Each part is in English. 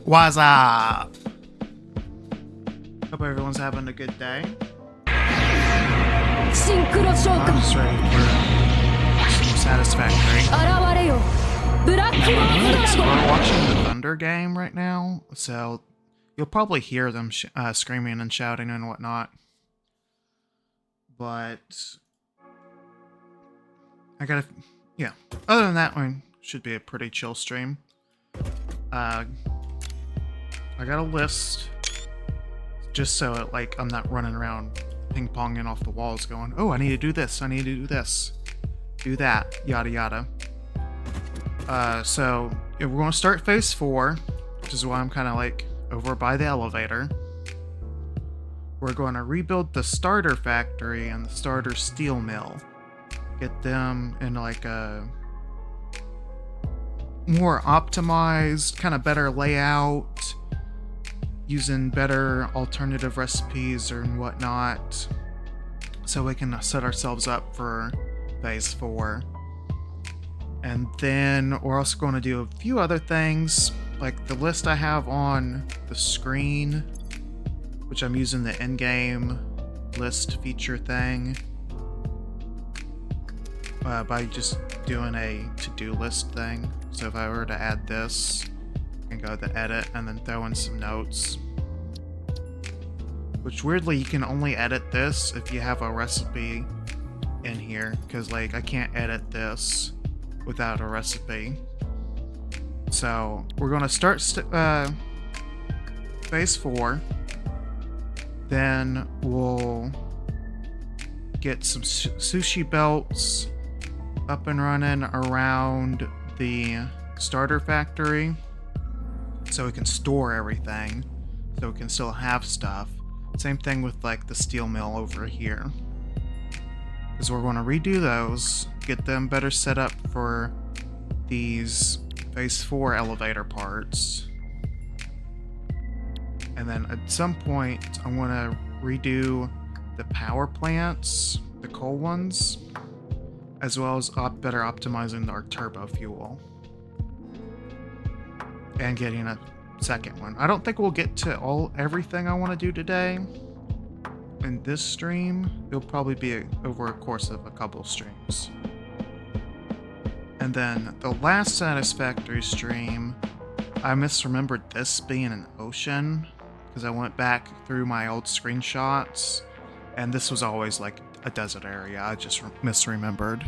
What's up? Hope everyone's having a good day. I'm just ready for some Satisfactory. We're watching the Thunder game right now, so you'll probably hear them screaming and shouting and whatnot. But yeah. Other than that, one should be a pretty chill stream. I got a list just so I'm not running around ping-ponging off the walls going, oh, I need to do this, I need to do this, do that, yada yada. So we're going to start phase 4, which is why I'm kind of over by the elevator. We're going to rebuild the starter factory and the starter steel mill. Get them in a more optimized, kind of better layout, using better alternative recipes and whatnot, so we can set ourselves up for phase 4. And then we're also going to do a few other things, like the list I have on the screen, which I'm using the in-game list feature thing, by just doing a to-do list thing. So if I were to add this, I can go to edit and then throw in some notes. Which weirdly, you can only edit this if you have a recipe in here, because I can't edit this without a recipe. So we're going to start phase 4. Then we'll get some sushi belts up and running around the starter factory, so we can store everything, so we can still have stuff. Same thing with the steel mill over here, because we're going to redo those, get them better set up for these phase 4 elevator parts. And then at some point I'm going to redo the power plants, the coal ones, as well as better optimizing our turbo fuel and getting a second one. I don't think we'll get to everything I want to do today in this stream. It'll probably be over a course of a couple streams. And then the last Satisfactory stream, I misremembered this being an ocean, because I went back through my old screenshots and this was always a desert area. I just misremembered.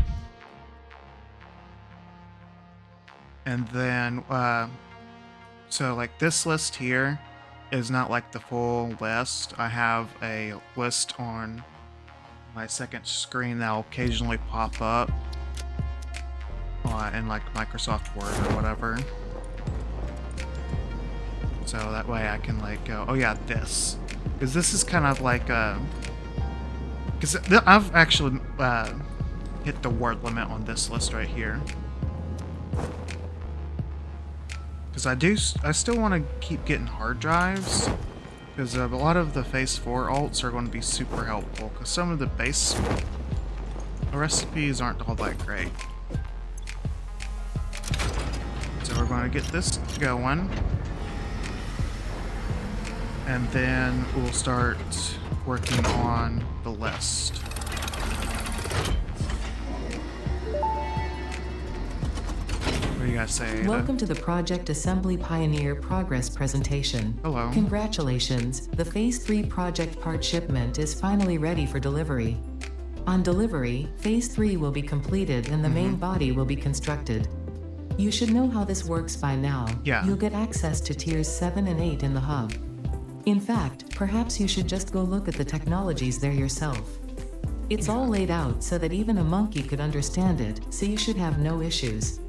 And then so this list here is not the full list. I have a list on my second screen that'll occasionally pop up in Microsoft Word or whatever. So that way I can go, oh yeah, this. Because this is kind of because I've actually hit the word limit on this list right here. Because I still want to keep getting hard drives, because a lot of the phase 4 alts are going to be super helpful, because some of the base recipes aren't all that great. So we're going to get this going, and then we'll start working on the list. What do you guys say, Ada? Welcome to the Project Assembly Pioneer Progress presentation. Hello. Congratulations, the Phase 3 project part shipment is finally ready for delivery. On delivery, Phase 3 will be completed and the main body will be constructed. You should know how this works by now. Yeah. You'll get access to tiers 7 and 8 in the hub. In fact, perhaps you should just go look at the technologies there yourself. It's all laid out so that even a monkey could understand it, so you should have no issues.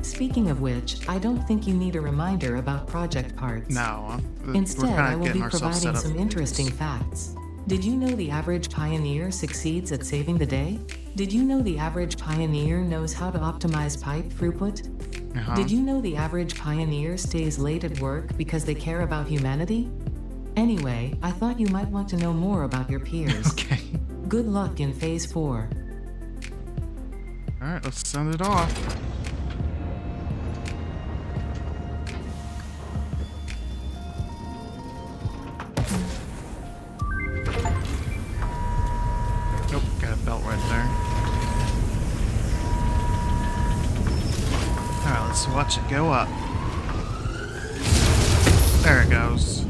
Speaking of which, I don't think you need a reminder about project parts. No. Instead, I will be providing some interesting facts. Did you know the average pioneer succeeds at saving the day? Did you know the average pioneer knows how to optimize pipe throughput? Did you know the average pioneer stays late at work because they care about humanity? Anyway, I thought you might want to know more about your peers. Okay. Good luck in phase 4. Alright, let's send it off. Let's watch it go up. There it goes.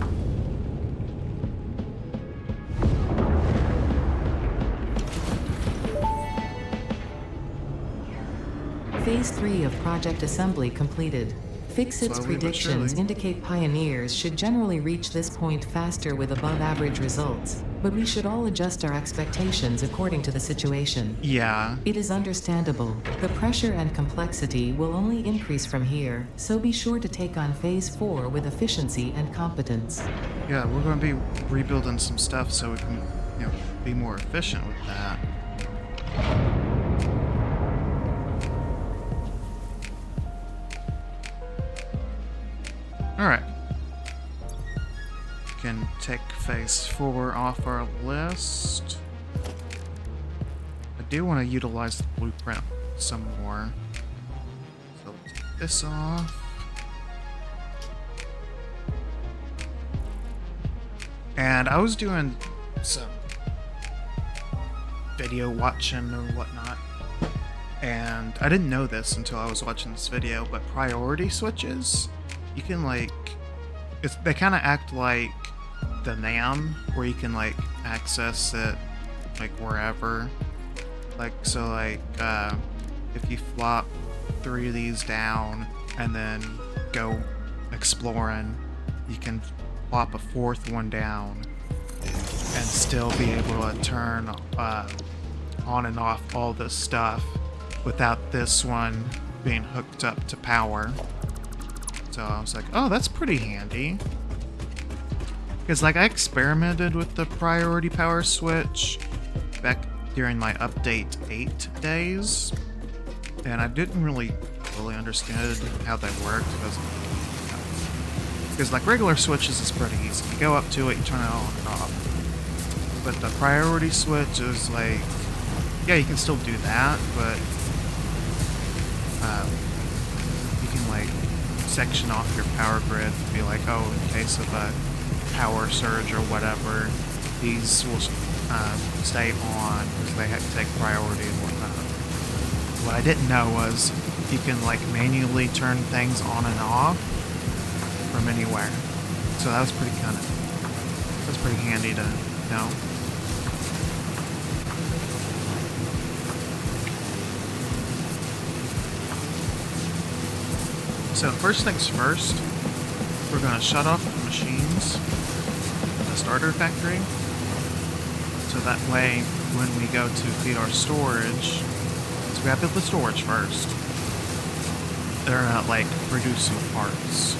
Phase 3 of Project Assembly completed. Fixit's Slowly but predictions surely. indicate pioneers should generally reach this point faster with above-average results, but we should all adjust our expectations according to the situation. Yeah. It is understandable. The pressure and complexity will only increase from here, so be sure to take on Phase 4 with efficiency and competence. Yeah, we're going to be rebuilding some stuff so we can, be more efficient with that. Alright. Can take Phase 4 off our list. I do want to utilize the blueprint some more. So let's take this off. And I was doing some video watching and whatnot. And I didn't know this until I was watching this video, but priority switches, you can they kind of act like the NAM, where you can access it wherever. If you flop 3 of these down and then go exploring, you can plop a 4th one down and still be able to turn on and off all this stuff without this one being hooked up to power. So I was like, oh, that's pretty handy. Because I experimented with the priority power switch back during my update 8 days, and I didn't really fully understand how they worked, because regular switches is pretty easy. You go up to it, you turn it on and off. But the priority switch is yeah, you can still do that, but you can section off your power grid to be oh, in case of a power surge or whatever, these will stay on because they have to take priority and whatnot. What I didn't know was you can manually turn things on and off from anywhere. So that was pretty handy to know. So first things first, we're going to shut off the machines in the starter factory. So that way, when we go to feed our storage, let's grab the storage first. They're not producing parts.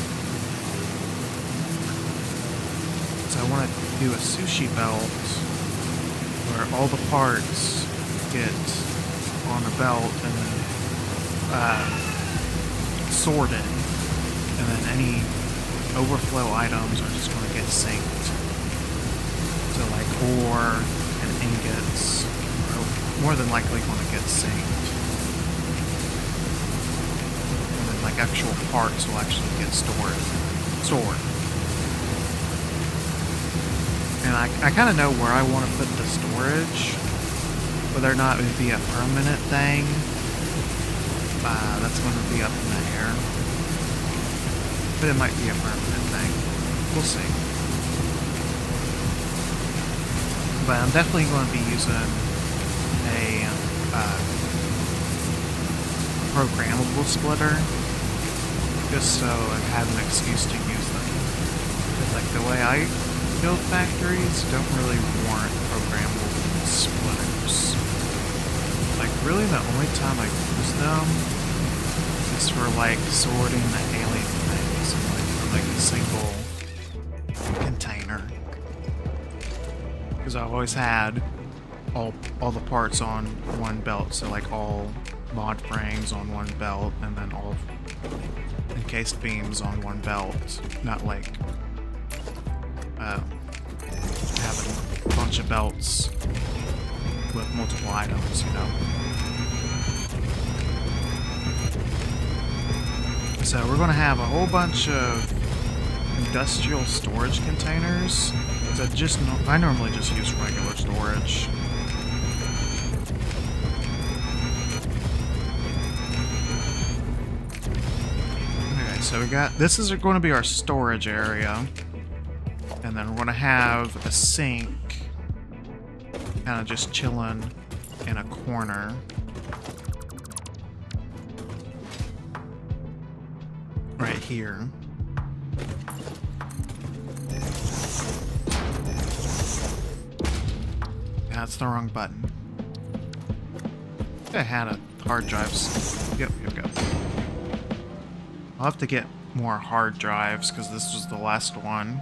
So I want to do a sushi belt where all the parts get on a belt and then sorted, and then any overflow items are just going to get synced. So ore and ingots are more than likely going to get synced, and then actual parts will actually get stored. And I kind of know where I want to put the storage, whether or not it would be a permanent thing. That's going to be up in the air. But it might be a permanent thing. We'll see. But I'm definitely going to be using a programmable splitter, just so I have an excuse to use them. Because the way I build factories don't really warrant programmable splitters. Really the only time I use them is for sorting the alien things in a single container. Because I've always had all the parts on one belt, so all mod frames on one belt, and then all encased beams on one belt. Not having a bunch of belts with multiple items, So we're going to have a whole bunch of industrial storage containers. So I normally just use regular storage. So we got, this is going to be our storage area. And then we're going to have a sink kind of just chilling in a corner. Right here. That's the wrong button. I had a hard drives. Yep. I'll have to get more hard drives because this was the last one.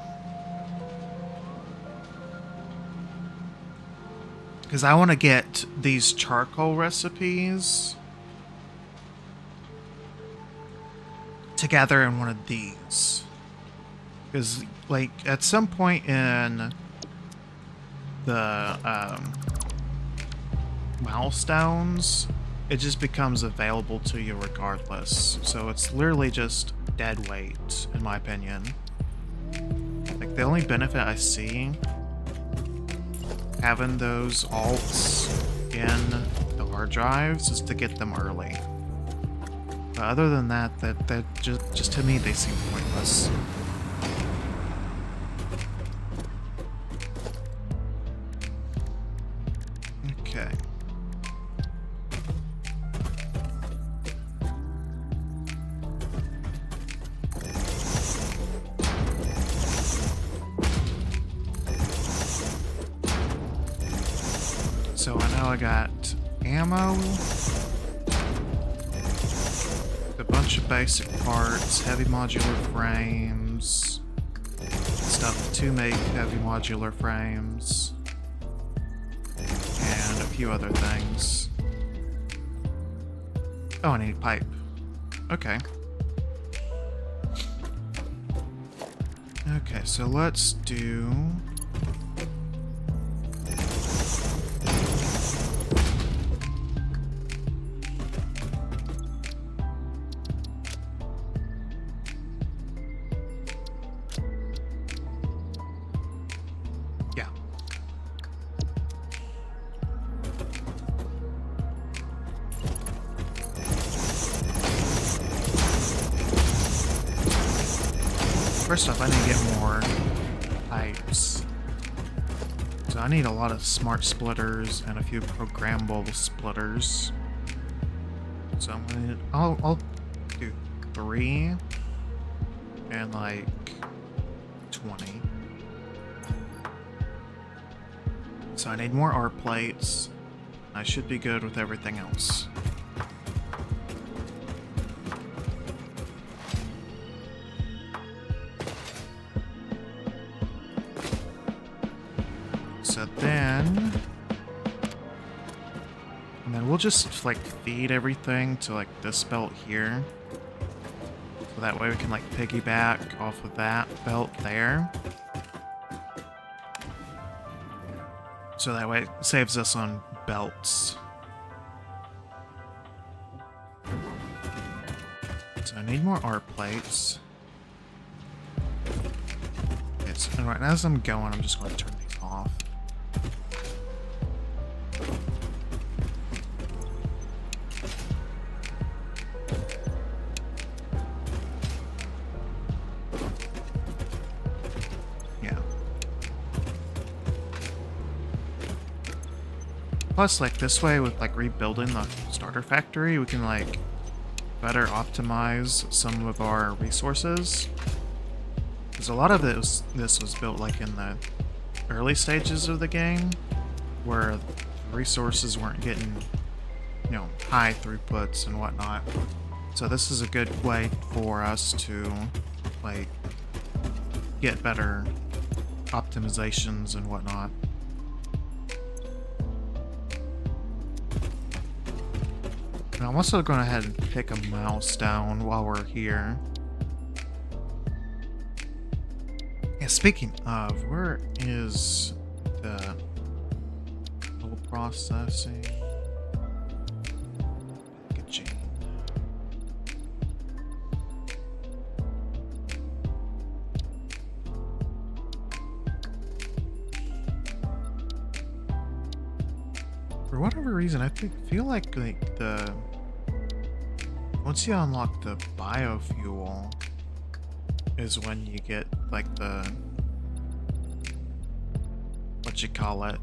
Because I want to get these charcoal recipes together in one of these. Because, like, at some point in the milestones, it just becomes available to you regardless. So it's literally just dead weight, in my opinion. Like, the only benefit I see having those alts in the hard drives is to get them early. But other than that, that just to me, they seem pointless. Okay. So I know I got ammo, a bunch of basic parts, heavy modular frames, stuff to make heavy modular frames, and a few other things. Oh, I need pipe. Okay. Okay, so let's do... Yeah. First off, I need to get more pipes. So I need a lot of smart splitters and a few programmable splitters. So I'm gonna, I'll do 3 and like 20. So I need more art plates. I should be good with everything else. So then... And then we'll just, like, feed everything to, like, this belt here. So that way we can, like, piggyback off of that belt there. So that way it saves us on belts. So I need more art plates. Okay, so, and right as I'm going, I'm just going to turn these off. Plus, like, this way with, like, rebuilding the starter factory, we can, like, better optimize some of our resources. Because a lot of this was built, like, in the early stages of the game, where resources weren't getting, you know, high throughputs and whatnot. So this is a good way for us to, like, get better optimizations and whatnot. Now, I'm also going to go ahead and pick a mouse down while we're here. Yeah, speaking of, where is the whole processing? Packaging. For whatever reason, I feel like the once you unlock the biofuel, is when you get like the, what you call it?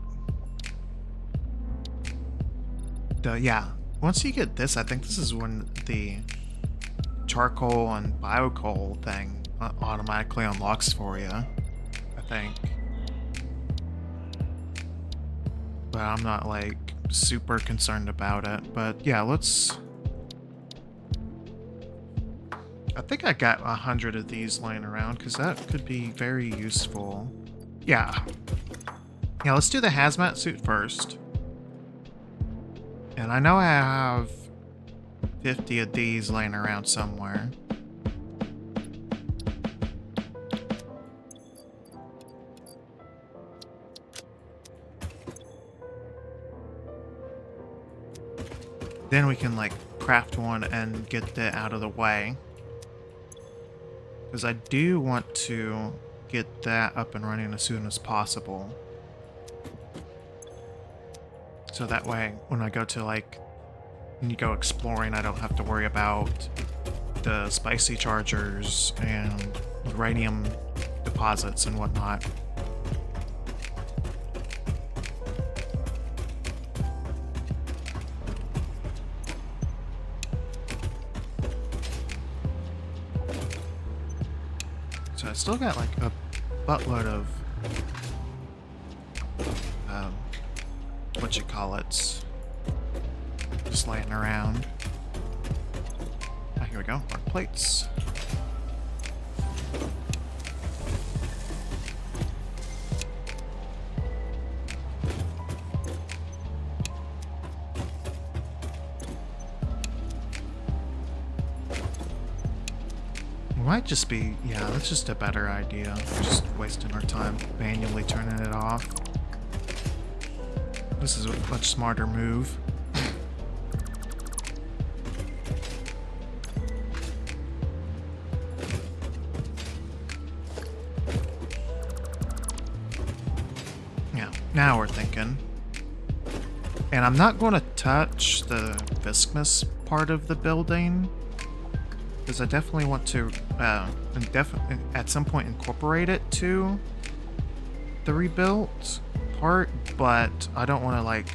Yeah, once you get this, I think this is when the charcoal and biocoal thing automatically unlocks for you, I think. But I'm not like super concerned about it. But yeah, let's... I think I got 100 of these laying around because that could be very useful. Yeah. Yeah, let's do the hazmat suit first. And I know I have 50 of these laying around somewhere. Then we can like craft one and get that out of the way. Because I do want to get that up and running as soon as possible. So that way, when I go to like, when you go exploring, I don't have to worry about the spicy chargers and uranium deposits and whatnot. So I still got like a buttload of what you call it, just laying around. Here we go, more plates. Might just be, yeah, that's just a better idea. We're just wasting our time manually turning it off. This is a much smarter move. Yeah, now we're thinking. And I'm not going to touch the Viscmus part of the building, because I definitely want to at some point incorporate it to the rebuilt part, but I don't want to like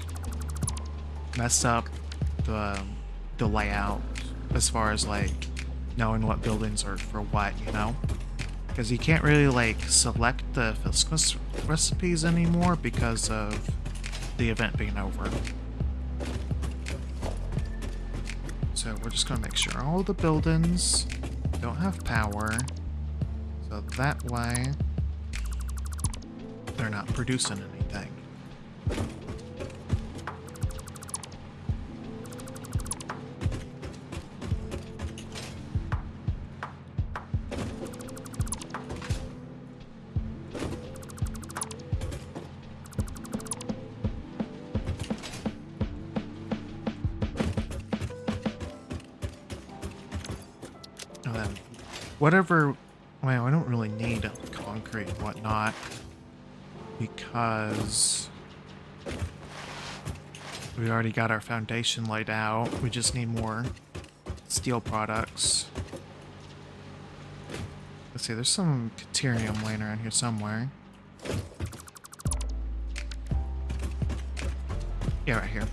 mess up the layout as far as like knowing what buildings are for what, you know? Because you can't really like select the Viscmus recipes anymore because of the event being over. So we're just gonna make sure all the buildings don't have power, so that way they're not producing anything. And then whatever, well, I don't really need concrete and whatnot because we already got our foundation laid out. We just need more steel products. Let's see, there's some Caterium laying around here somewhere. Yeah, right here.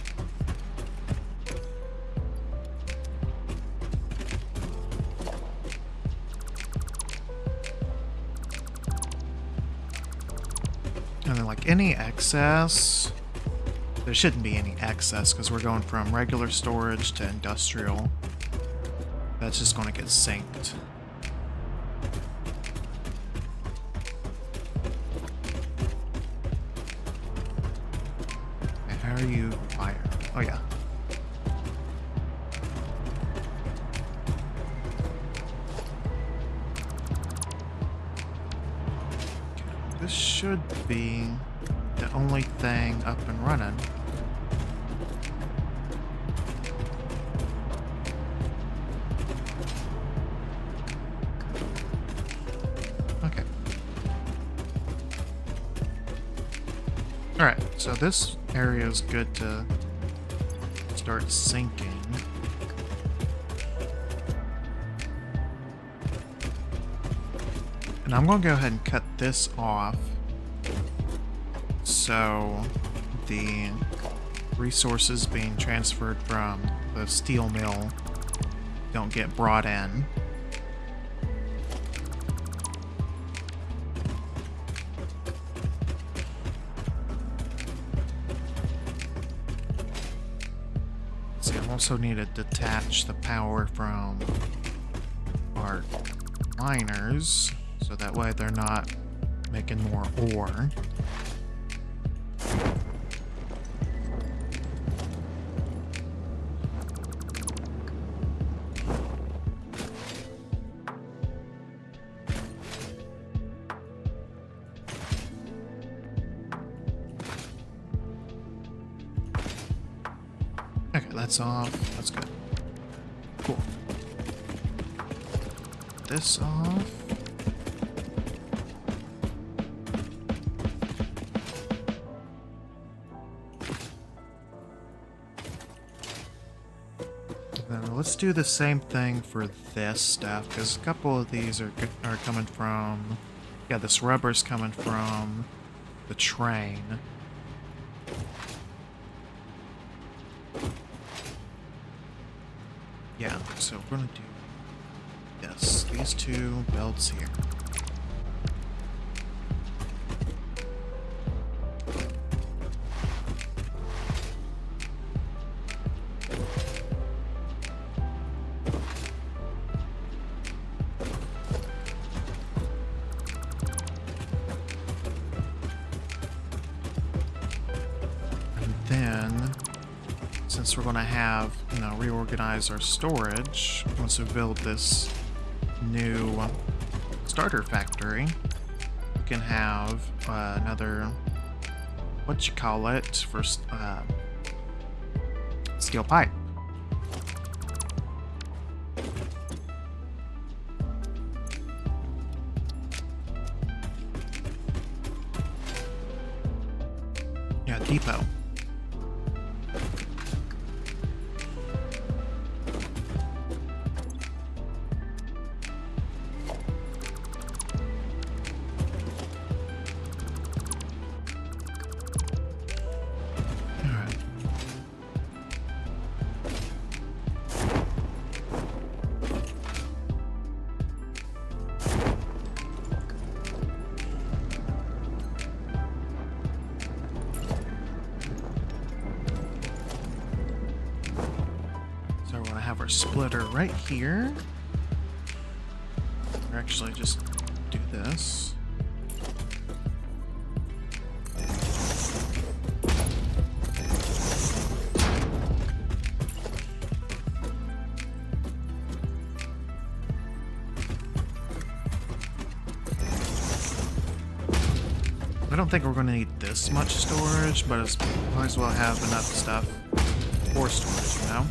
And then like any excess, there shouldn't be any excess because we're going from regular storage to industrial. That's just going to get synced. And how are you fire? Oh yeah. This should be the only thing up and running. Okay. Alright, so this area is good to start sinking. And I'm going to go ahead and cut this off so the resources being transferred from the steel mill don't get brought in. See, I also need to detach the power from our miners so that way they're not making more ore. Okay, that's off. That's good. Cool. This off. Then let's do the same thing for this stuff, because a couple of these are coming from... Yeah, this rubber's coming from the train. Yeah, so we're gonna do this. These two belts here. And then, since we're going to have, reorganize our storage once we build this new starter factory, we can have another, for steel pipe. Yeah, depot. Have our splitter right here. Or actually just do this. I don't think we're going to need this much storage, but might as well have enough stuff for storage, you know?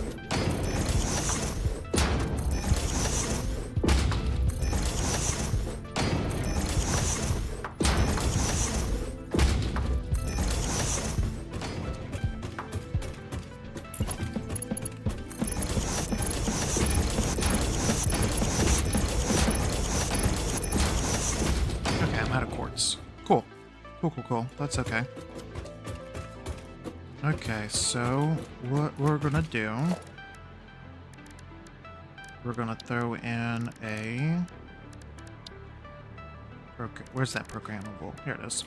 Cool. That's okay. Okay, so what we're gonna do, we're gonna throw in a... Where's that programmable? Here it is.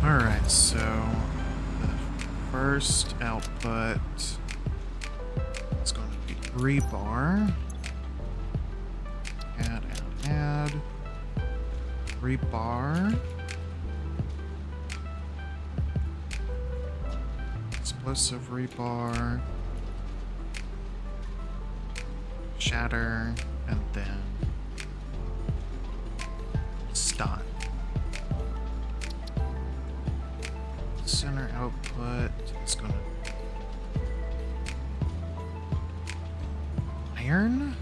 Alright, so the first output... rebar. Add. Rebar. Explosive rebar. Shatter. And then stun. Center output. It's gonna iron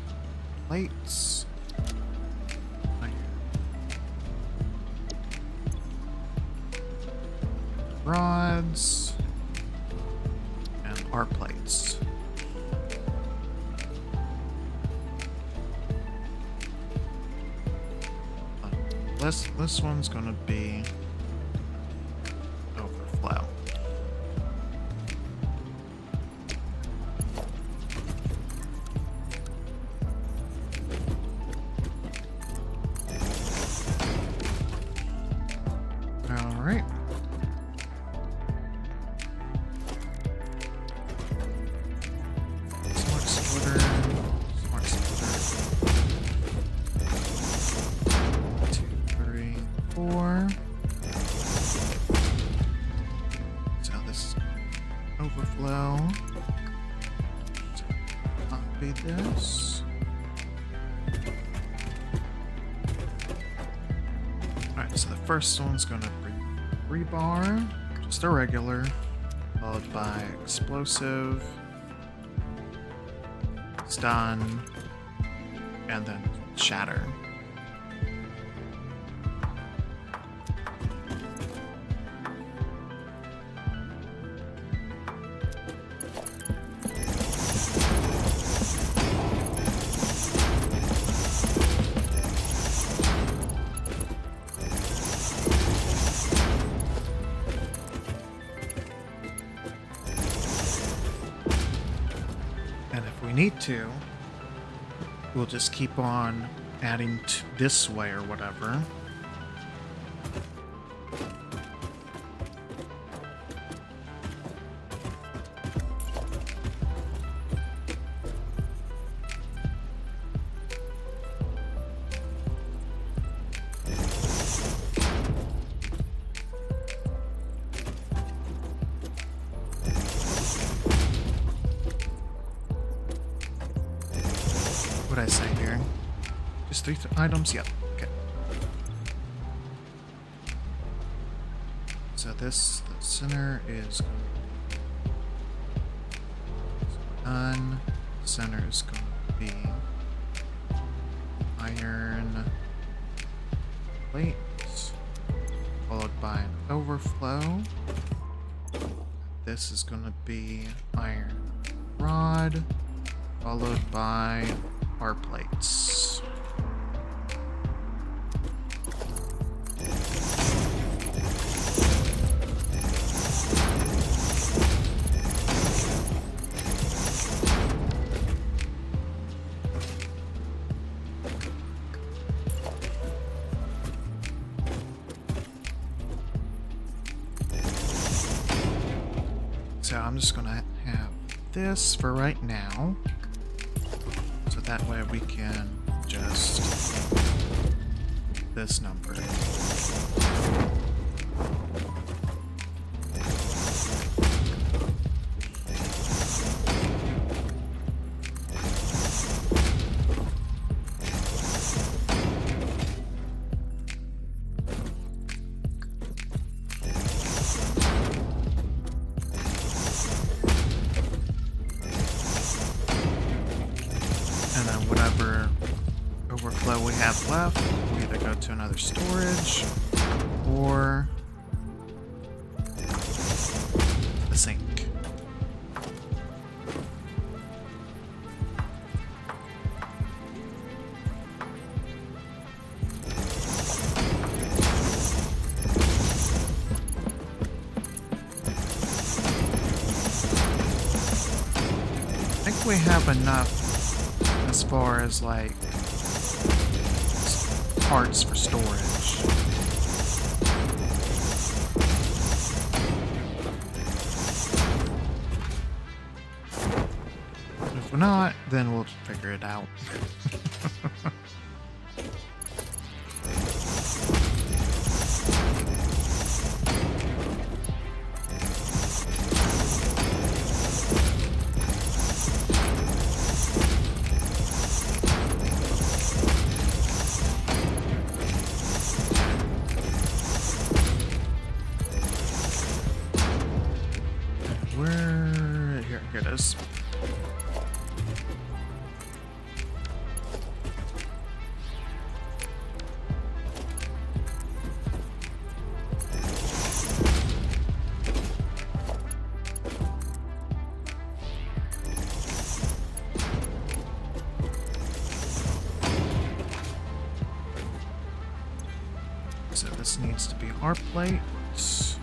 plates. Iron. Rods. our plates. This one's gonna be overflow. All right. Smart splitter. Smart splitter. 2, 3, 4. So this is overflow. So copy this. Alright, so the first one's gonna be rebar, just a regular, followed by explosive, stun, and then shatter. And if we need to, we'll just keep on adding this way or whatever. What did I say here? Just 3 items? Yep. Okay. So the center is done. Center is going to be iron plates, followed by an overflow. This is going to be iron rod, followed by our plates. So I'm just gonna have this for right now. So that way we can just this number. And then whatever overflow we have left, we either go to another storage or the sink. I think we have enough as far as like parts for storage. If we're not, then we'll figure it out. Here it is. This needs to be our plate. This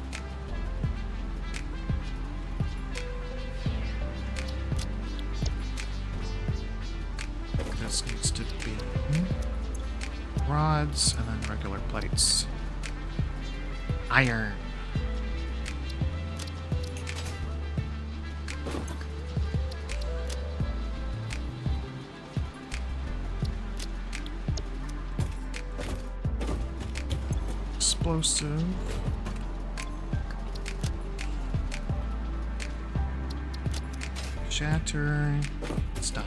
needs to be rods and then regular plates. Iron. Explosive. Shatter. Stop.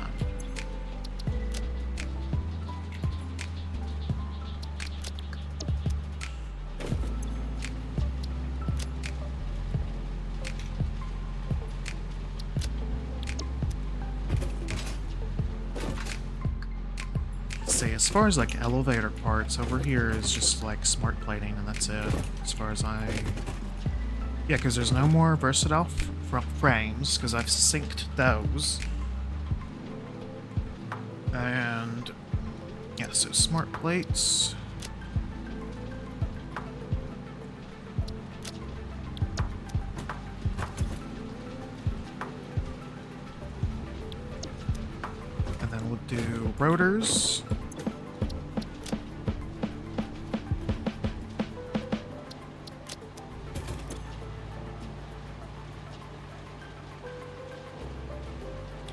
As far as like elevator parts, over here is just like smart plating and that's it. As far as yeah, because there's no more versatile frames because I've synced those. And yeah, so smart plates. And then we'll do rotors.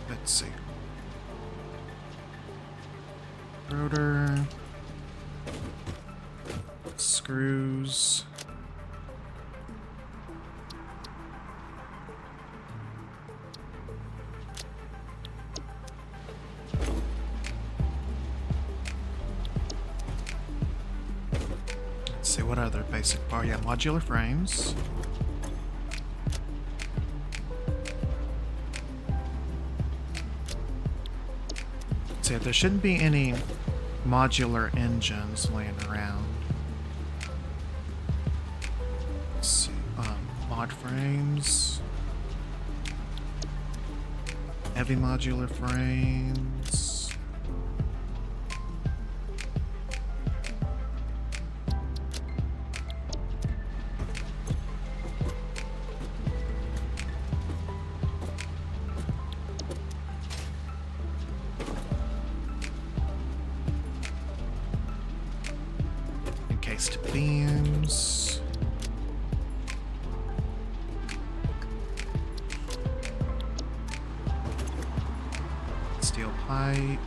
Let's see. Rotor. Screws. Let's see, what other basic part? Yeah, modular frames. See, there shouldn't be any modular engines laying around. Let's see, mod frames. Heavy modular frames. Encased beams. Steel pipe.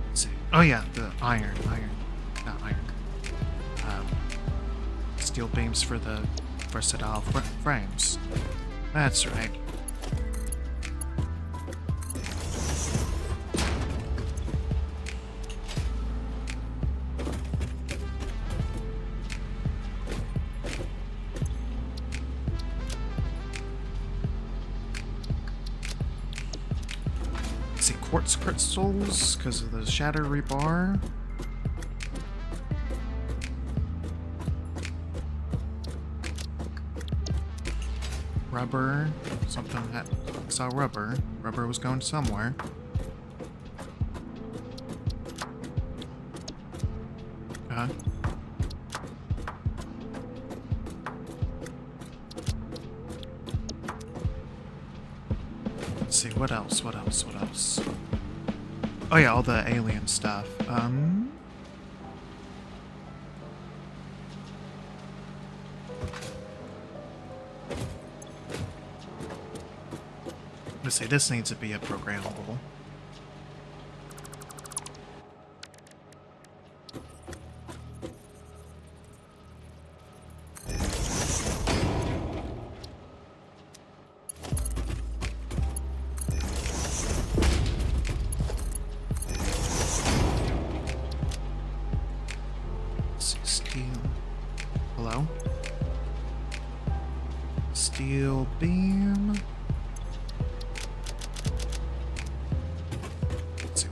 Let's see. Oh yeah, the iron, not iron. Steel beams for the versatile frames. That's right. Let's see, quartz crystals because of the shatter rebar. Rubber, something that I saw rubber. Rubber was going somewhere. Let's see, what else? Oh yeah, all the alien stuff. Let's see, this needs to be a programmable. Let's see, steel. Hello? Steel beam.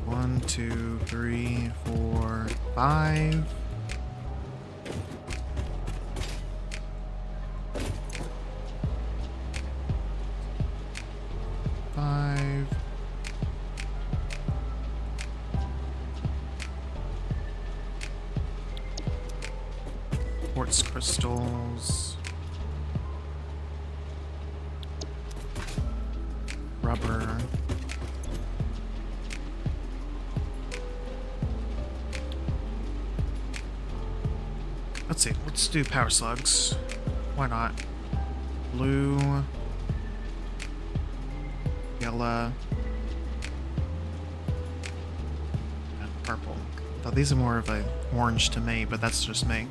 1, 2, 3, 4, 5. quartz crystals. Rubber. Let's see, let's do power slugs. Why not? Blue. Yellow. And purple. Thought these are more of a orange to me, but that's just me.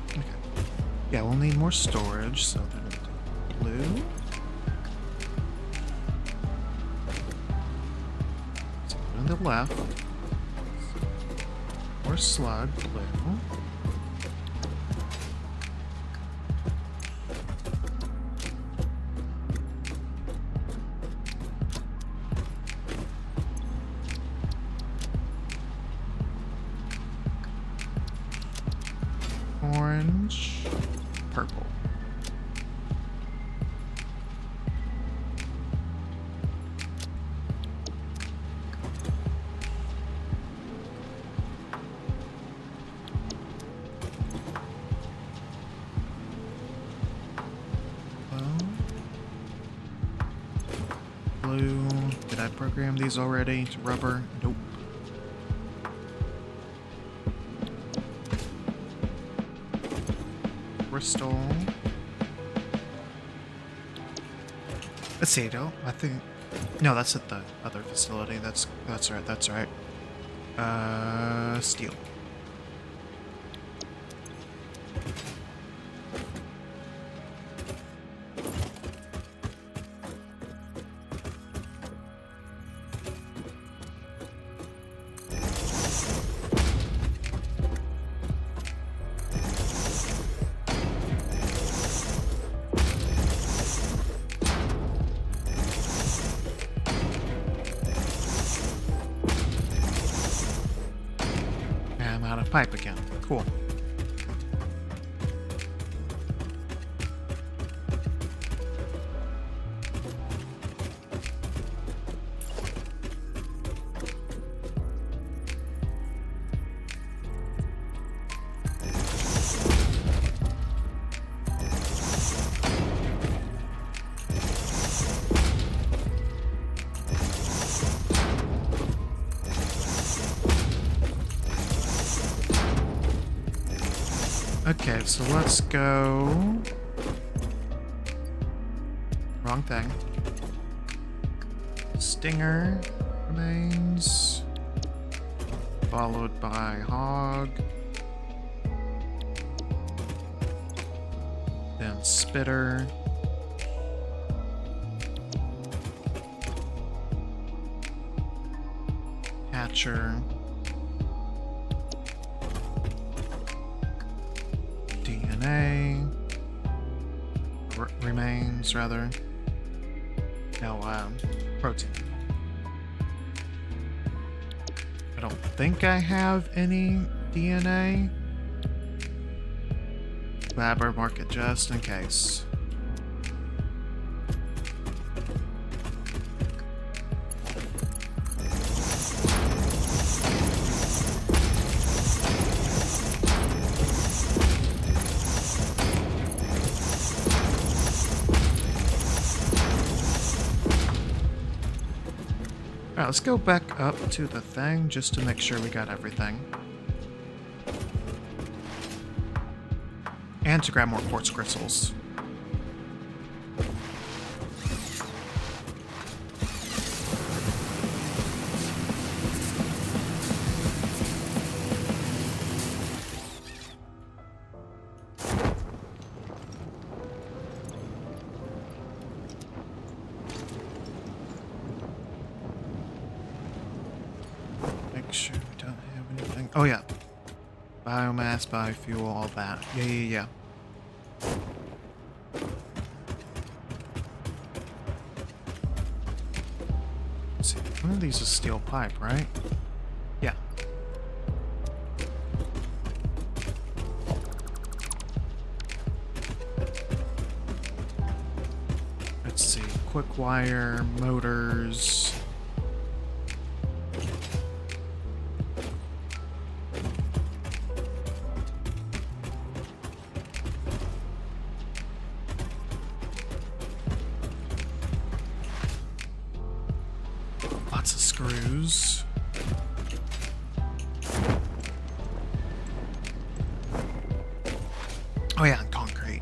Okay. Yeah, we'll need more storage, so then we'll do blue. So on the left. More slug, blue. Orange, purple. Blue. Did I program these already to rubber? Nope. Crystal. Let's see, though. I think... No, that's at the other facility. That's right, that's right. Steel. Out of pipe again. Cool. Okay, so let's go... Wrong thing. Stinger remains. Followed by Hog. Then Spitter. Hatcher. DNA remains rather. No, protein. I don't think I have any DNA. Lab or market just in case. Alright, let's go back up to the thing just to make sure we got everything. And to grab more quartz crystals. Sure we don't have anything. Oh yeah. Biomass, biofuel, all that. Yeah. Let's see. One of these is steel pipe, right? Yeah. Let's see. Quick wire, motors. screws. Oh yeah, concrete.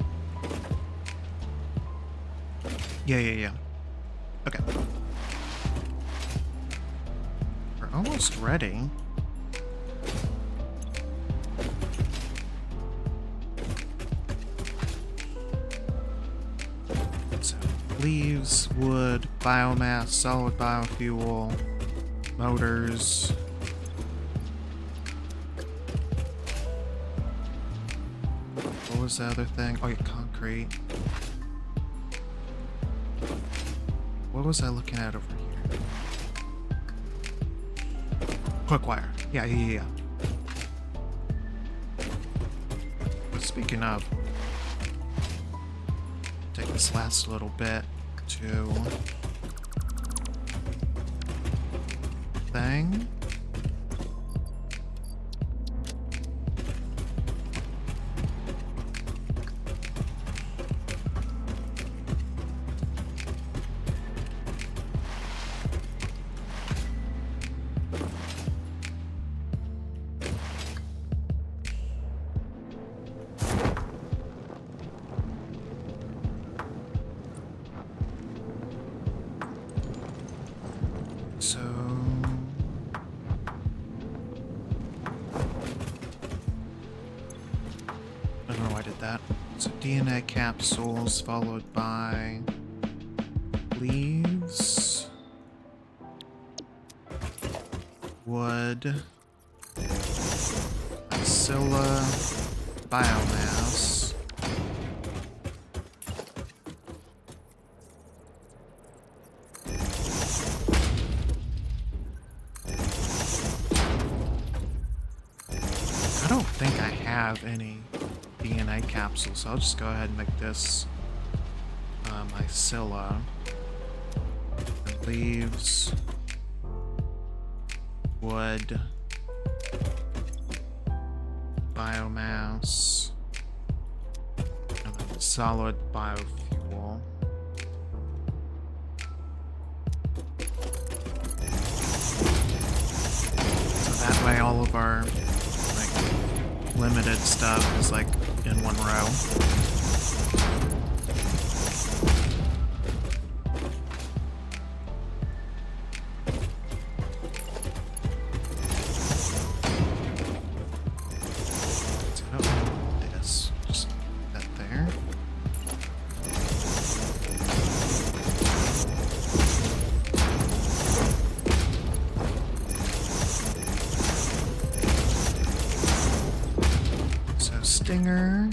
Yeah. Okay. We're almost ready. So, leaves, wood, biomass, solid biofuel, motors. What was the other thing? Oh yeah, concrete. What was I looking at over here? Quick wire. Yeah. But speaking of, take this last little bit to thing. So I don't know why I did that. So DNA capsules followed by leaves, wood, Scylla, biomass. I don't think I have any DNA capsules, so I'll just go ahead and make this my Scylla. And leaves, wood, biomass, and then solid biofuel. So that way all of our like limited stuff is like in one row. Stinger.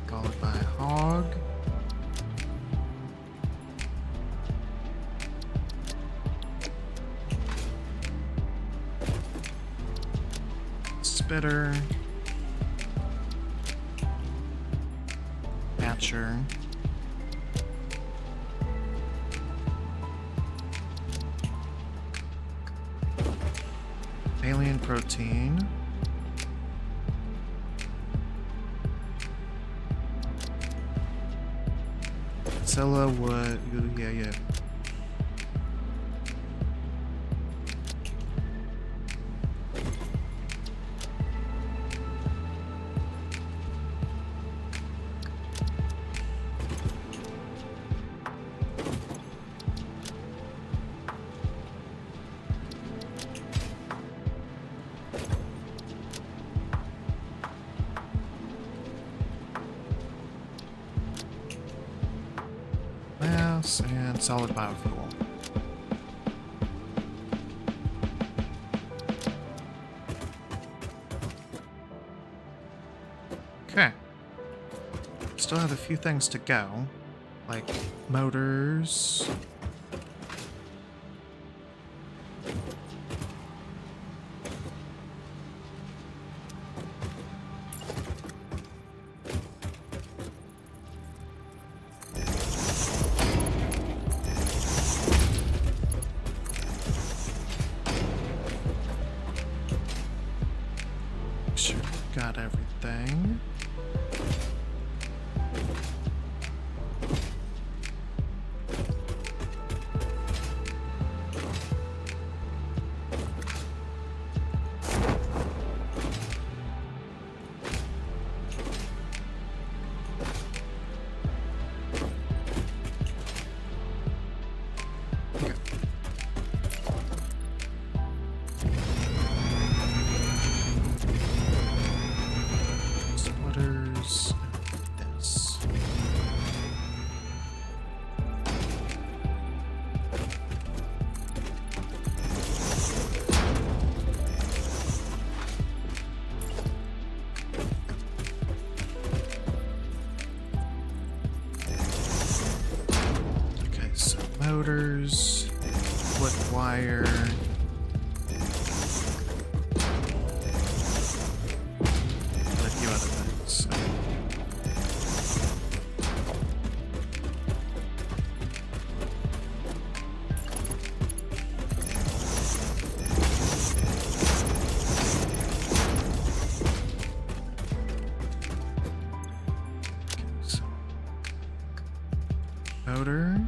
Followed by hog. Spitter. Hatcher. Alien protein. Scylla wood. Yeah. And solid biofuel. Okay. Still have a few things to go, like motors. Sure, got everything. motors, flip wire. And a few other things. Motor.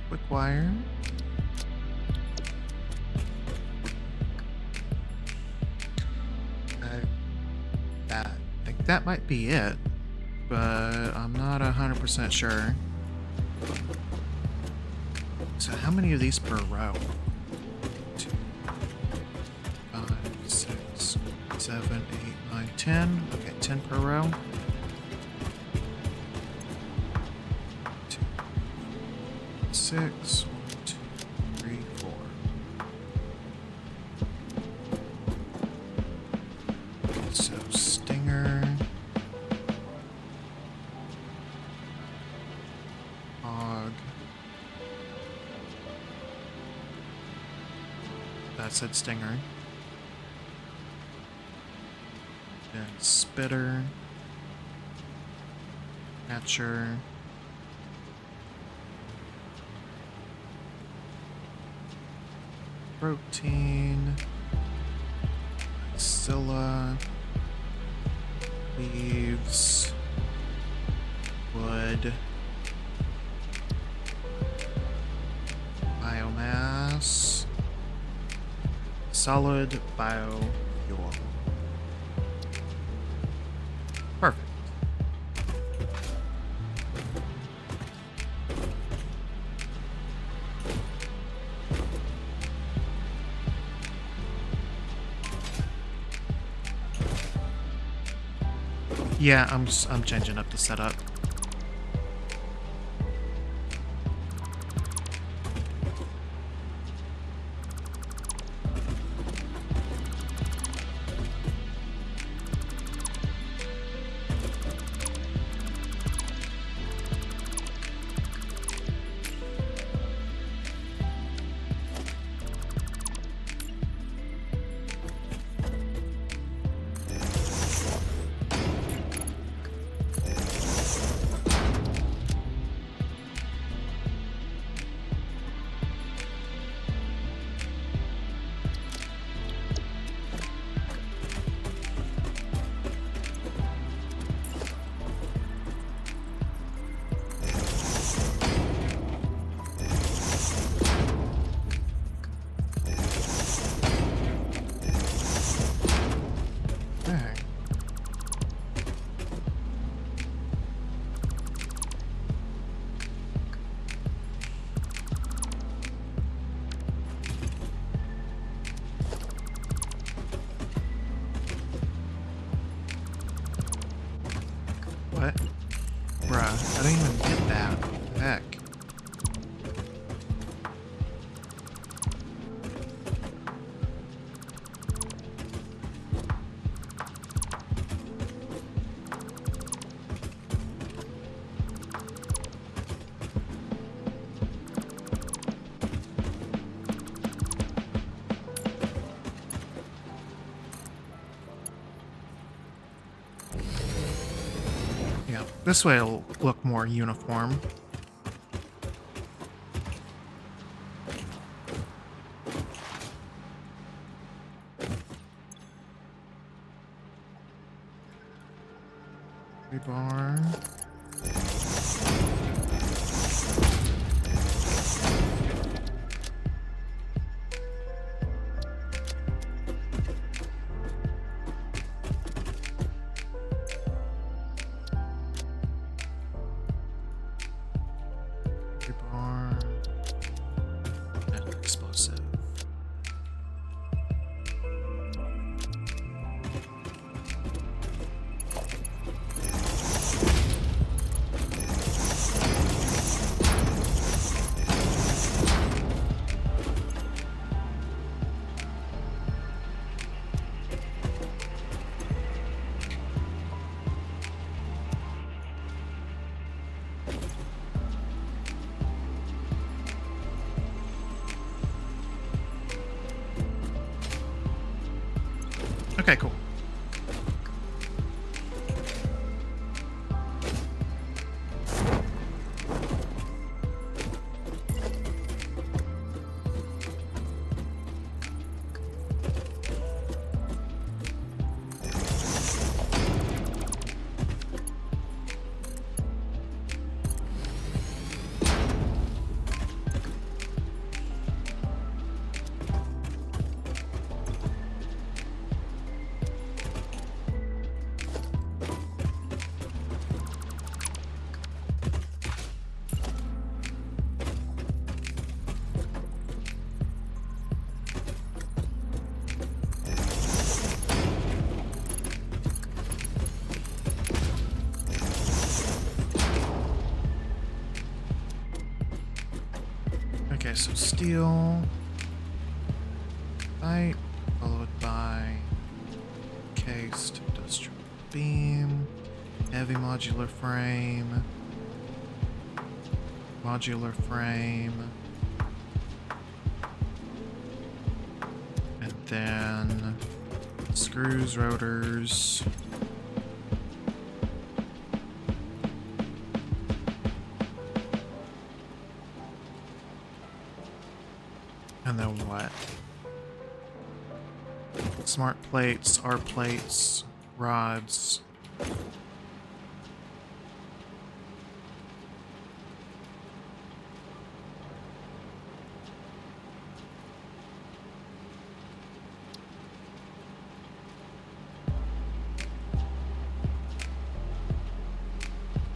Quick wire. I think that might be it, but I'm not 100% sure. So how many of these per row? 2, 5, 6, 7, 8, 9, 10. Okay, 10 per row. 2, 6, 1, 2, 3, 4. Okay, so Stinger. Hog. That said Stinger. Then Spitter. Catcher. Protein. Scylla. Leaves. Wood. Biomass. Solid biofuel. Perfect. Yeah, I'm changing up the setup. Okay. What? Bruh, I didn't even get that. What the heck? Yeah, this way it'll look more uniform. Rebar. Rebar. And explosive. Okay, cool. Okay, so steel, light, followed by cased industrial beam, heavy modular frame, and then screws, rotors. And then what? Smart plates, arc plates, rods.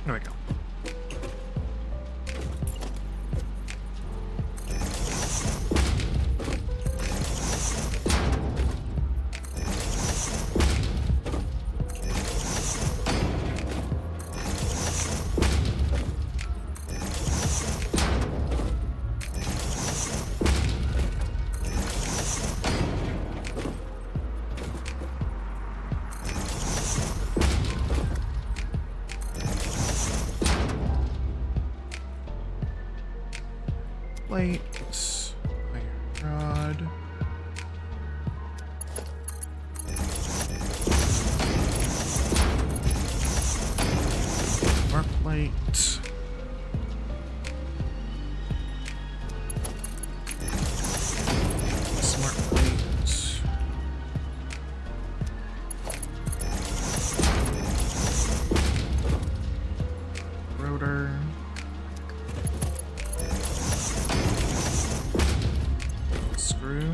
There we go. Plate, iron rod. Arc plate. Smart plate. Rotor. Screw.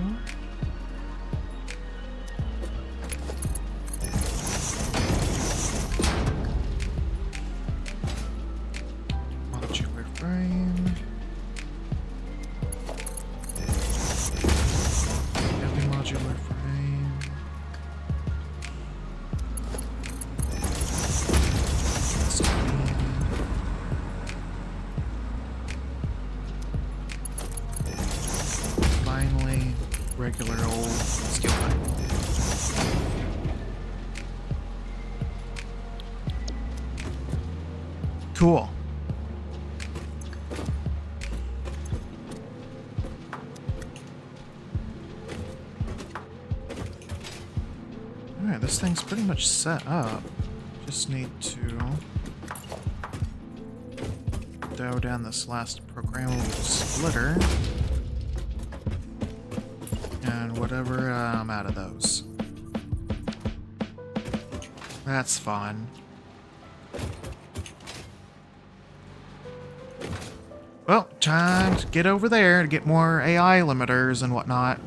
Modular frame. Heavy modular frame. Finally, regular old steel pipe. Cool. Alright, this thing's pretty much set up. Just need to dial down this last programmable splitter. And whatever, I'm out of those. That's fun. Well, time to get over there to get more AI limiters and whatnot.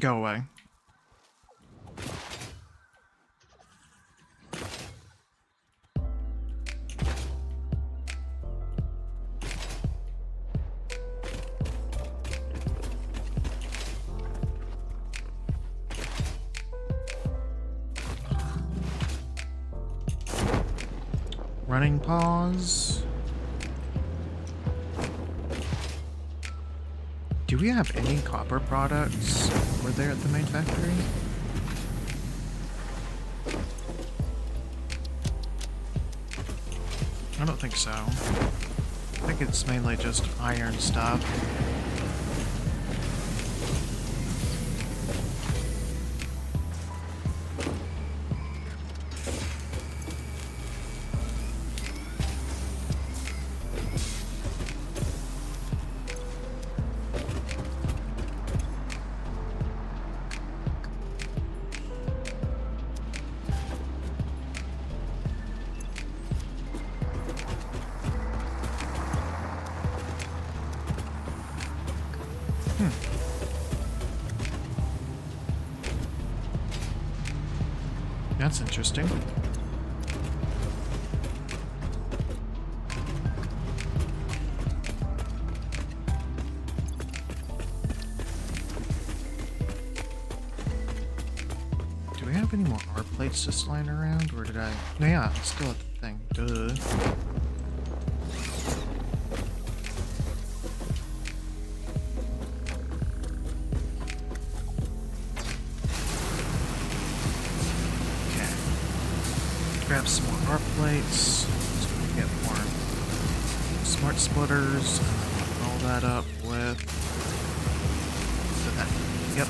Go away. Running pause. Do we have any copper products over there at the main factory? I don't think so. I think it's mainly just iron stuff. That's interesting. Do we have any more art plates just lying around, or did I? No, yeah, I'm still at the thing. Duh. Grab some more art plates, so we can get more smart splitters, and roll that up with that. Yep.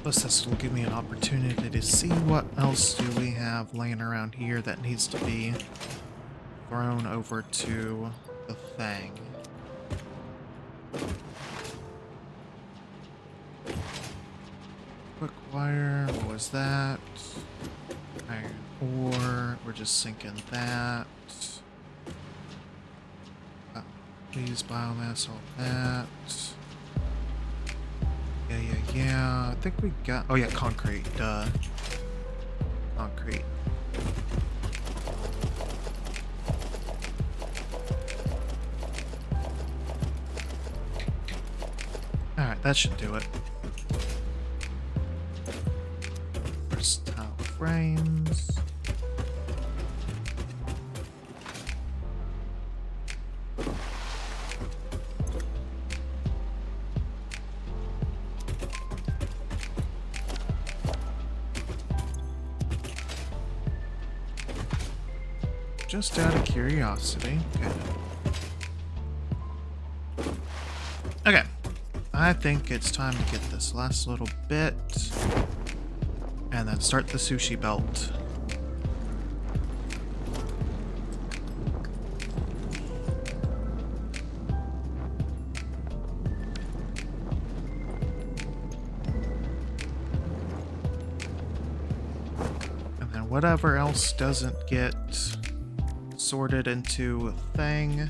Plus, this will give me an opportunity to see what else do we have laying around here that needs to be thrown over to the thing. Quick wire, what was that? Iron ore, we're just sinking that. Please, biomass, all that. Yeah. I think we got... Oh, yeah, concrete. Duh. Concrete. Alright, that should do it. Versatile frames. Just out of curiosity. Okay. I think it's time to get this last little bit and then start the sushi belt. And then whatever else doesn't get sorted into a thing,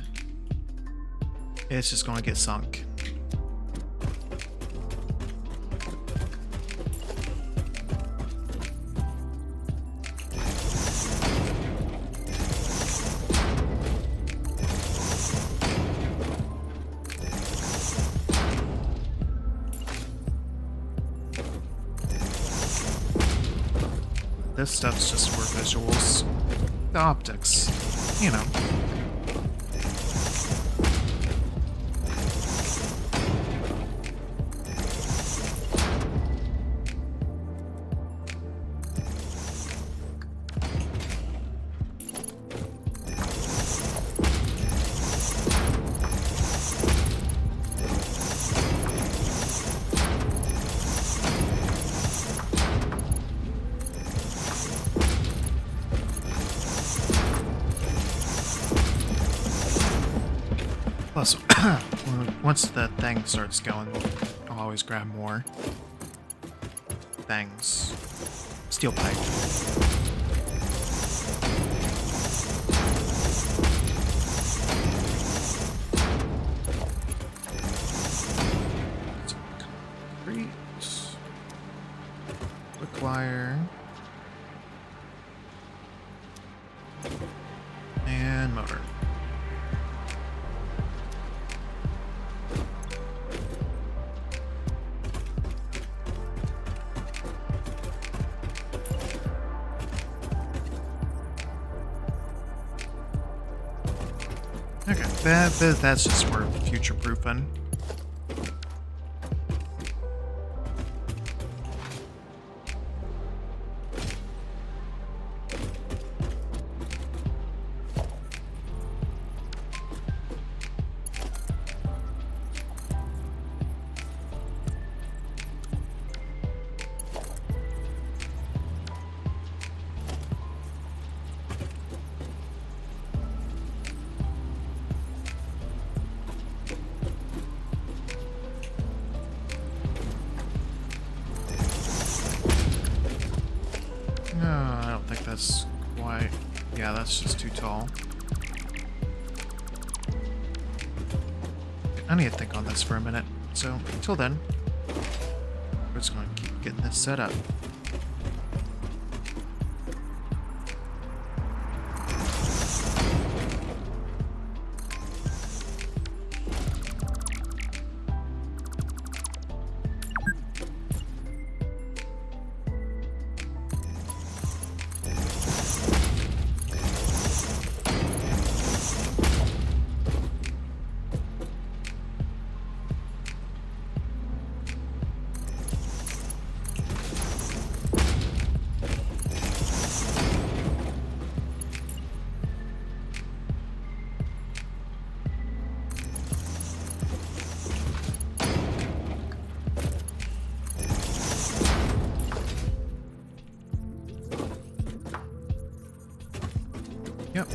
it's just going to get sunk. This stuff's just for visuals. The optics, you know. Plus, once the thing starts going, I'll always grab more things. Steel pipe. Concrete. Quick wire. And motor. Okay, that's just for future-proofing. I don't think that's quite... Yeah, that's just too tall. I need to think on this for a minute. So, until then, we're just going to keep getting this set up. Yep.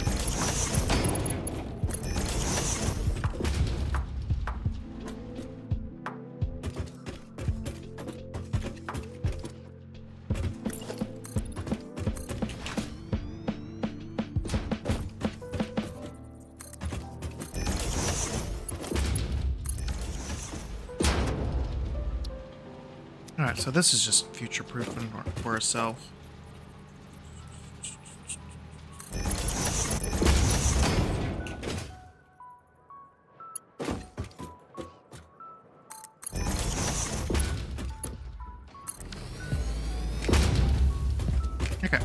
Alright, so this is just future-proofing for herself. Okay,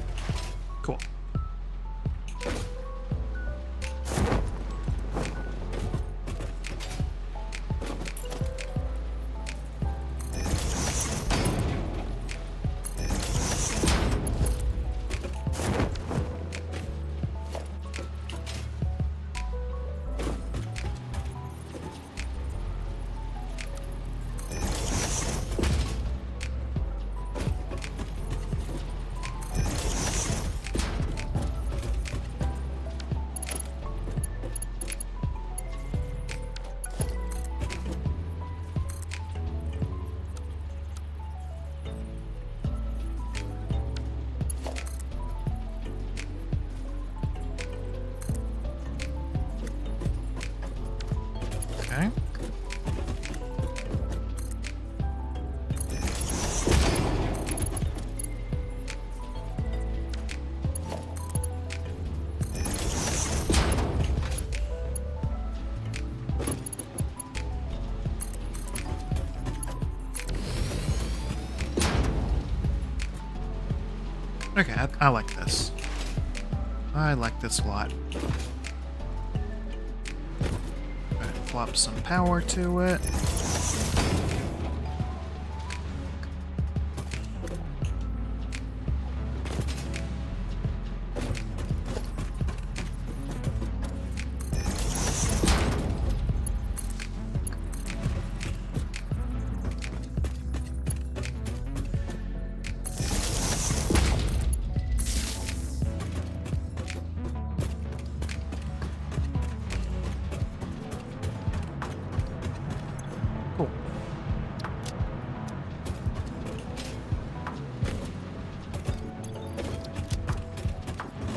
cool. Okay. Okay, I like this. I like this a lot. Flop some power to it. Cool.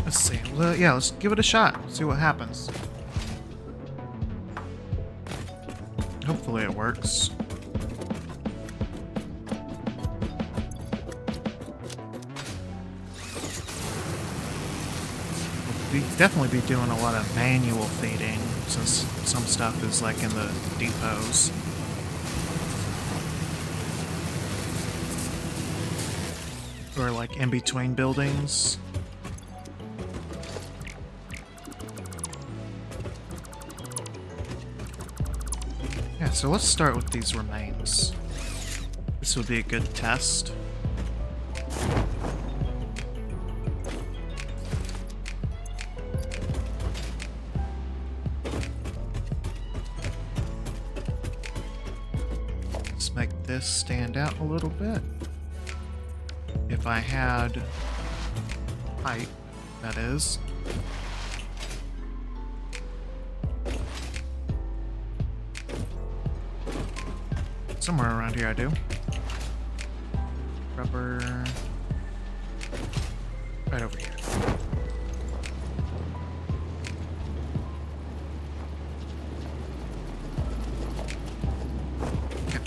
Let's see. Yeah, let's give it a shot. See what happens. Hopefully it works. We'll definitely be doing a lot of manual feeding since some stuff is like in the depots. Or like in between buildings. Yeah, so let's start with these remains. This will be a good test. Let's make this stand out a little bit. If I had pipe, that is. Somewhere around here I do. Rubber. Right over here. Okay.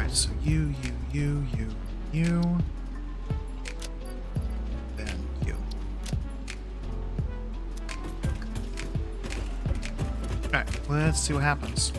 So you, then you. Alright, let's see what happens.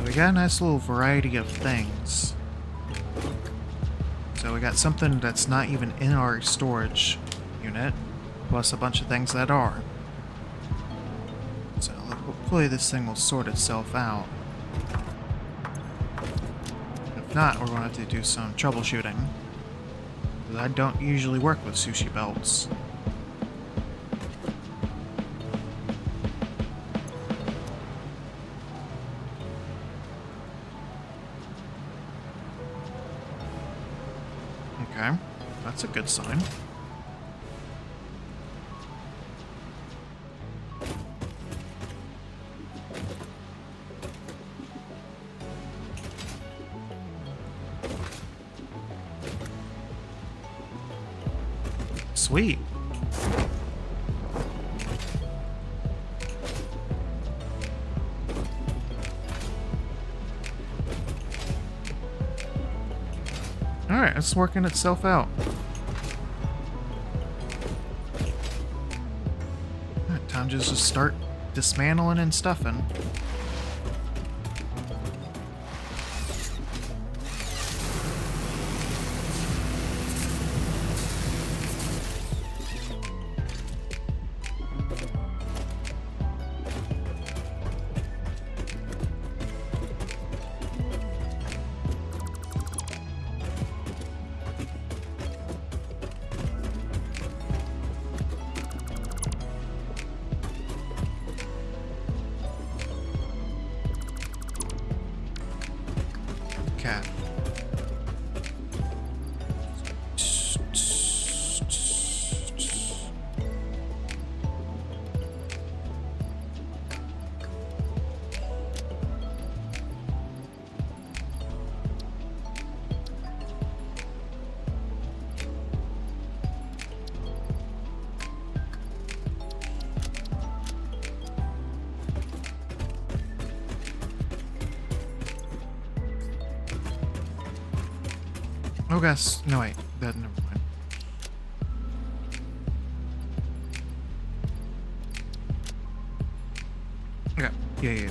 We got a nice little variety of things. So we got something that's not even in our storage unit, plus a bunch of things that are. So hopefully this thing will sort itself out. If not, we're going to have to do some troubleshooting. Because I don't usually work with sushi belts. Okay, that's a good sign. Sweet. Alright, it's working itself out. Time to just start dismantling and stuffing. Okay. Oh, guys. No, wait. That, never mind. Okay. Yeah.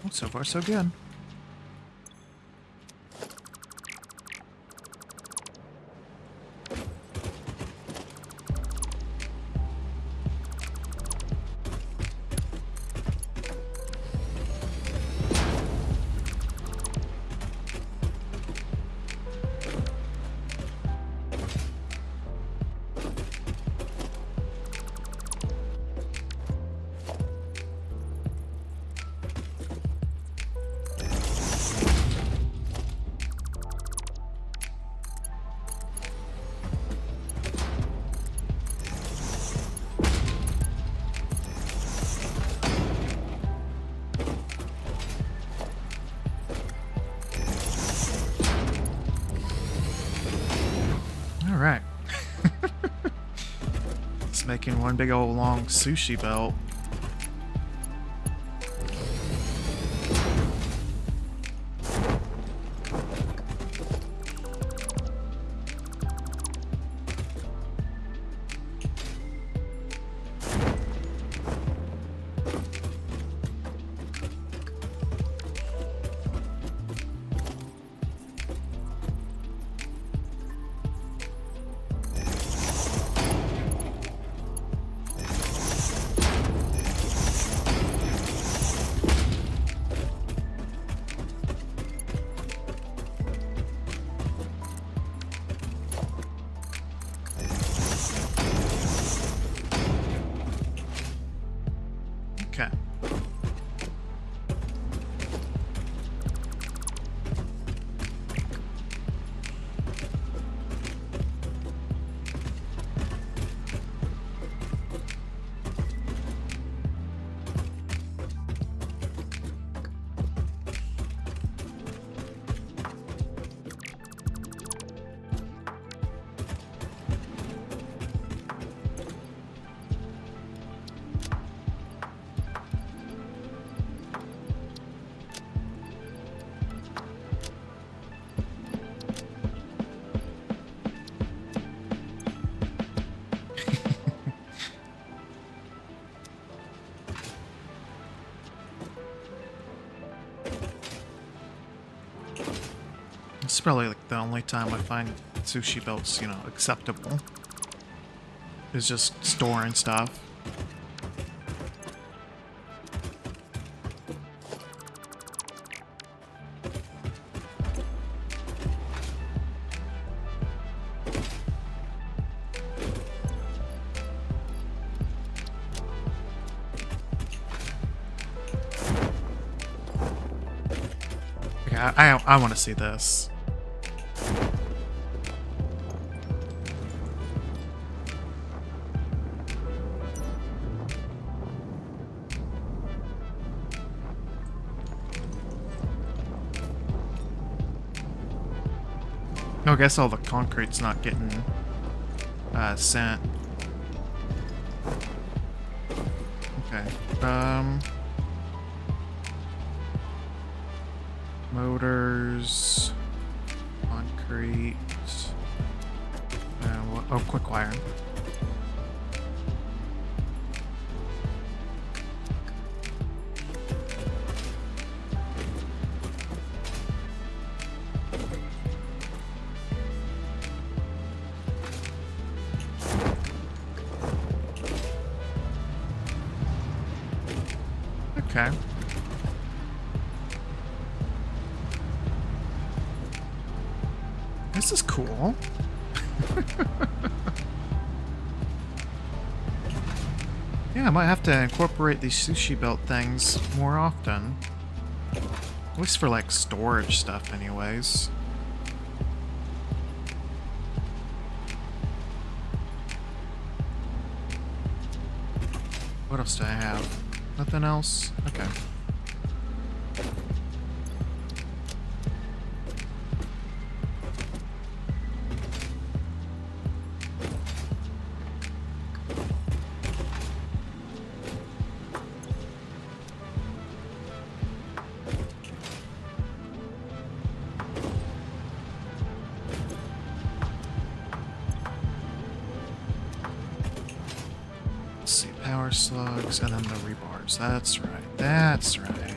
Well, so far, so good. All right. It's making one big old long sushi belt. Okay. This is probably like the only time I find sushi belts, you know, acceptable. Is just storing stuff. Okay, I want to see this. No, I guess all the concrete's not getting sent. Okay. Motors, concrete, and what? Oh, quick wire. Okay. This is cool. Yeah, I might have to incorporate these sushi belt things more often. At least for like storage stuff anyways. What else do I have? Nothing else? Okay. Let's see, power slugs and then the rebars. That's right. That's right.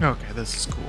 Okay, this is cool.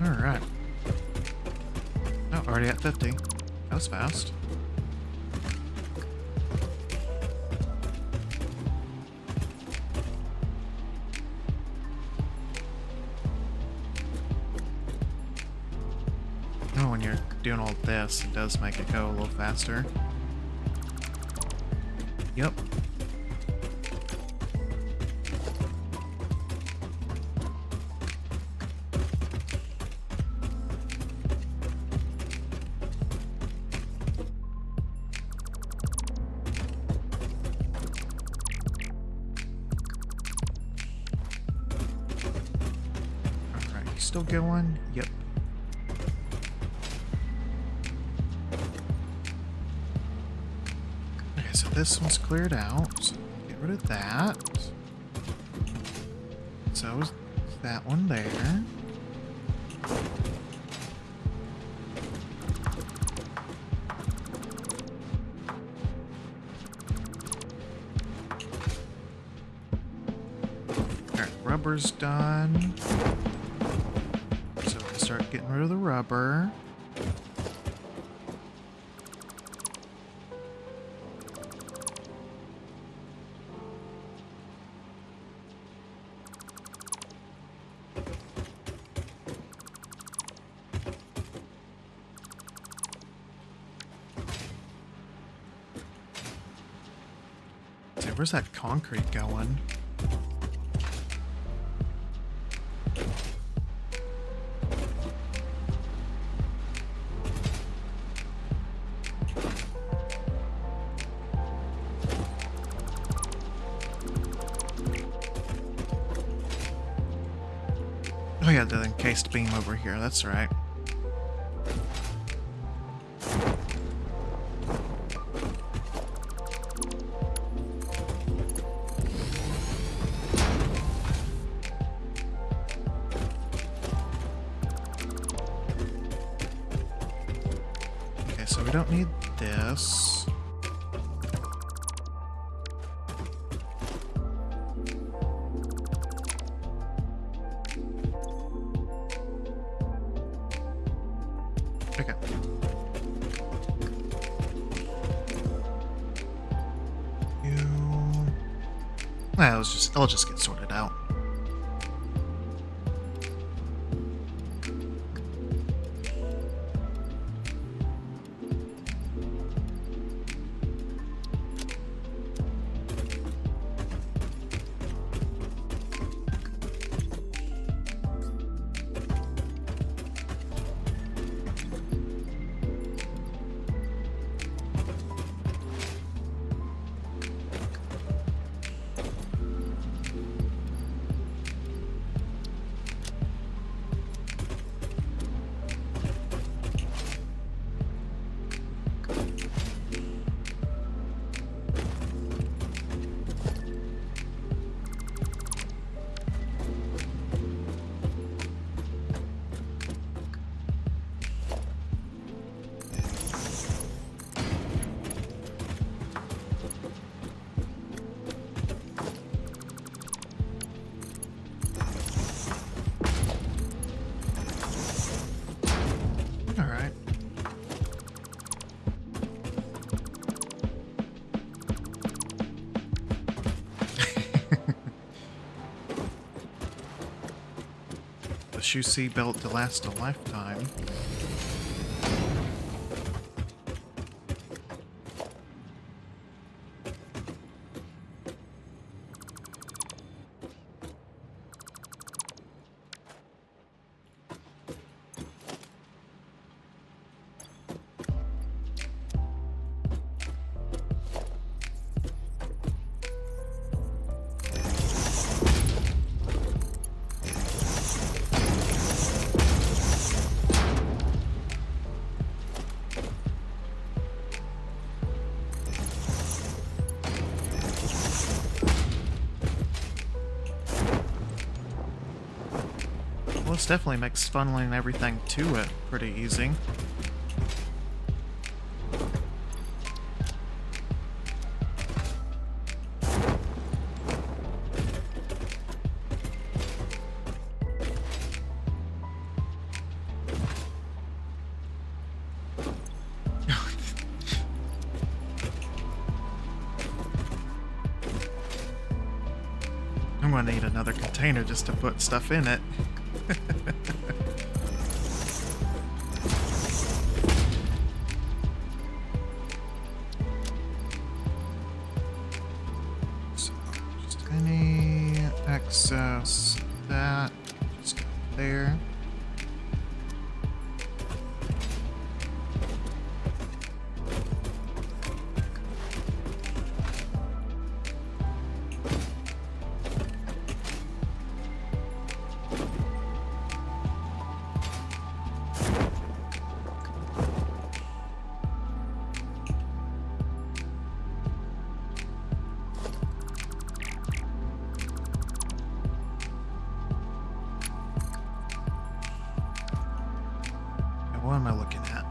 Alright. Oh, already at 50. That was fast. Oh, when you're doing all this, it does make it go a little faster. Yep. Still going? Yep. Okay, so this one's cleared out. So get rid of that. So is that one there. Alright, rubber's done. Start getting rid of the rubber. So where's that concrete going? Oh yeah, the encased beam over here, that's right. Okay, so we don't need this. Okay. Well, it'll just get sorted out. Alright. The shoe seat belt to last a lifetime. this definitely makes funneling everything to it pretty easy. I'm gonna need another container just to put stuff in it. So, just any excess that just go there. What am I looking at?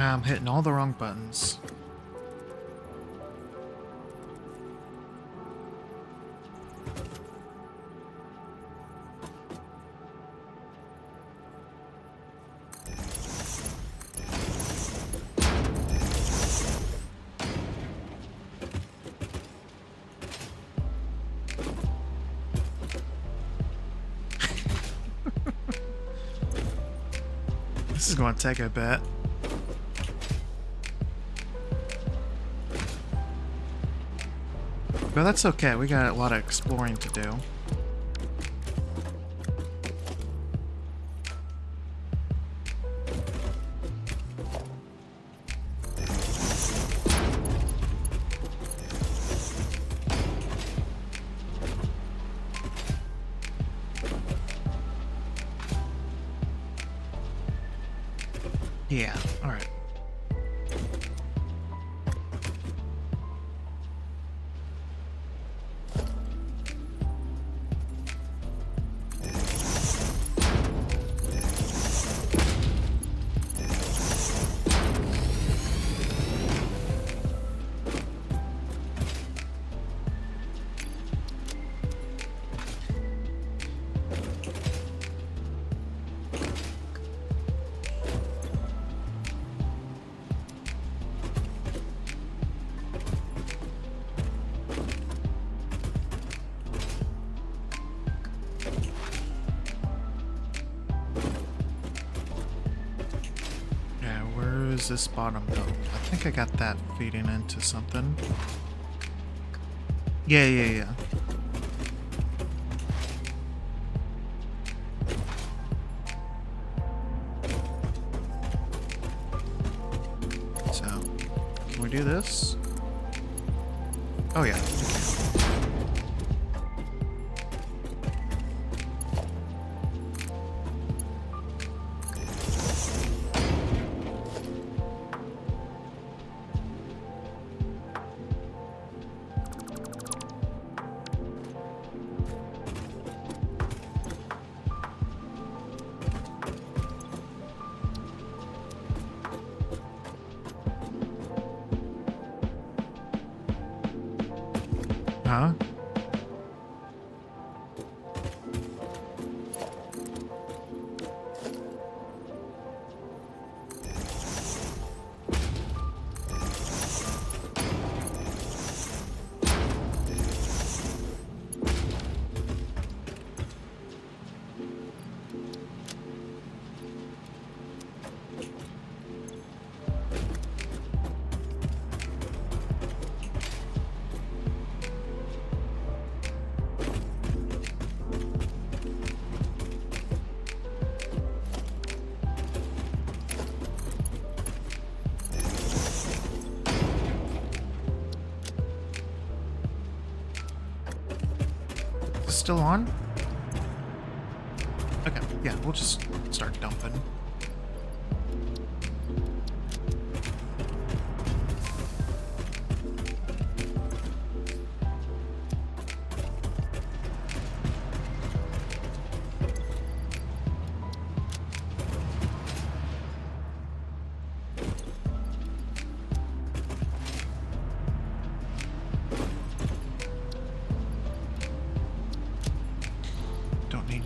I'm hitting all the wrong buttons. This is going to take a bit. But that's okay, we got a lot of exploring to do. Yeah, alright. This bottom though. I think I got that feeding into something. Yeah. So, can we do this? Oh yeah. Huh? still on? Okay, yeah, we'll just start dumping.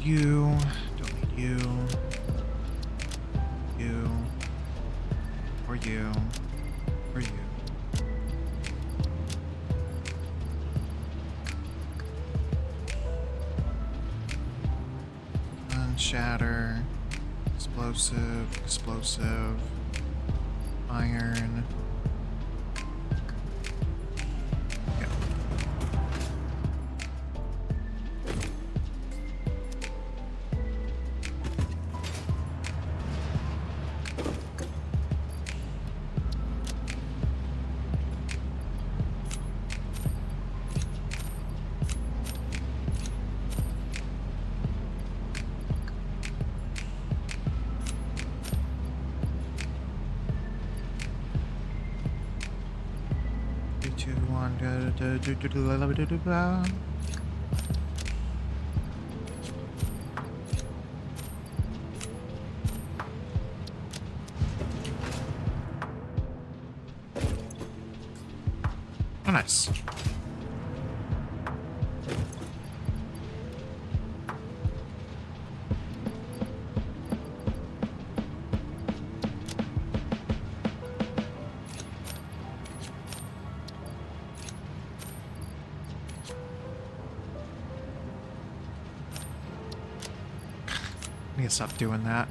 You, don't need you, you, or you, or you. Unshatter, explosive, iron. Oh, nice. I need to stop doing that.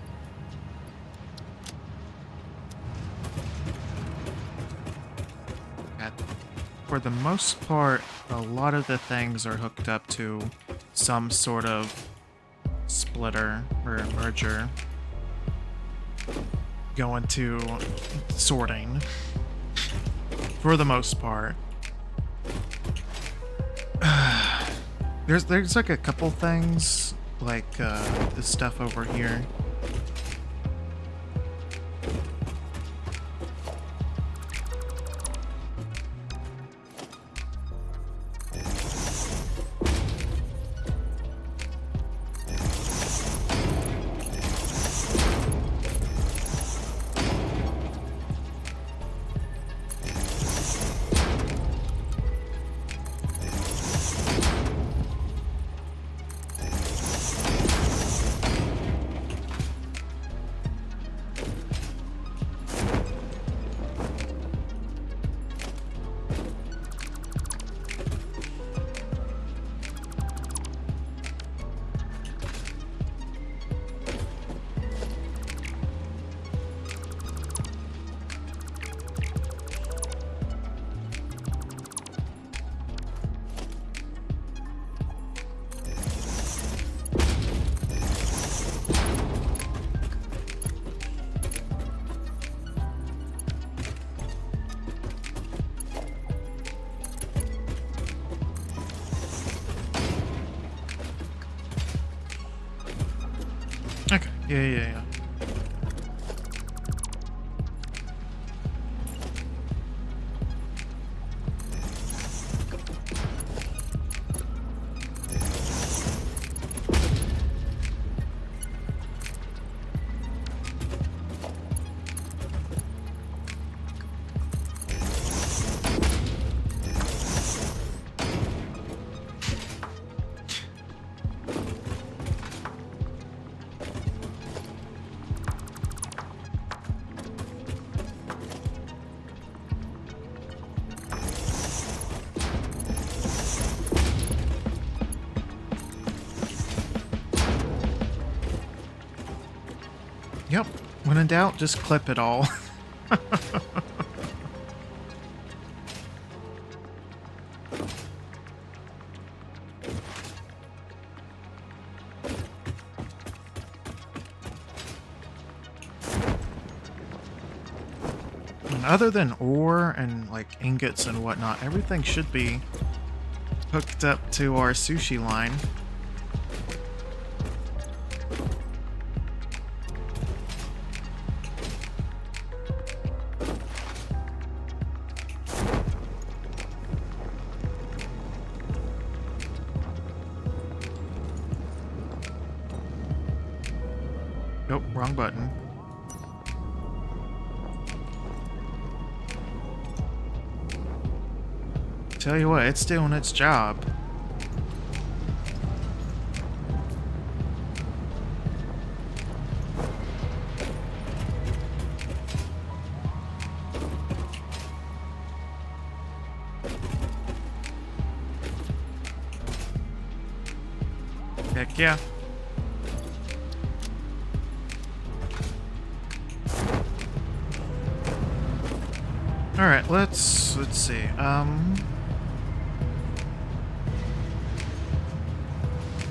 For the most part, a lot of the things are hooked up to some sort of splitter or merger. Going to sorting. For the most part. There's like a couple things, like this stuff over here. Okay, yeah. Yep. When in doubt, just clip it all. And other than ore and like ingots and whatnot, everything should be hooked up to our sushi line. Nope, wrong button. Tell you what, it's doing its job. Heck yeah. All right, let's see.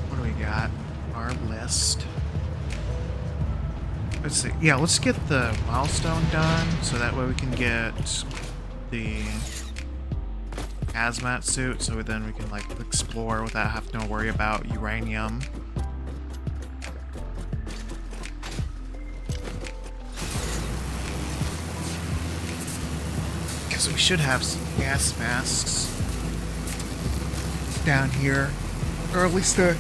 What do we got? Our list. Let's see. Yeah, let's get the milestone done so that way we can get the hazmat suit, so then we can like explore without having to worry about uranium. Because we should have some gas masks down here, or at least a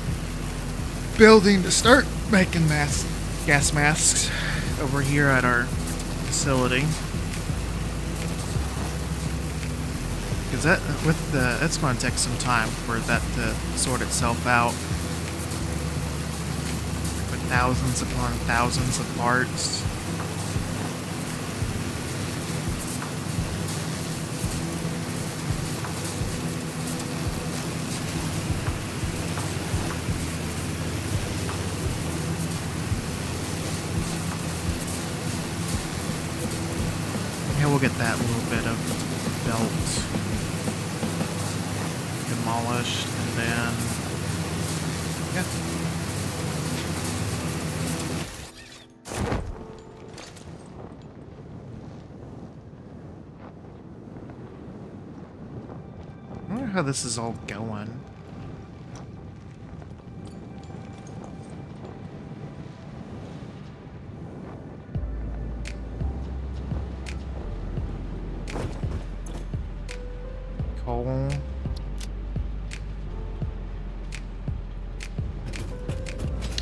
building to start making gas masks over here at our facility. Because that's going to take some time for that to sort itself out. With thousands upon thousands of parts. Yeah, we'll get that little bit of belt demolished, and then yeah. I wonder how this is all going. Coal.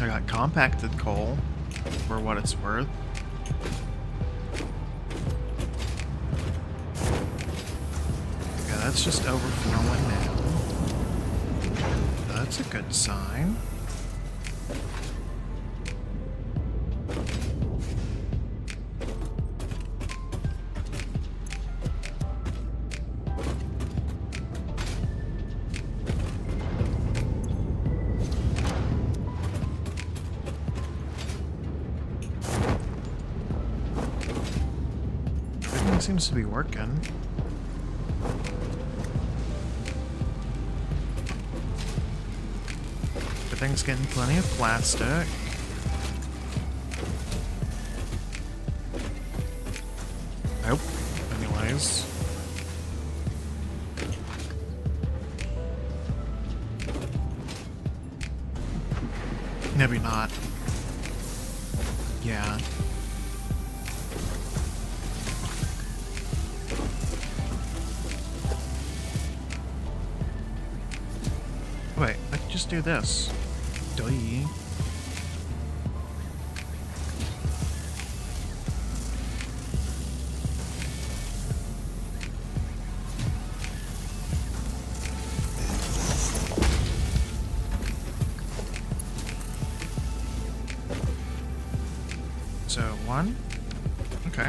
I got compacted coal, for what it's worth. Yeah, that's just overflowing now. That's a good sign. Seems to be working. Everything's getting plenty of plastic. Nope. Anyways. Maybe not. Yeah. Wait, I can just do this. Duh. So, one? Okay.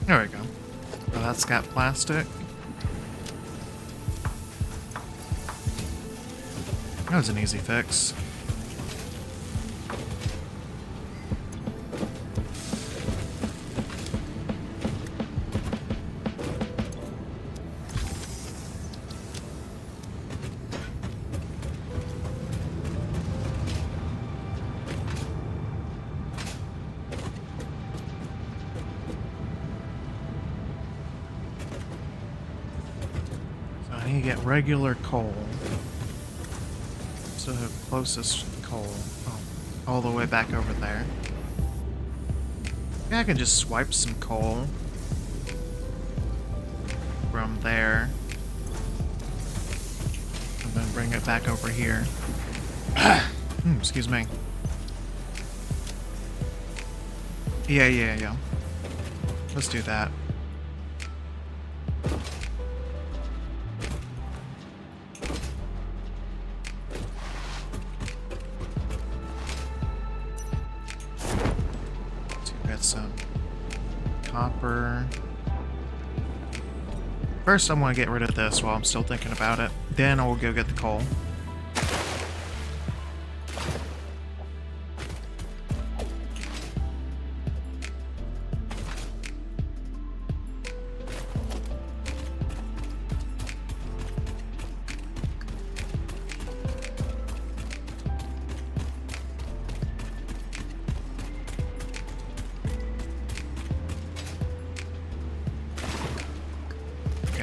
There we go. Oh, that's got plastic. That was an easy fix. I need to get regular coal. So the closest coal. Oh, all the way back over there. Yeah, I can just swipe some coal. from there. And then bring it back over here. Excuse me. Yeah. Let's do that. Let's get some copper. First, I'm going to get rid of this while I'm still thinking about it. Then I will go get the coal.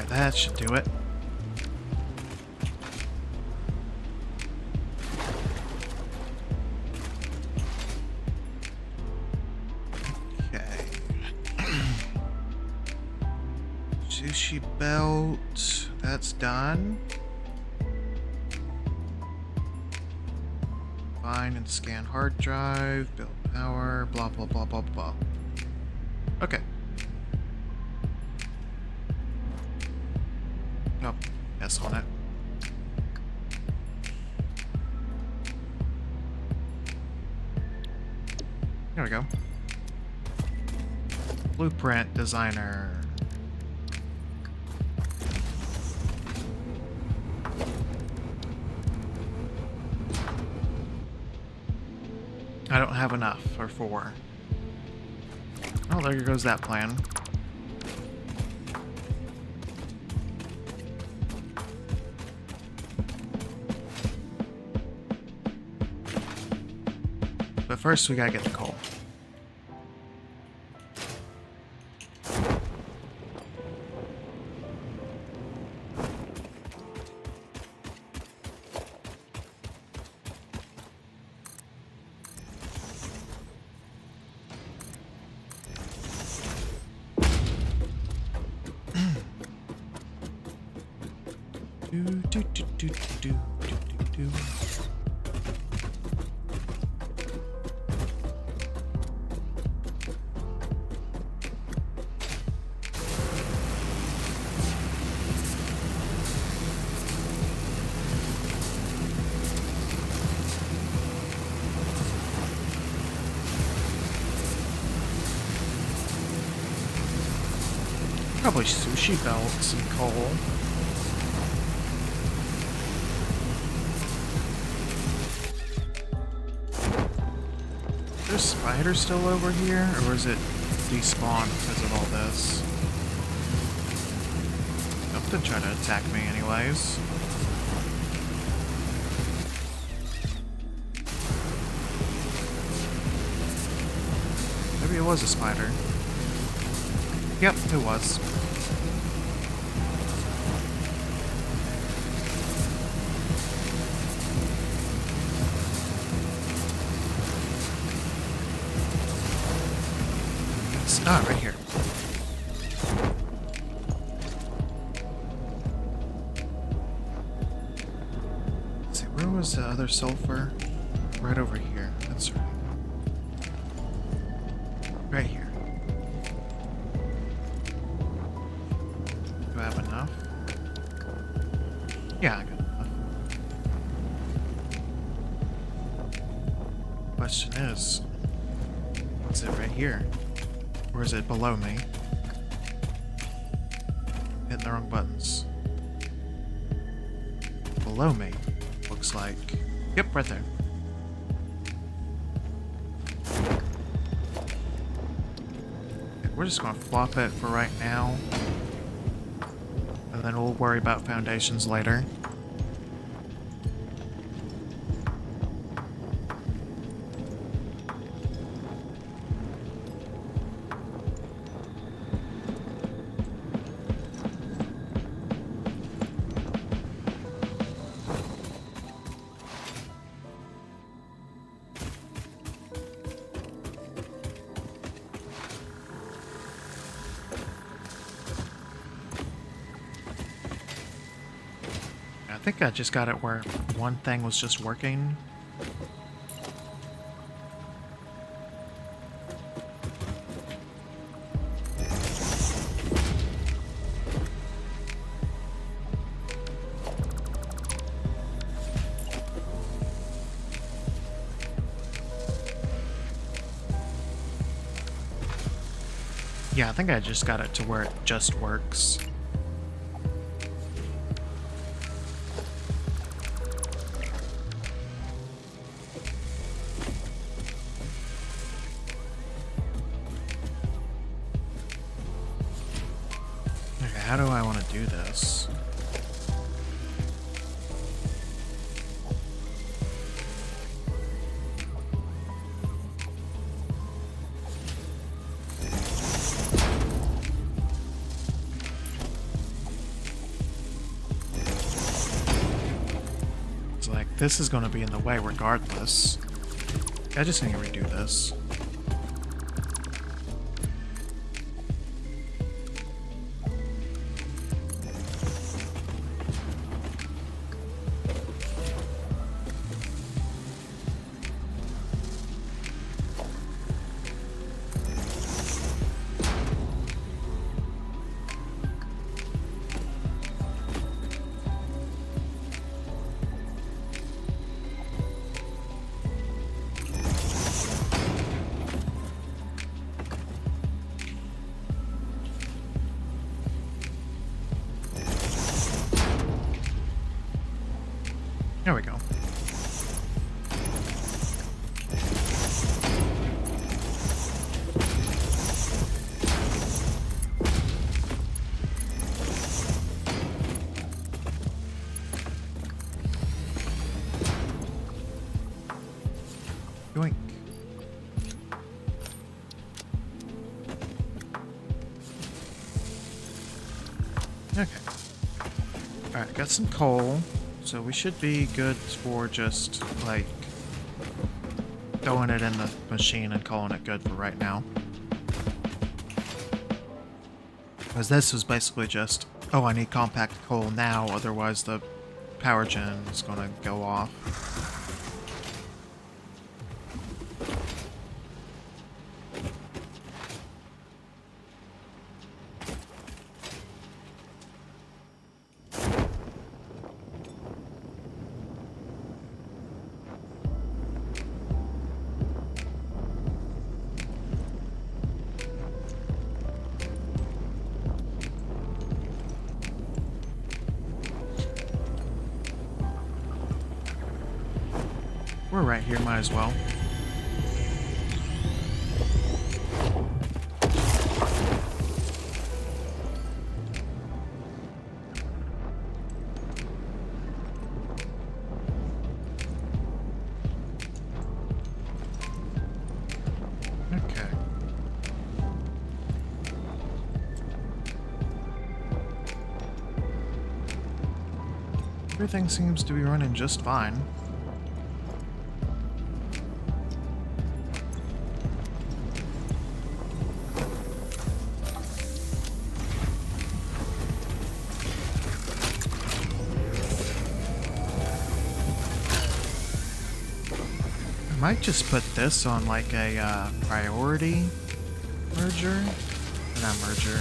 That should do it. Okay. Sushi belt. That's done. Find and scan hard drive. Build power. Blah, blah, blah, blah, blah. Okay. Oh, yes on it. There we go. Blueprint designer. I don't have enough for 4. Oh, there goes that plan. But first, we gotta get the coal. Do. Probably sushi belts and coal. Is there a spider still over here, or is it despawned because of all this? Something trying to attack me anyways. Maybe it was a spider. Yep, it was. Right here. Let's see, where was the other sulfur? Right over here. That's right. Right here. Do I have enough? Yeah, I got enough. Question is it right here? Or is it below me? Hitting the wrong buttons. Below me, looks like. Yep, right there. Okay, we're just gonna flop it for right now. And then we'll worry about foundations later. think I just got it where one thing was just working. Yeah, I think I just got it to where it just works. Okay, how do I want to do this? This is going to be in the way regardless. I just need to redo this. There we go. Yoink. Okay. Alright, got some coal. So we should be good for just, like, throwing it in the machine and calling it good for right now. Because this was basically just, oh, I need compact coal now, otherwise the power gen is going to go off. We're right here, might as well. Okay. Everything seems to be running just fine. I might just put this on like a priority merger. Not merger.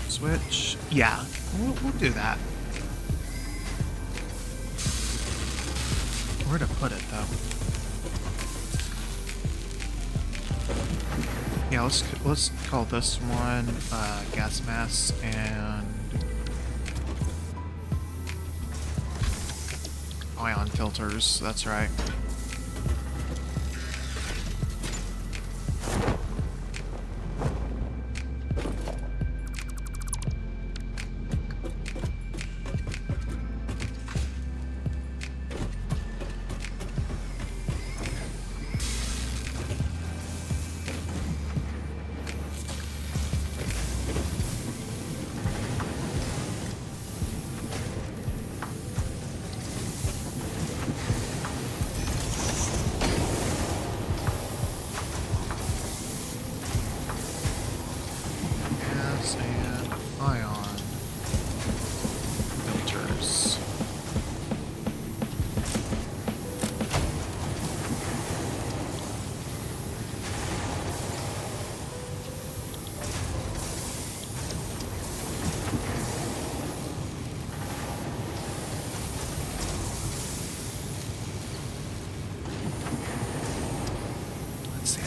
Switch. Yeah, we'll do that. Where to put it though? Yeah, let's call this one gas mask and ion filters. That's right.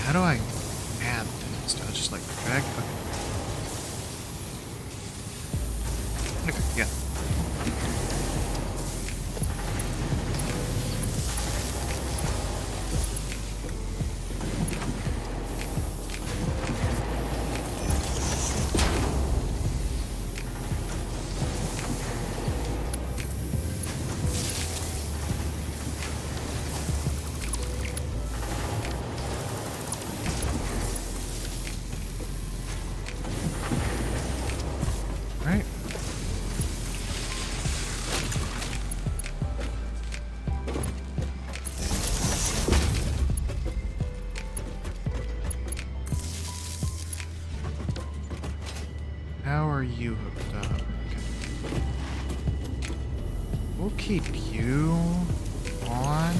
How do I add things? Do I just like drag? Okay. Okay, yeah. Right. How are you hooked up? Okay. We'll keep you on.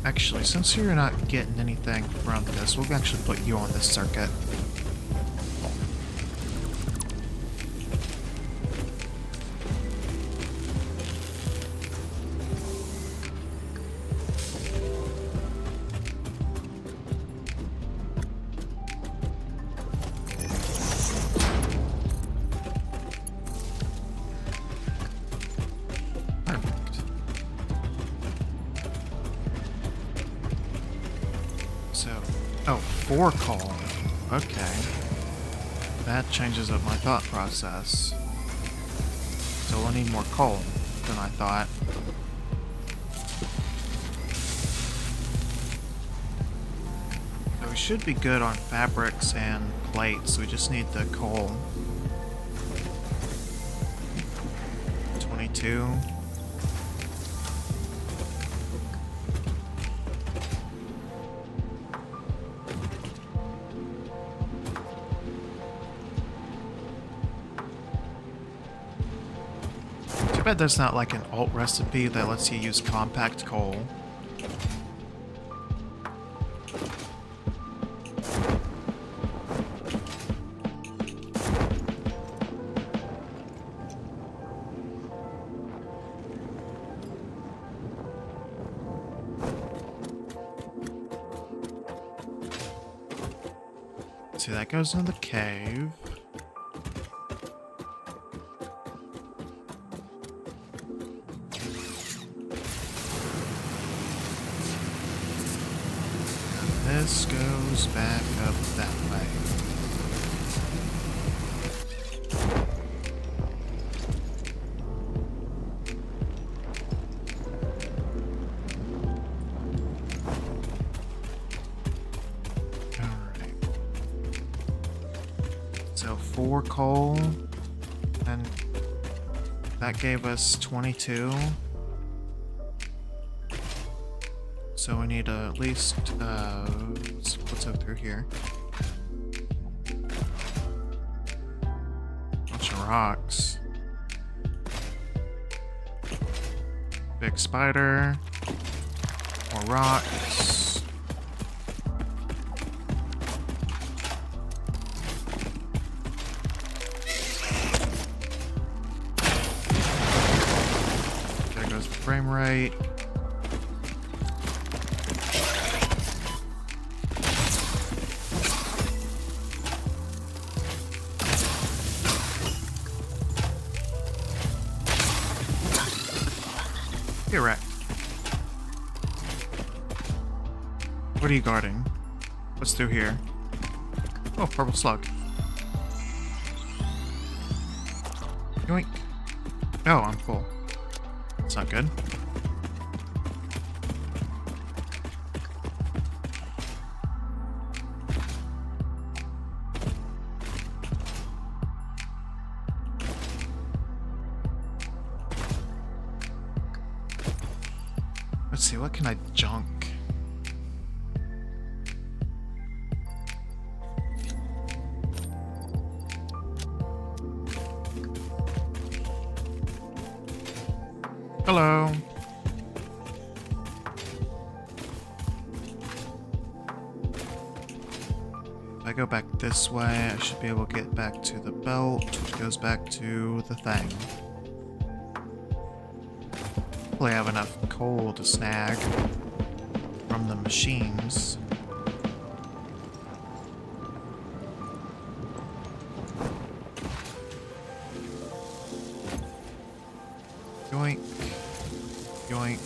Actually, since you're not getting anything from this, we'll actually put you on this circuit. Perfect. So, oh, 4 coal. Okay. That changes up my thought process. So we'll need more coal than I thought. So we should be good on fabrics and plates. We just need the coal. 22. Too bad there's not like an alt recipe that lets you use compact coal. See, that goes into the cave. This goes back up that way. Alright. So 4 coal, and that gave us 22. So we need at least, what's up through here? Bunch of rocks. Big spider. More rocks. There goes the frame rate. Get wrecked. What are you guarding? What's through here? Oh, purple slug. Yoink. Oh, I'm full. That's not good. Let's see, what can I junk? Hello. If I go back this way, I should be able to get back to the belt, which goes back to the thing. Hopefully I have enough coal to snag from the machines. Yoink. Yoink.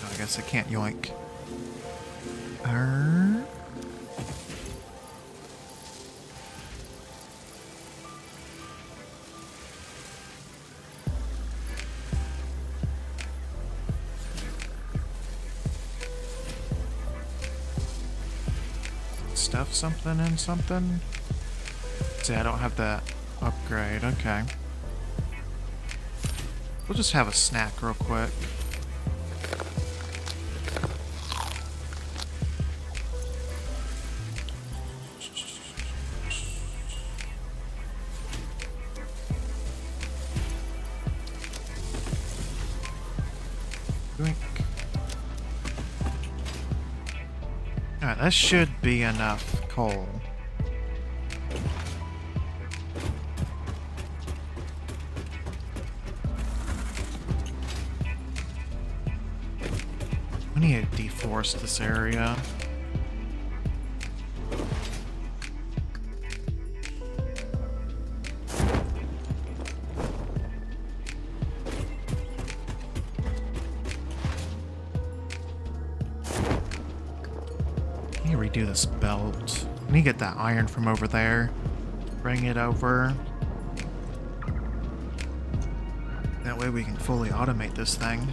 No, I guess I can't yoink. Stuff something and something? See, I don't have that upgrade. Okay. We'll just have a snack real quick. Alright, that should be enough coal. We need to deforest this area. Redo this belt. I need to get that iron from over there. Bring it over. That way we can fully automate this thing.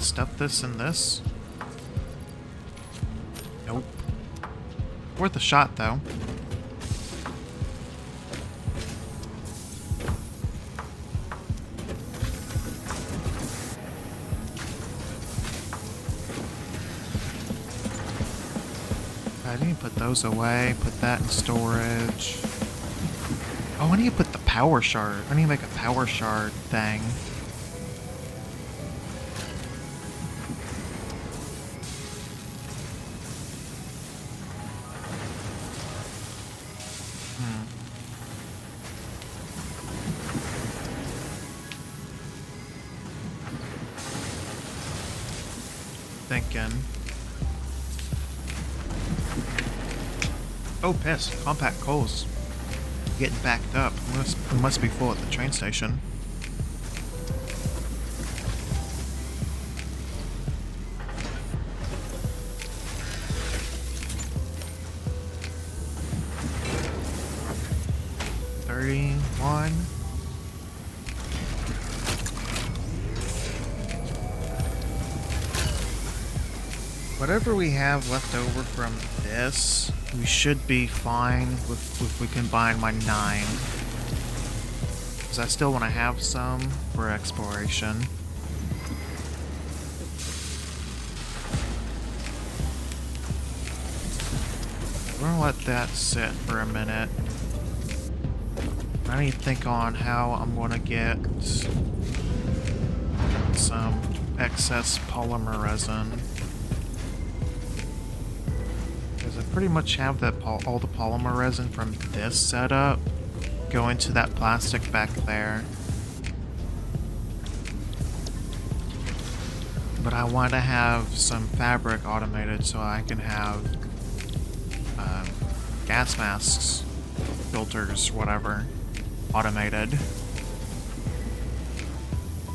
Stuff this and this? Nope. Worth a shot, though. I need to put those away, put that in storage. Oh, I need to put the power shard. I need to make a power shard thing. Thinking. Oh, piss. Compact coals. Getting backed up. We must be full at the train station. $31. Whatever we have left over from this, we should be fine with if we combine my 9. Because I still want to have some for exploration. We're gonna let that sit for a minute. I need to think on how I'm gonna get some excess polymer resin. I pretty much have that all the polymer resin from this setup go into that plastic back there. But I want to have some fabric automated so I can have gas masks, filters, whatever, automated.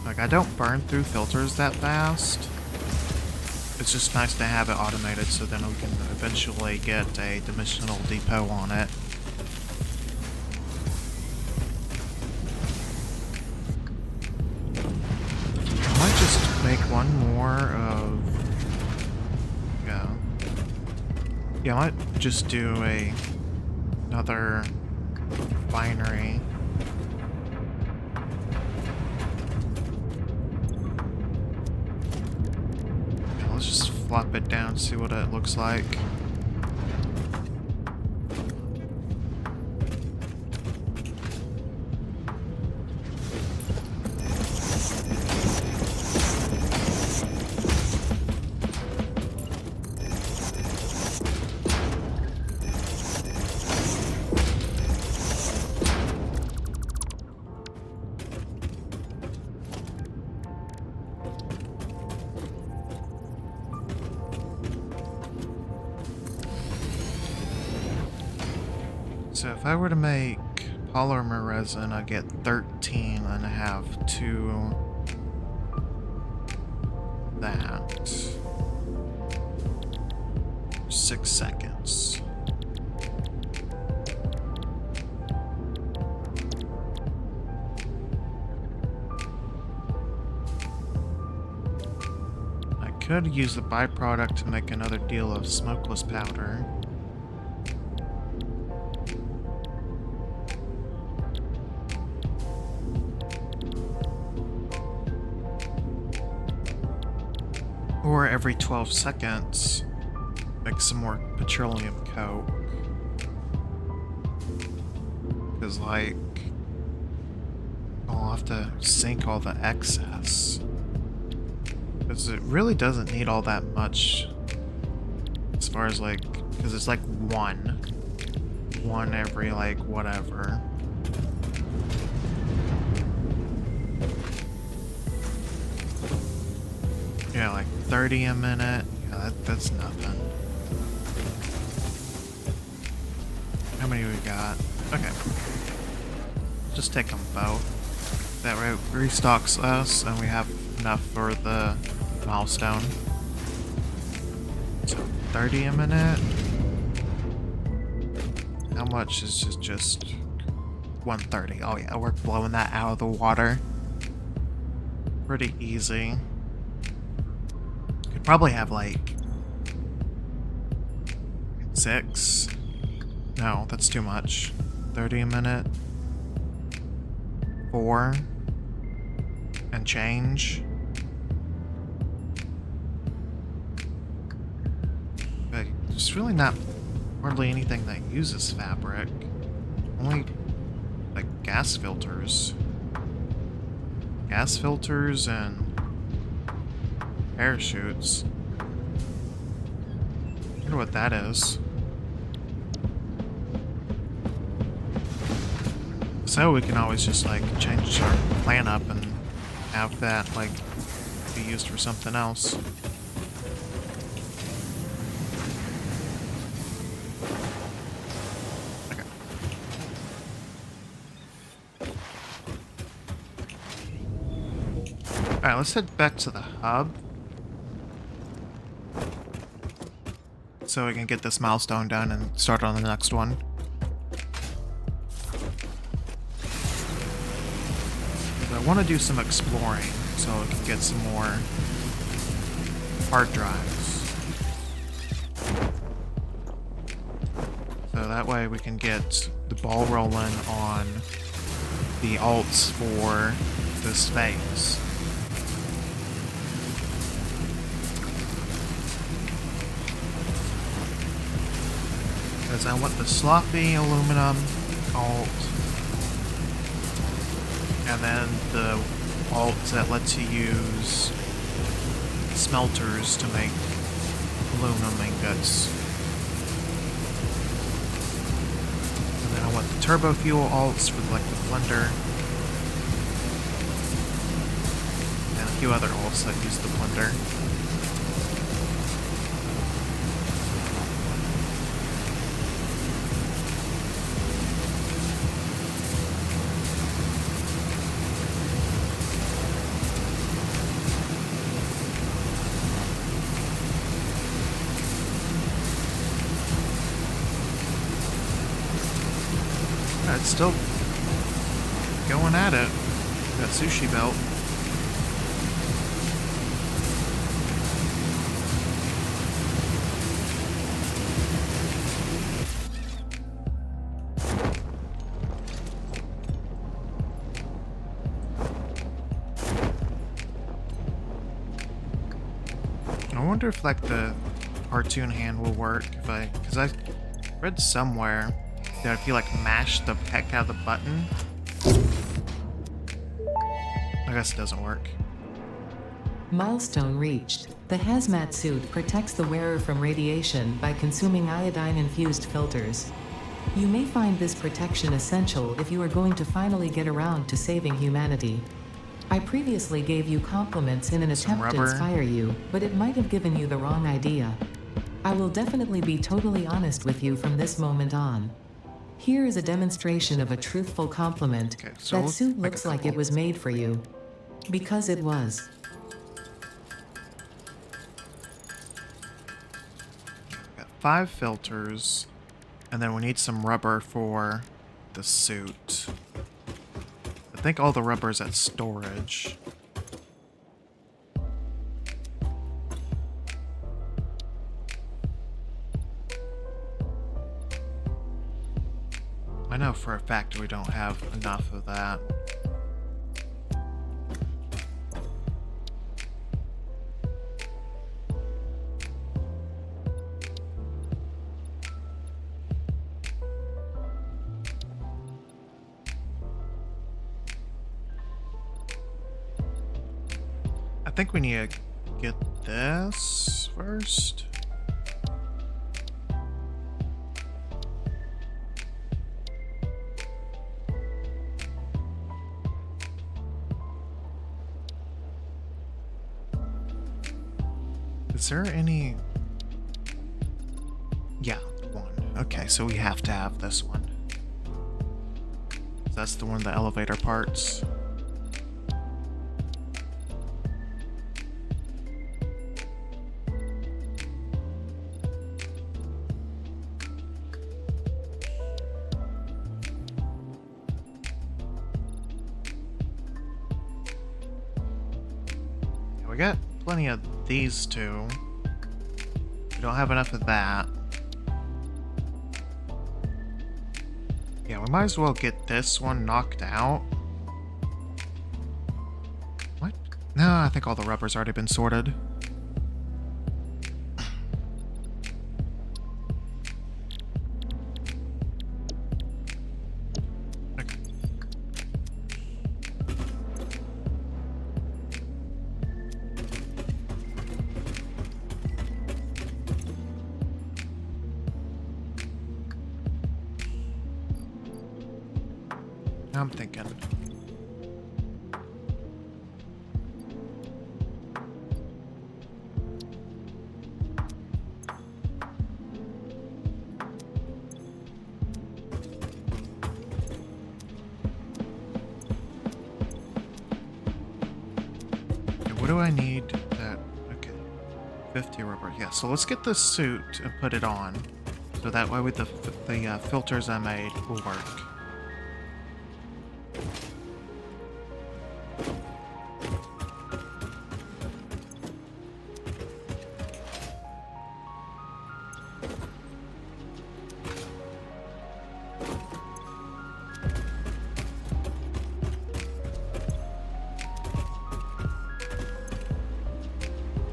Like, I don't burn through filters that fast. It's just nice to have it automated so then we can eventually get a dimensional depot on it. I might just make one more of... Yeah, I might just do another binary. Let's just flop it down, see what it looks like. So if I were to make polymer resin, I get 13 and I have to that. 6 seconds. I could use the byproduct to make another deal of smokeless powder. Or every 12 seconds, make some more petroleum coke. Because, like, I'll have to sink all the excess. Because it really doesn't need all that much. As far as, like, because it's like one every, like, whatever. Yeah, like 30 a minute. Yeah, that's nothing. How many we got? Okay. Just take them both. That way it restocks us and we have enough for the milestone. So 30 a minute. How much is just 130? Oh yeah, we're blowing that out of the water. Pretty easy. Could probably have like 6. No, that's too much. 30 a minute. 4 and change. But there's really not hardly anything that uses fabric. Only like gas filters. Gas filters and parachutes. I wonder what that is. So we can always just like change our plan up and have that like be used for something else. Okay. Alright, let's head back to the hub. So we can get this milestone done and start on the next one. I want to do some exploring so we can get some more hard drives. So that way we can get the ball rolling on the alts for this phase. Because I want the sloppy aluminum alt. And then the alt that lets you use smelters to make aluminum ingots. And then I want the turbo fuel alts for like the blender. And a few other alts that use the blender. It's still going at it. That sushi belt. I wonder if like the cartoon hand will work because I read somewhere that if you like mash the heck out of the button, I guess it doesn't work. Milestone reached. The hazmat suit protects the wearer from radiation by consuming iodine-infused filters. You may find this protection essential if you are going to finally get around to saving humanity. I previously gave you compliments in an attempt to inspire you, but it might have given you the wrong idea. I will definitely be totally honest with you from this moment on. Here is a demonstration of a truthful compliment. Okay, so That we'll suit make a looks like couple. it was made for you. Because it was. Got 5 filters, and then we need some rubber for the suit. I think all the rubber's at storage. I know for a fact we don't have enough of that. I think we need to get this first. Is there any... Yeah, one. Okay, so we have to have this one. That's the one, the elevator parts. Yeah, we got plenty of these two. We don't have enough of that. Yeah, we might as well get this one knocked out. What? No, I think all the rubber's already been sorted. Okay. I'm thinking. Okay, what do I need? That okay, 50 rubber. Yeah, so let's get this suit and put it on, so that way with the filters I made will work.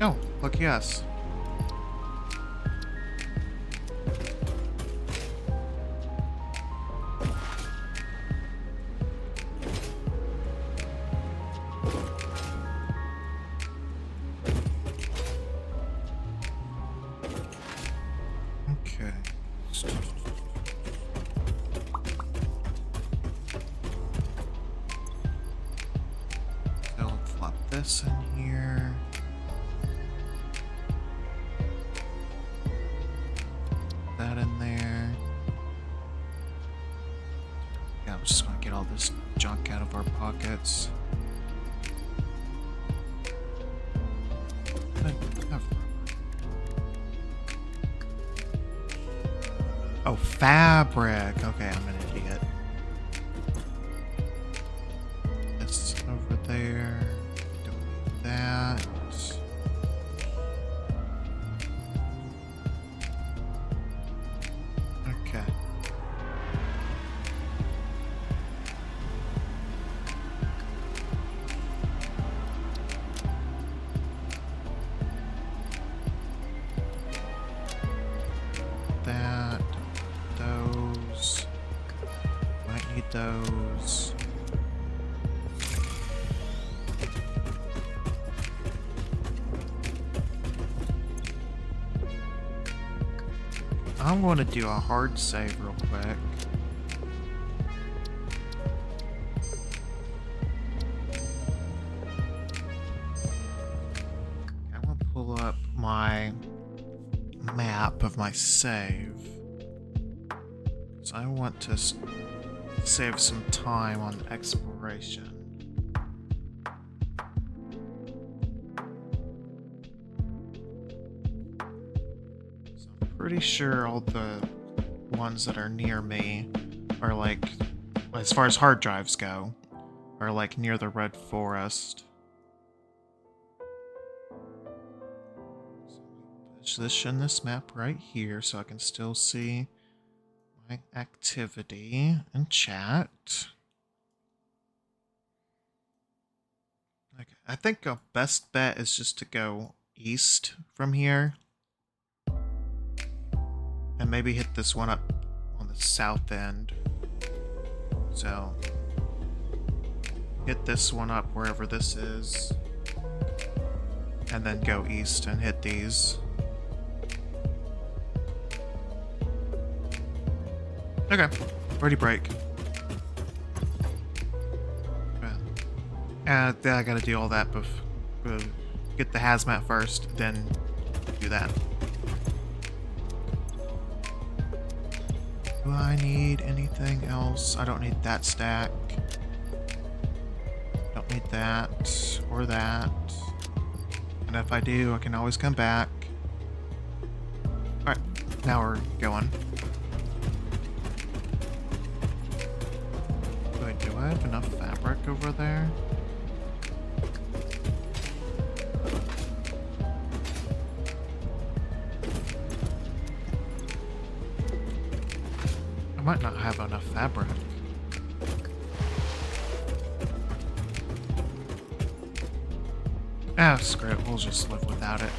Oh, look, yes. Okay. So let's flop this in here. That in there. Yeah, I'm just gonna get all this junk out of our pockets. Oh, fabric. Okay, I'm an idiot. This over there. Don't need that. Okay. That. Those. Might need those. I'm going to do a hard save real quick. I'm going to pull up my map of my save. So I want to save some time on exploration. So I'm pretty sure all the ones that are near me are like, as far as hard drives go, are like near the Red Forest. So position this map right here so I can still see my activity and chat. Okay, I think a best bet is just to go east from here. And maybe hit this one up on the south end. So, hit this one up wherever this is. And then go east and hit these. Okay, ready break. Then I gotta do all that before. Get the hazmat first, then do that. Do I need anything else? I don't need that stack. Don't need that or that. And if I do, I can always come back. Alright, now we're going. Wait, do I have enough fabric over there? I might not have enough fabric. Ah, screw it. We'll just live without it.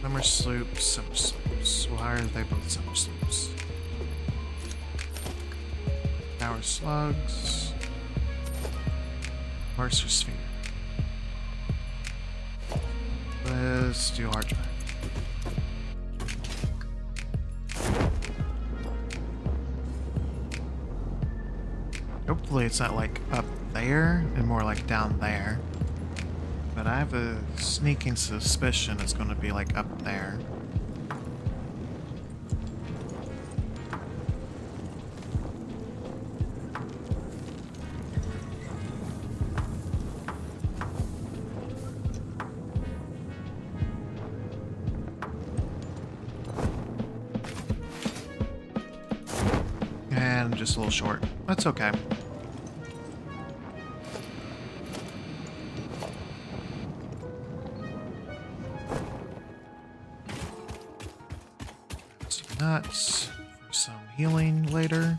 Summer sloops, summer sloops. Why are they both summer sloops? Power slugs. Mercer sphere. Let's do hard drive. Hopefully it's not like up there and more like down there. But I have a sneaking suspicion it's going to be like up there. And I'm just a little short. That's okay. Nuts for some healing later.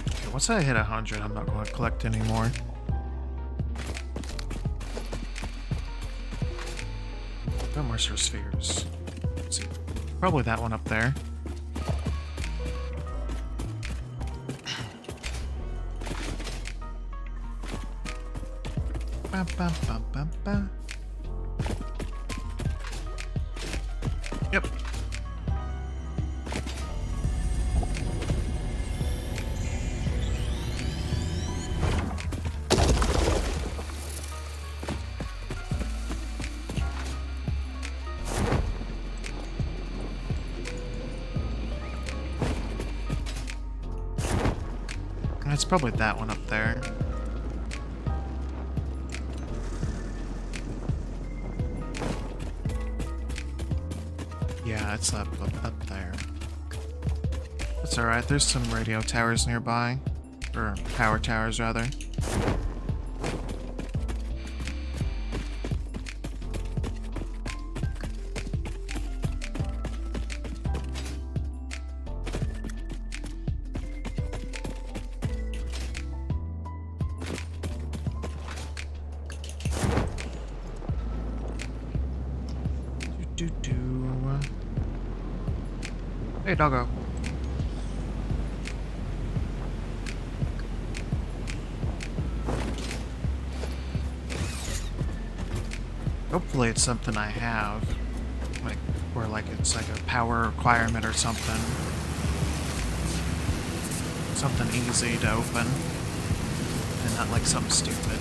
Okay, once I hit 100, I'm not going to collect anymore. Mercer spheres. Let's see. Probably that one up there. Ba, ba, ba, ba, ba. Yep. It's probably that one up there. Yeah, it's up there. That's alright, there's some radio towers nearby. Or power towers, rather. Hey, doggo. Hopefully it's something I have. Like, or like it's like a power requirement or something. Something easy to open. And not like something stupid.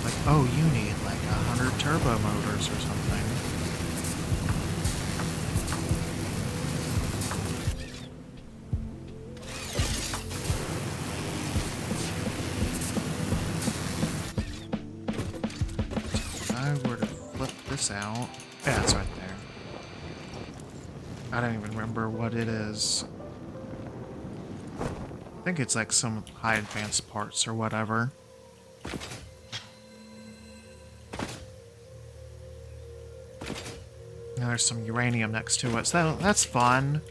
Like, oh, you need like 100 turbo motors or something. If I were to flip this out... Yeah, it's right there. I don't even remember what it is. I think it's like some high advanced parts or whatever. And there's some uranium next to it, so that's fun.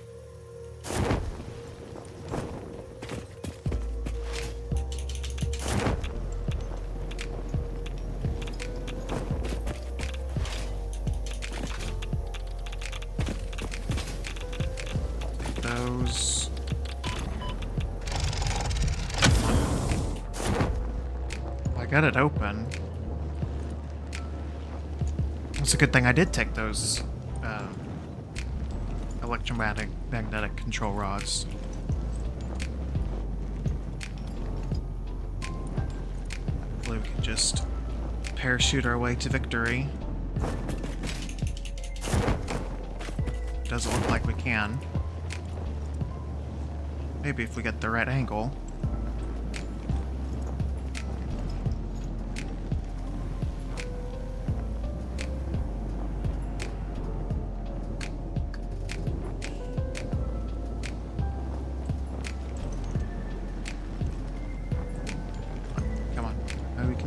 Take those. I got it open. It's a good thing I did take those electromagnetic control rods. Hopefully we can just parachute our way to victory. Doesn't look like we can. Maybe if we get the right angle.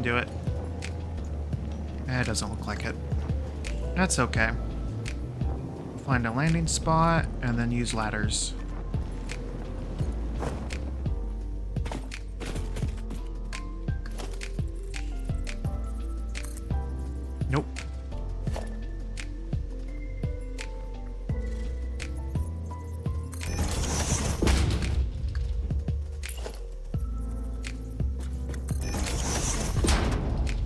Do it. It doesn't look like it. That's okay. Find a landing spot and then use ladders. Nope.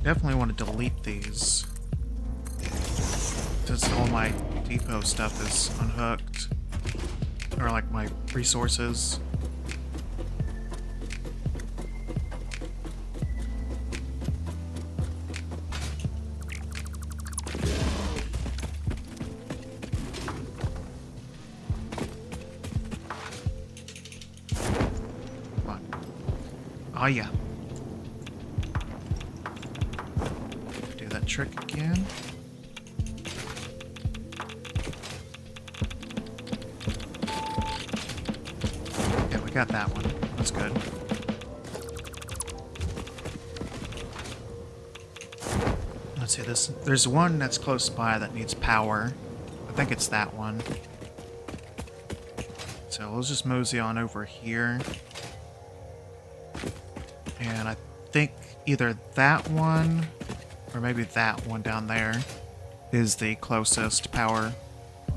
Definitely want to delete these. Since all my depot stuff is unhooked. Or like my resources. Come on. Oh yeah. Trick again. Yeah, we got that one. That's good. Let's see this. There's one that's close by that needs power. I think it's that one. So let's just mosey on over here. And I think either that one or maybe that one down there is the closest power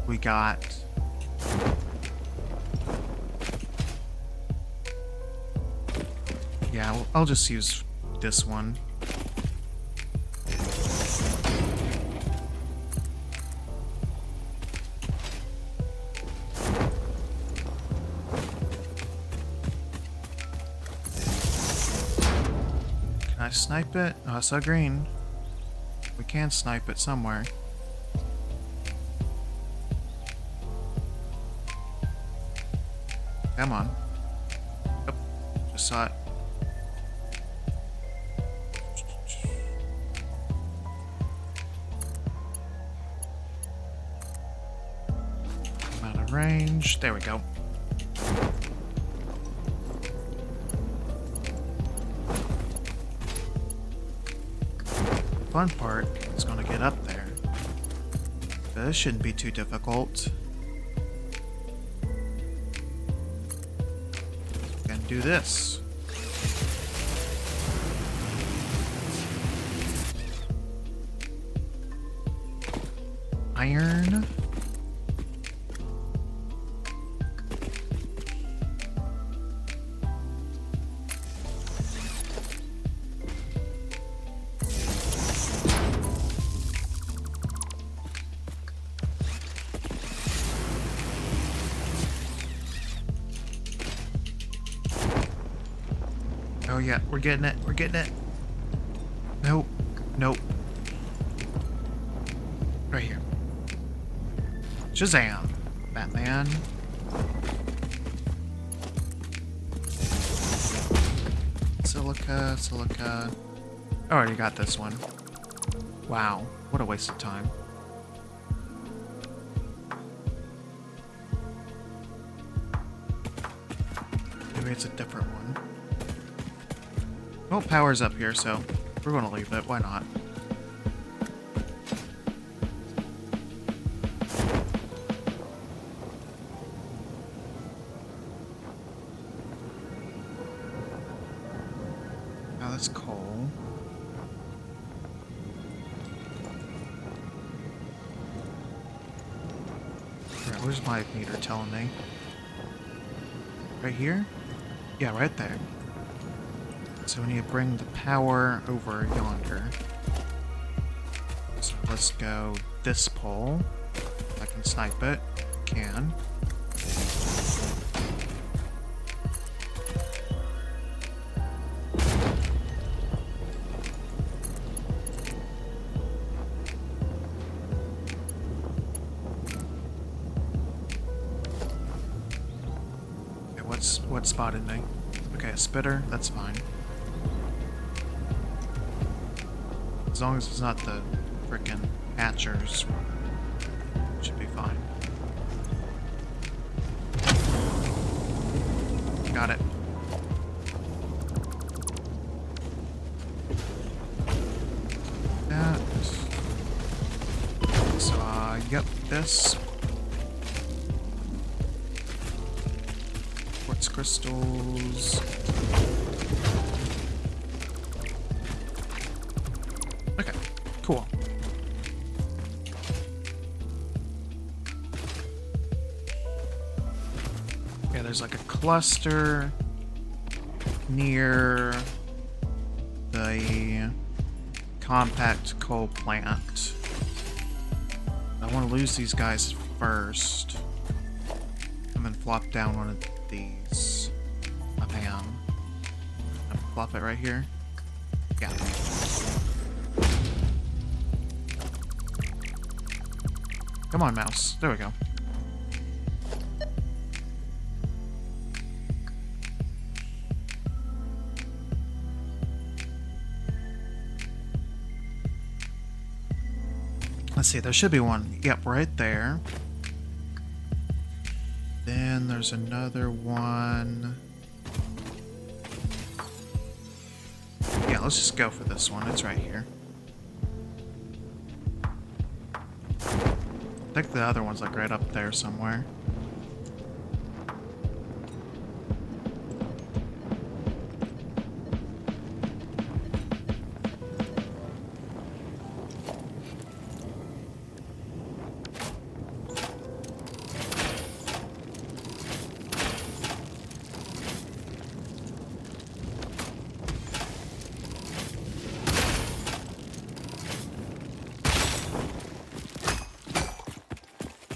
we got. Yeah, I'll just use this one. Can I snipe it? Oh, I saw green. We can snipe it somewhere. Come on. Oh, just saw it. I'm out of range. There we go. Fun part is going to get up there. This shouldn't be too difficult. Can do this. Iron. yeah, we're getting it. We're getting it. Nope. Nope. Right here. Shazam. Batman. Silica, silica. I already got this one. Wow. What a waste of time. Maybe it's a different one. Well, power's up here, so we're going to leave it. Why not? Now that's coal. Alright, where's my meter telling me? Right here? Yeah, right there. So we need to bring the power over yonder. So let's go this pole. If I can snipe it. Can. Okay, what spotted me? Okay, a spitter, that's fine. As long as it's not the frickin' hatchers, should be fine. Got it. That. So, yep, this. Quartz crystals. Okay, cool. Yeah, there's like a cluster near the compact coal plant. I want to lose these guys first. And then flop down one of these. Bam. Flop it right here. Yeah. Come on, mouse. There we go. Let's see, there should be one. Yep, right there. Then there's another one. Yeah, let's just go for this one. It's right here. I think the other one's like right up there somewhere.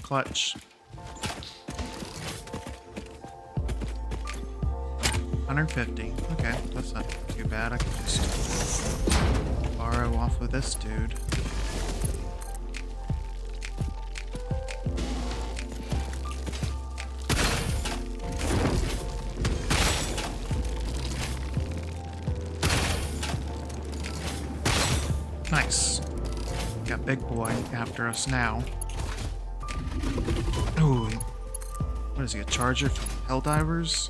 Clutch. 150. Okay, that's not too bad. I can just borrow off of this dude. Nice. Got big boy after us now. Ooh. What is he, a charger from Helldivers?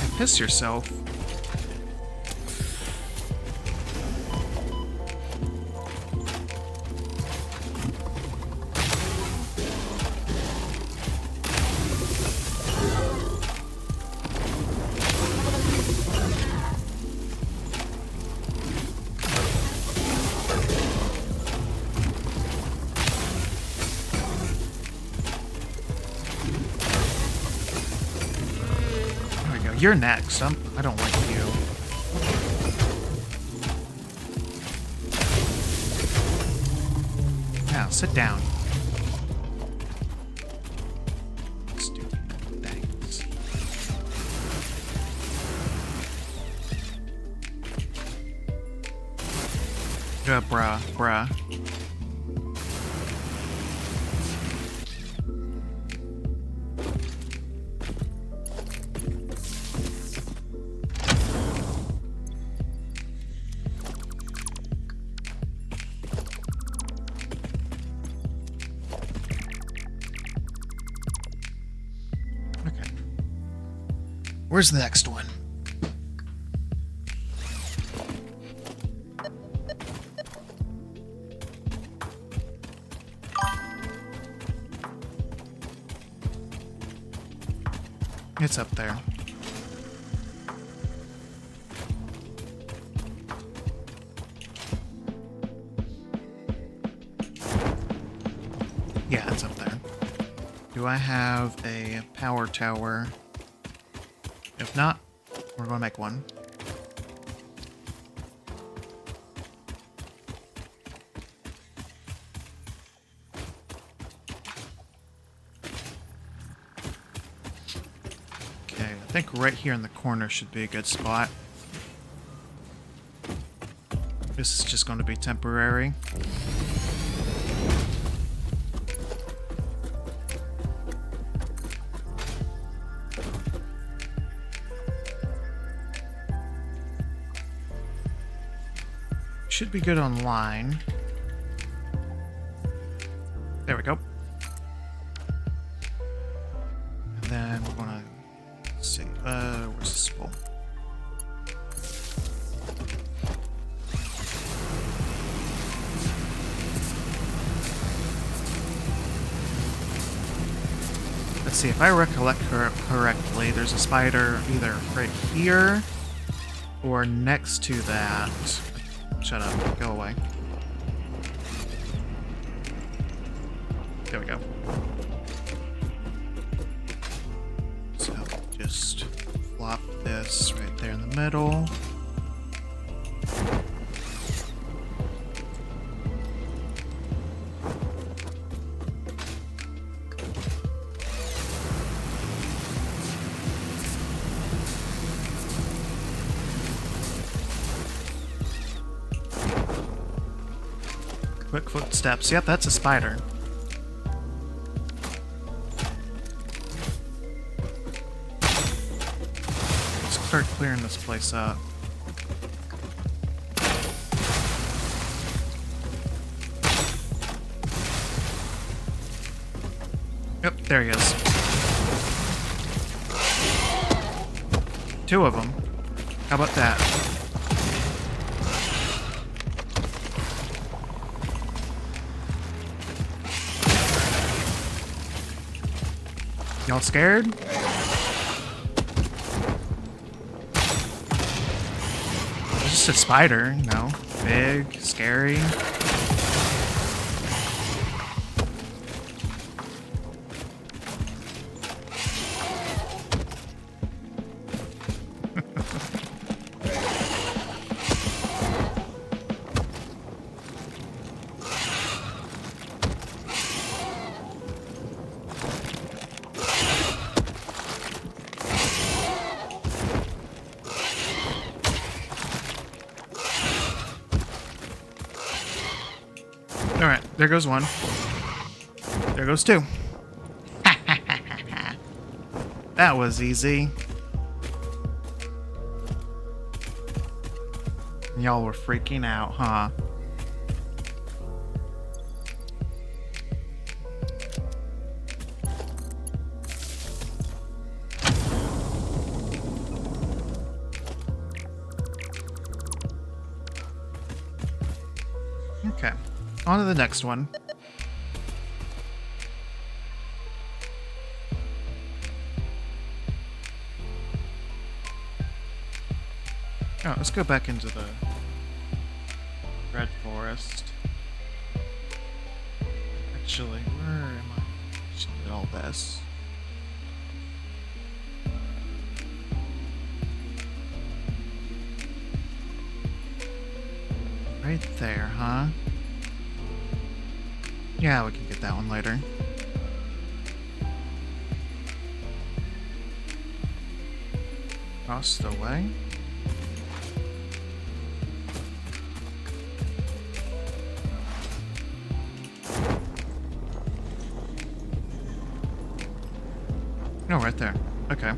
Hey, piss yourself. You're next. I don't like you. Now, sit down. Stupid things. Bruh. Okay. Where's the next one? It's up there. Yeah, it's up there. Do I have a power tower? If not, we're going to make one. I think right here in the corner should be a good spot. This is just going to be temporary. Should be good online. There we go. And then we're going to see, where's the spool? Let's see, if I recollect correctly, there's a spider either right here or next to that. Shut up, go away. There we go. So just flop this right there in the middle. Quick footsteps. Yep, that's a spider. Let's start clearing this place up. Yep, there he is. 2 of them. How about that? Y'all scared? It's just a spider, you know. Big, scary. Alright, there goes 1. There goes 2. That was easy. Y'all were freaking out, huh? Okay. On to the next one. Oh, let's go back into the red forest. Actually, where am I? Just did all this. Right there, huh? Yeah, we can get that one later. Across the way. Oh, right there. Okay.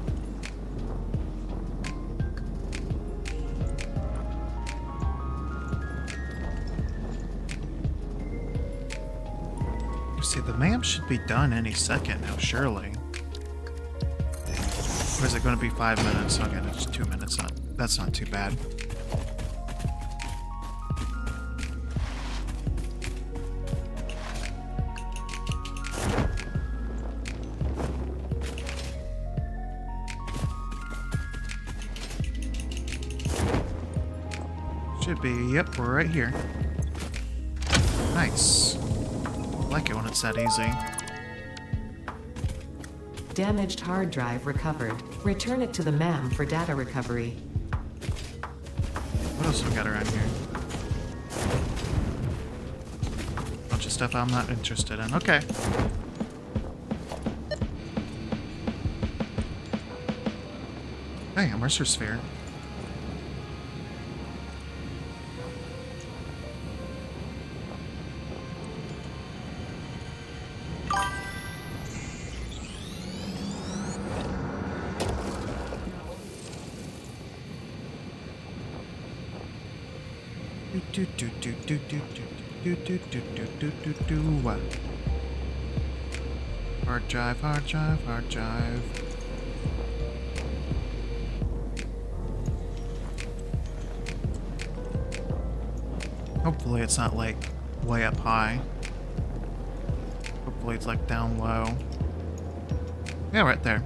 See, the map should be done any second now, surely. Or is it going to be 5 minutes? Okay, that's 2 minutes. That's not too bad. Should be, yep, we're right here. Nice. I like it when it's that easy. Damaged hard drive recovered. Return it to the MAM for data recovery. What else we got around here? Bunch of stuff I'm not interested in. Okay. Hey, a Mercer sphere. Hard drive, hard drive, hard drive. Hopefully it's not like way up high. Hopefully it's like down low. Yeah, right there.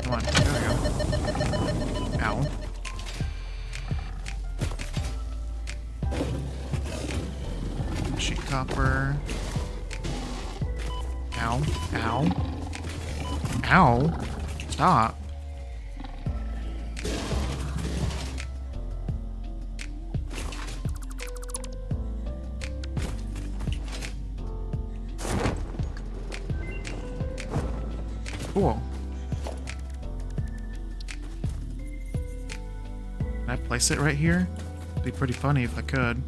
Come on, there we go. Ow. Sheet copper. Ow. Ow. Ow. Stop. Cool. Can I place it right here? It'd be pretty funny if I could.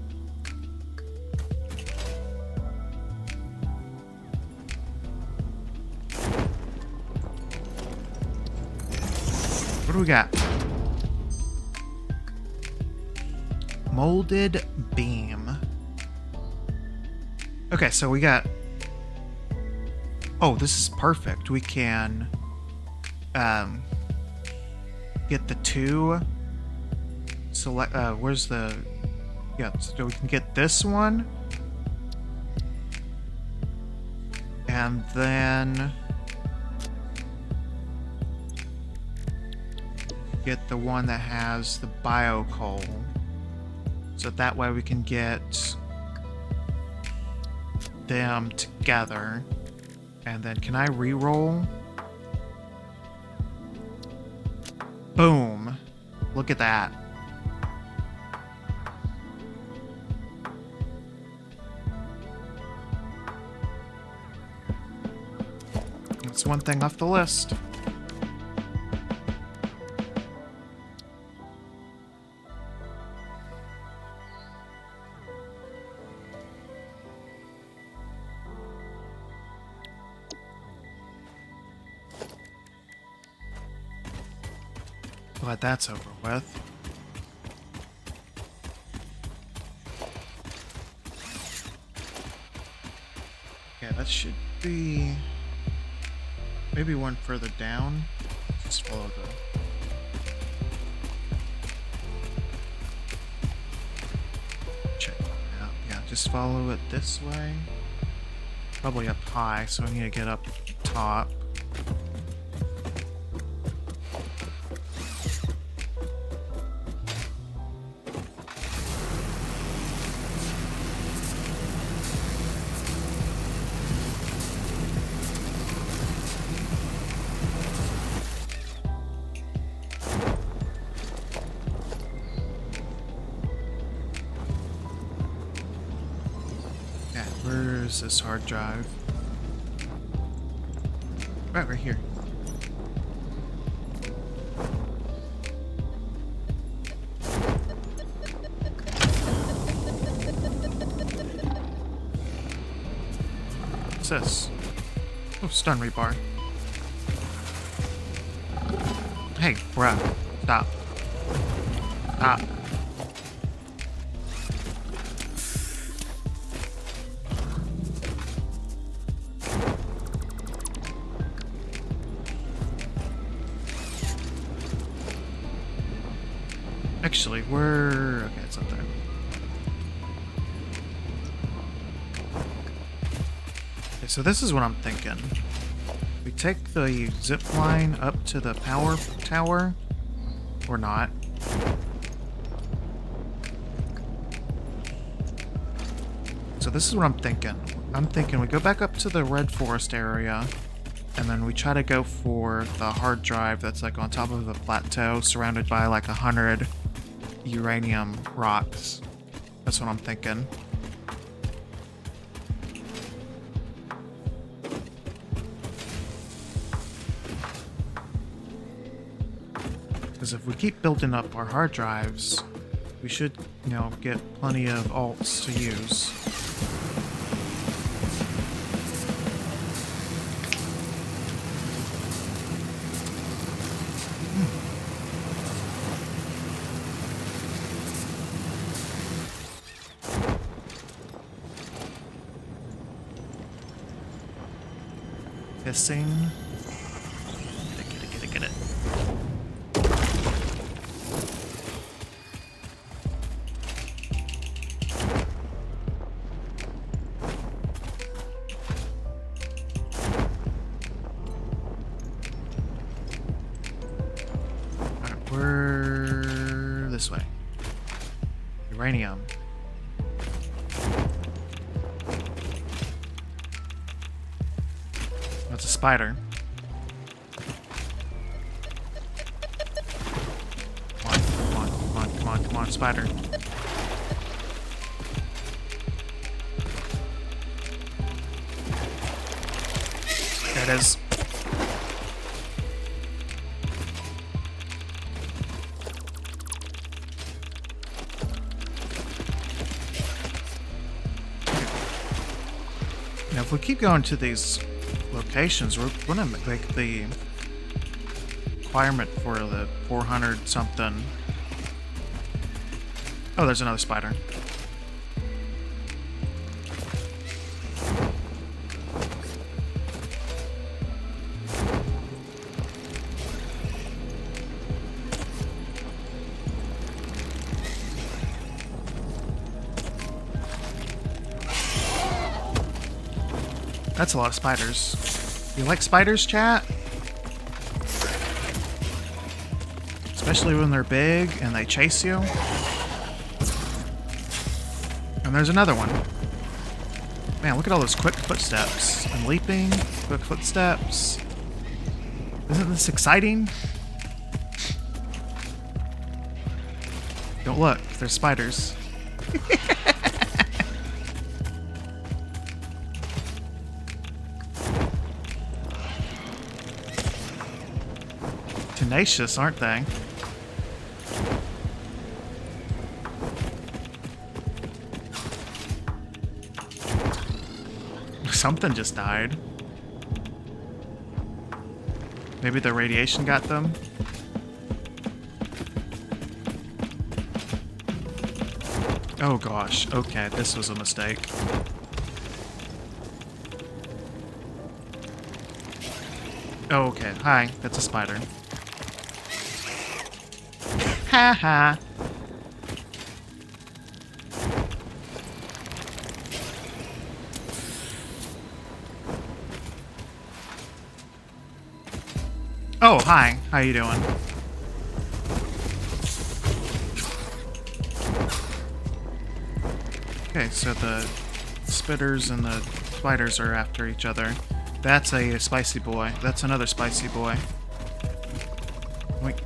What do we got? Molded beam. Okay, so we got... Oh, this is perfect. We can get the two. Select. Where's the? Yeah, so we can get this one, and then get the one that has the bio coal. So that way we can get them together. And then can I re-roll? Boom. Look at that. That's one thing off the list. Glad that's over with. Yeah, that should be maybe one further down. Just follow the check it out. Yeah, just follow it this way. Probably up high, so I need to get up top. Where's this hard drive? Right here. What's this? Oh, stun rebar. Hey, bruh. Stop. Stop. Actually, we're... Okay, it's up there. Okay, so this is what I'm thinking. We take the zip line up to the power tower, or not. So this is what I'm thinking. I'm thinking we go back up to the Red Forest area, and then we try to go for the hard drive that's like on top of the plateau, surrounded by like 100 uranium rocks. That's what I'm thinking. Because if we keep building up our hard drives, we should, you know, get plenty of alts to use. Hissing. Get it. Alright, we're this way. Uranium. That's a spider. Come on, spider. There it is. Now, if we keep going to these locations, we're gonna make the requirement for the 400 something. Oh, there's another spider. That's a lot of spiders. You like spiders, chat? Especially when they're big and they chase you. And there's another one. Man, look at all those quick footsteps. And leaping, quick footsteps. Isn't this exciting? Don't look, there's spiders. Tenacious, aren't they? Something just died. Maybe the radiation got them? Oh gosh, okay, this was a mistake. Oh, okay, hi, that's a spider. Haha. Oh, hi. How you doing? Okay, so the spitters and the spiders are after each other. That's a spicy boy. That's another spicy boy. Wink.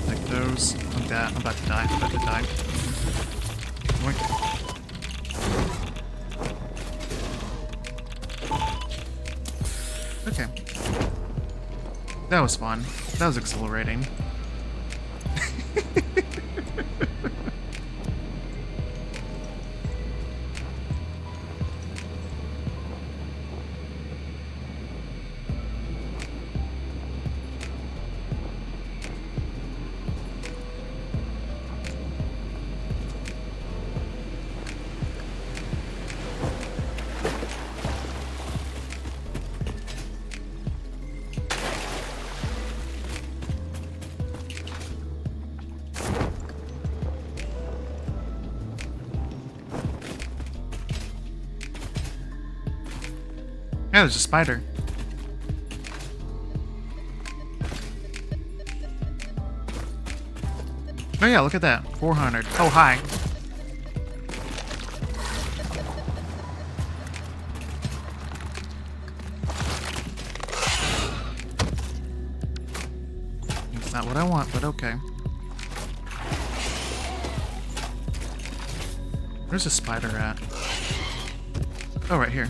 Like those. I'm about to die. I'm about to die. Wink. Okay. That was fun. That was exhilarating. Yeah, there's a spider. Oh yeah, look at that. 400. Oh, hi. It's not what I want, but okay. Where's the spider at? Oh, right here.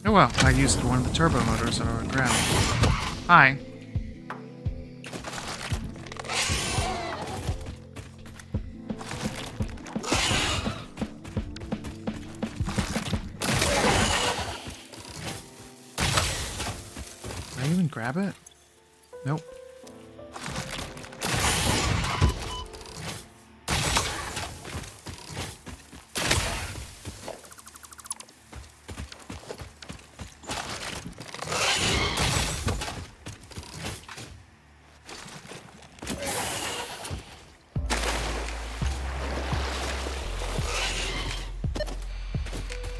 Oh well, I used one of the turbo motors that are on the ground. Hi. Did I even grab it? Nope.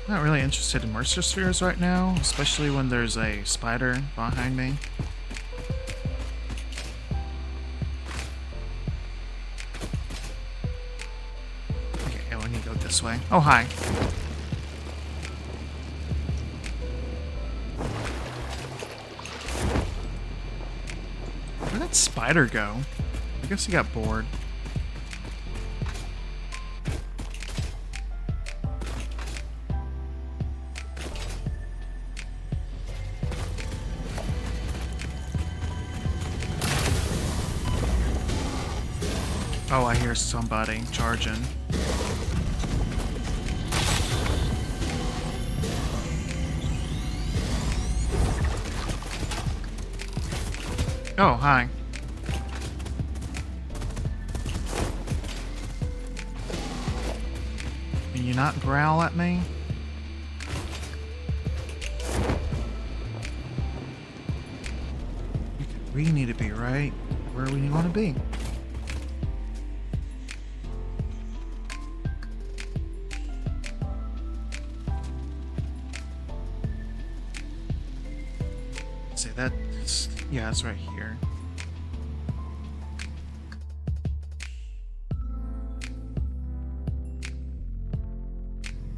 Not really interested in Mercer Spheres right now, especially when there's a spider behind me. Okay, I need to go this way. Oh, hi. Where'd that spider go? I guess he got bored. Oh, I hear somebody charging. Oh, hi. Can you not growl at me? We need to be right where we want to be. Say that's, yeah, it's right here.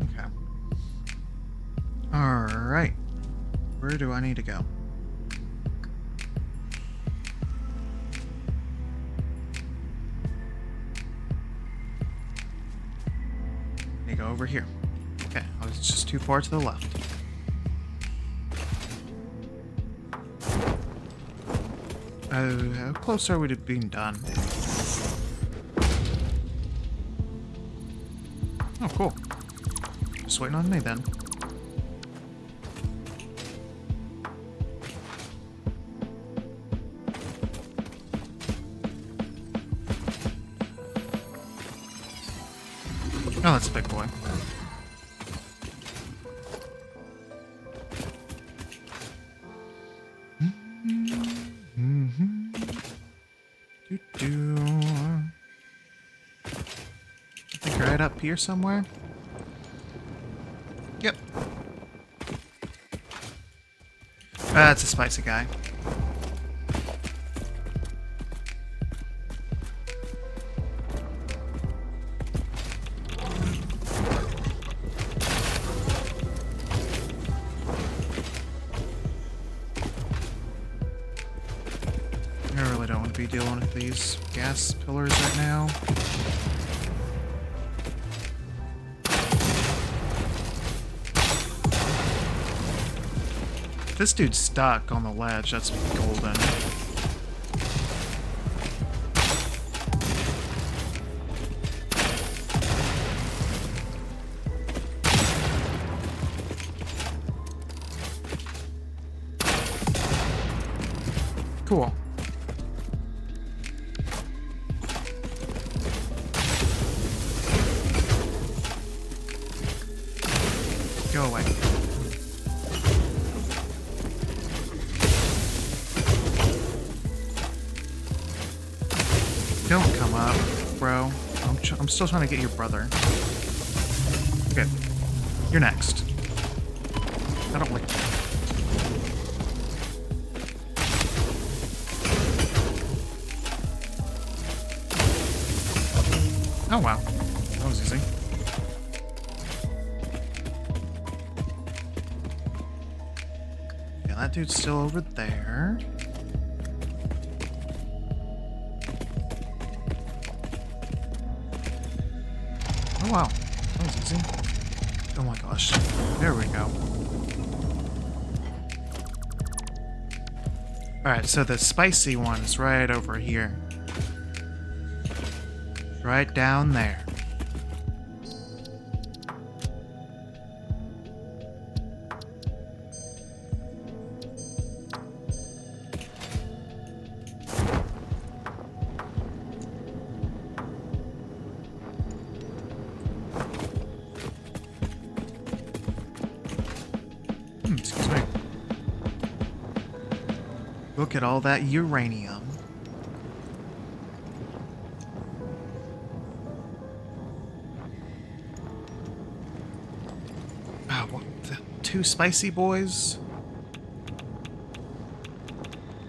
Okay. All right. Where do I need to go? I need to go over here. Okay, I was just too far to the left. How close are we to being done? Oh, cool. Just waiting on me then. Oh, that's a big boy. I think right up here somewhere. Yep. That's a spicy guy. I really don't want to be dealing with these gas pillars right now. This dude's stuck on the ledge. That's golden. Cool. Go away. Don't come up, bro. I'm still trying to get your brother. Okay. You're next. I don't like that. Oh, wow. That was easy. Yeah, that dude's still over there. Oh, wow. That was easy. Oh my gosh. There we go. Alright, so the spicy one is right over here. Right down there. Excuse me. Look at all that uranium. Oh, what, the two spicy boys?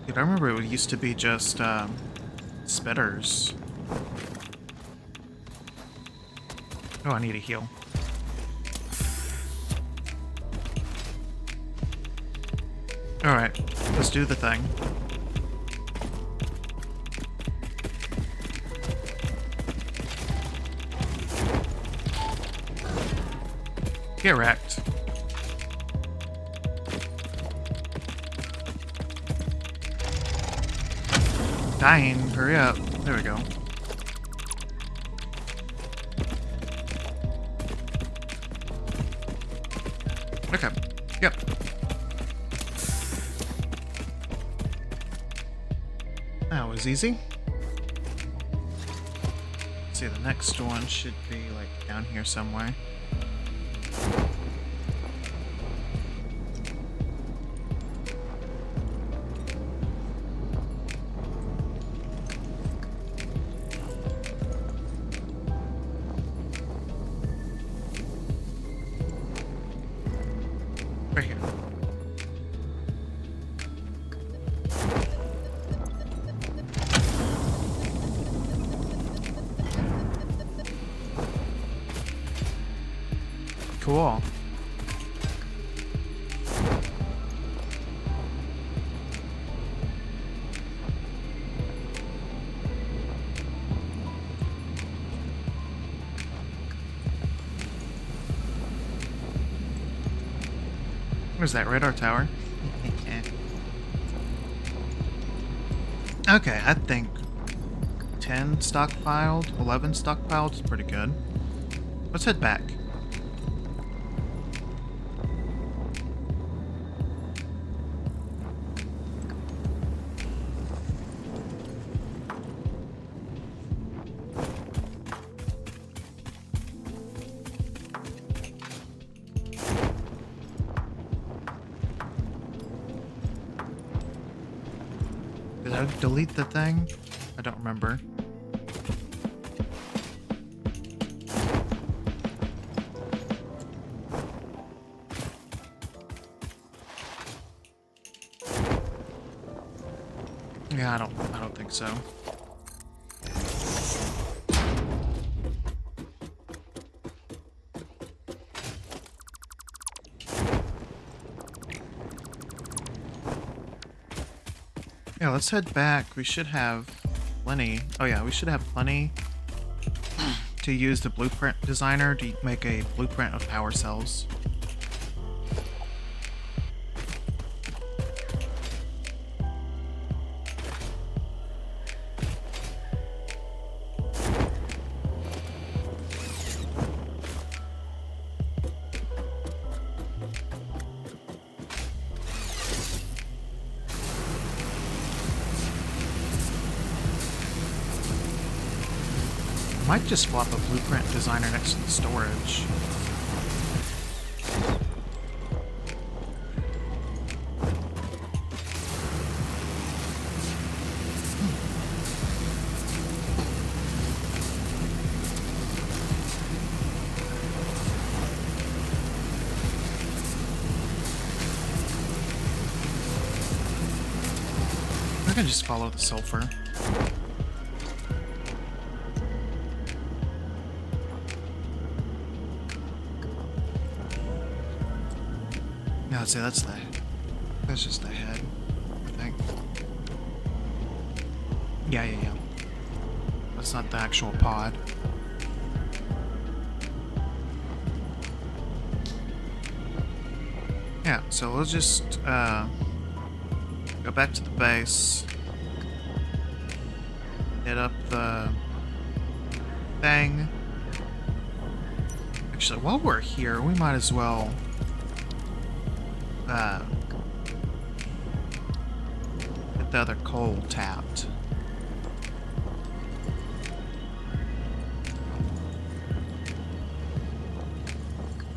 Dude, I remember it used to be just, spitters. Oh, I need a heal. Alright, let's do the thing. Get wrecked. Dying, hurry up. There we go. Okay, yep. That was easy. Let's see, the next one should be like down here somewhere. Right here. Cool. Where's that radar tower? Okay, I think 10 stockpiled, 11 stockpiled is pretty good. Let's head back. Did I delete the thing? I don't remember. Yeah, I don't think so. Yeah, let's head back. We should have plenty. Oh yeah, we should have plenty to use the blueprint designer to make a blueprint of power cells. Might just swap a blueprint designer next to the storage. can just follow the sulfur. No, I'd say that's just the head, I think. Yeah. That's not the actual pod. Yeah, so we'll just go back to the base, hit up the thing. Actually, while we're here, we might as well get the other coal tapped.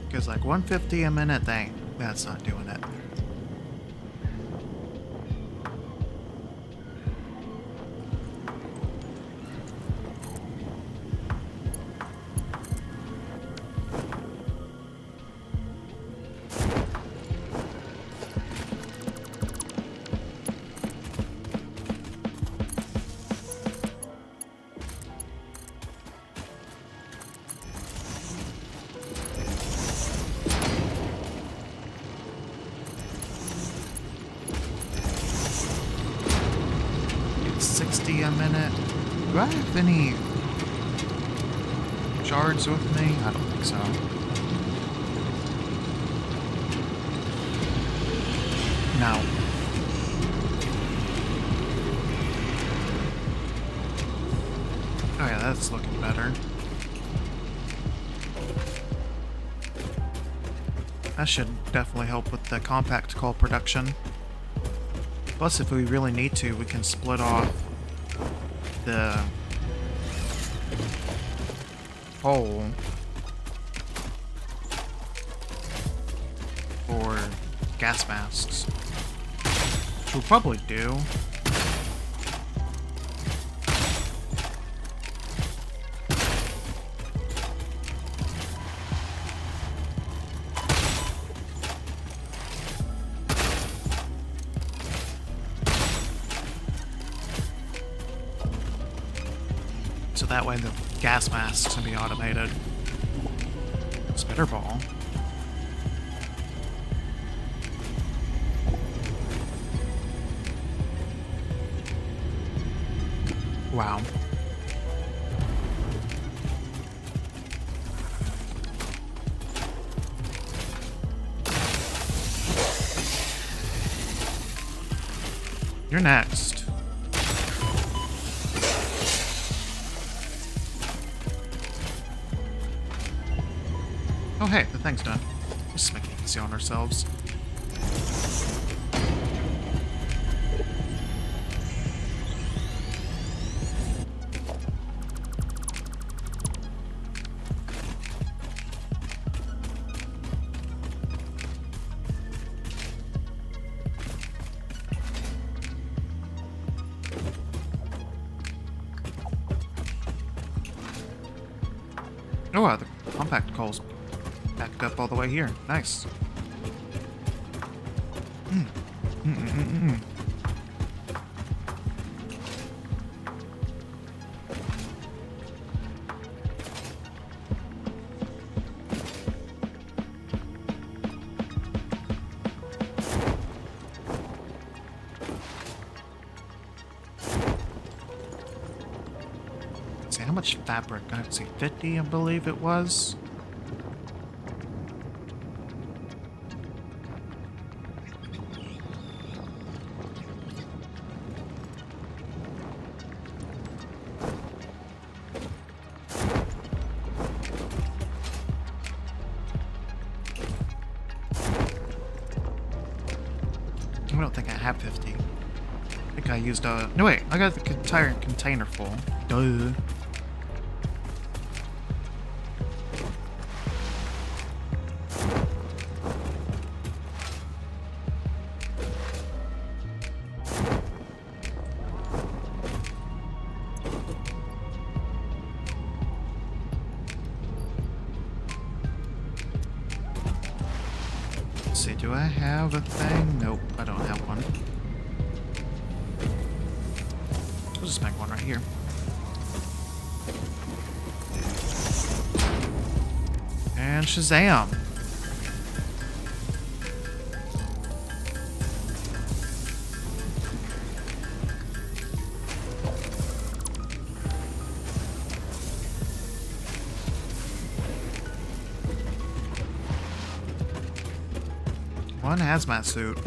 Because like 150 a minute thing, that's not doing it. A minute. Do I have any shards with me? I don't think so. No. Oh yeah, that's looking better. That should definitely help with the compact coal production. Plus, if we really need to, we can split off the hole for gas masks, which we'll probably do. So that way the gas masks can be automated. Spitter ball. Wow. You're next. Oh hey, the thing's done. Just making it easy on ourselves. Oh wow, the compact coal's backed up all the way here. Nice. Let's see, how much fabric? Let's see, 50, I believe it was. I don't think I have 50. I think I used a... No, wait. I got the entire container full. Duh. Let's see, do I have a thing? Nope, I don't have one. just make one right here. And Shazam! One hazmat suit.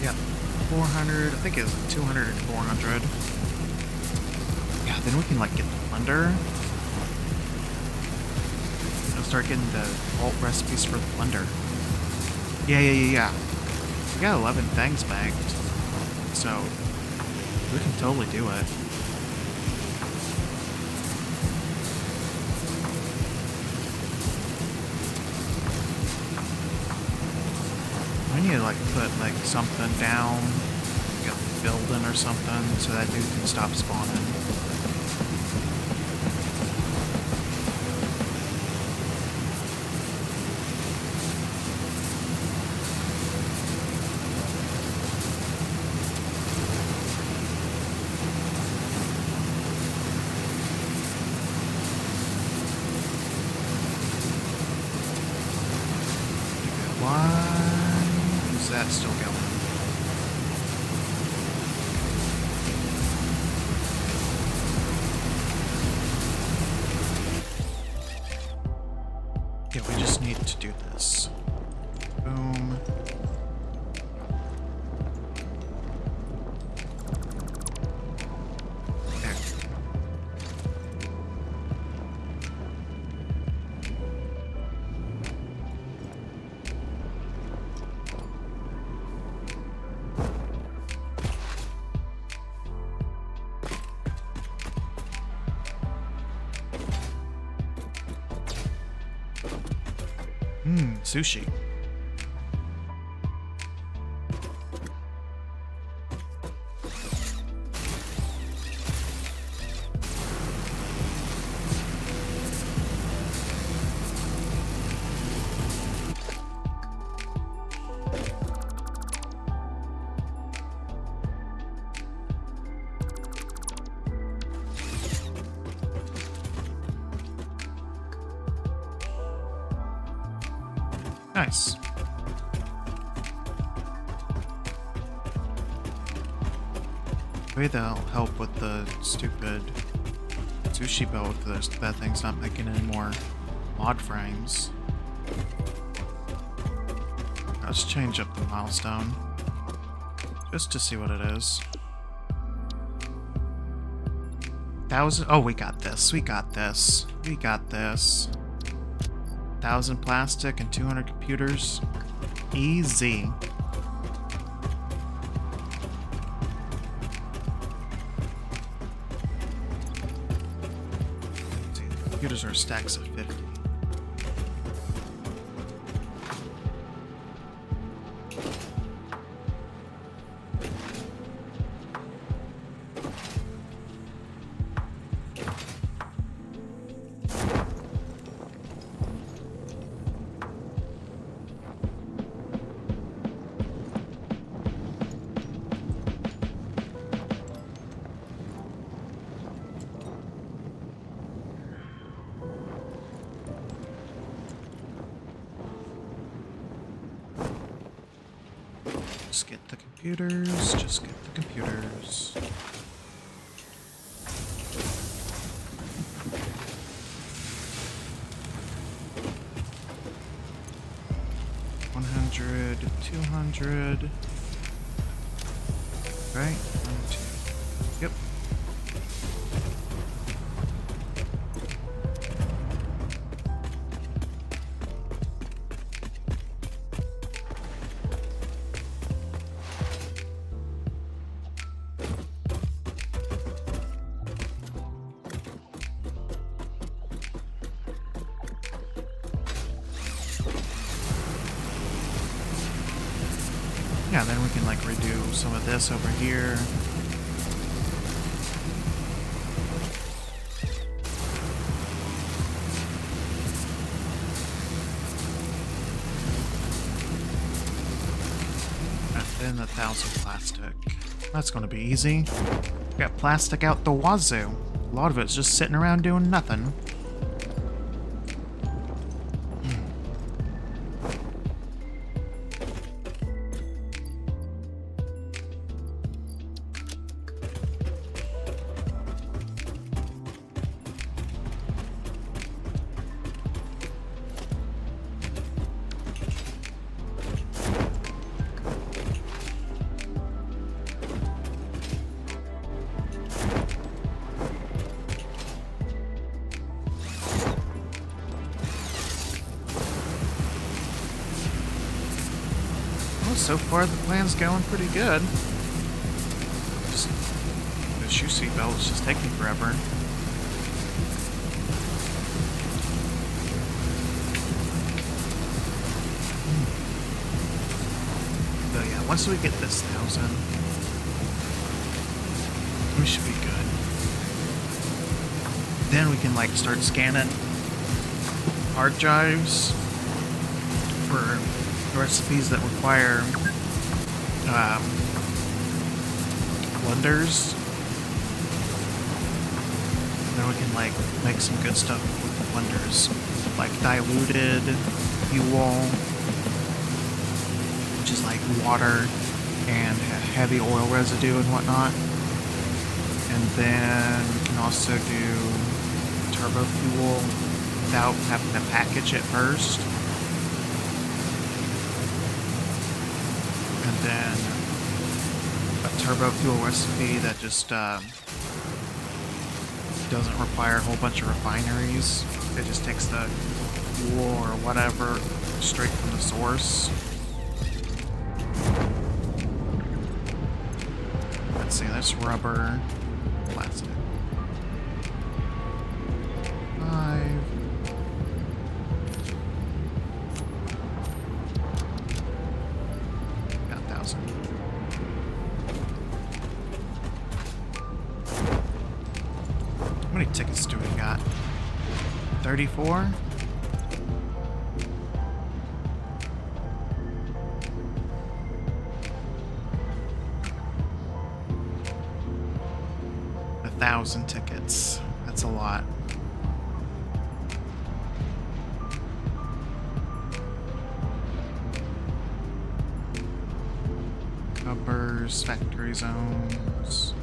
Yeah, 400, I think it's 200 and 400. Yeah, then we can like get the plunder. I'll start getting the alt recipes for the plunder. Yeah. We got 11 things banked, so we can totally do it. I need to like put like something down, like a building or something, so that dude can stop spawning. Why is that still going? Yeah, we just need to do this. Boom. There. Sushi. Nice. Maybe that'll help with the stupid sushi belt if that thing's not making any more mod frames. Let's change up the milestone just to see what it is. 1,000. Oh, we got this. We got this. 1,000 plastic and 200 computers. Easy. See, the computers are stacks of 50. Just get the computers, just get the computers. $100, $200. Right? 1, 2. Yep. Yeah, then we can like redo some of this over here. And then 1,000 plastic. That's gonna be easy. Got plastic out the wazoo. A lot of it's just sitting around doing nothing. So far, the plan's going pretty good. Just the shoe seat belt is just taking forever. But yeah, once we get this 1,000, we should be good. Then we can like start scanning hard drives for recipes that require blenders. And then we can like make some good stuff with the blenders, like diluted fuel, which is like water and heavy oil residue and whatnot. And then we can also do turbo fuel without having to package it first. And then a turbo fuel recipe that just doesn't require a whole bunch of refineries. It just takes the fuel or whatever straight from the source. Let's see, that's rubber, plastic. 5. How many tickets do we got? 34? A 1,000 tickets. That's a lot. Numbers, factory zones.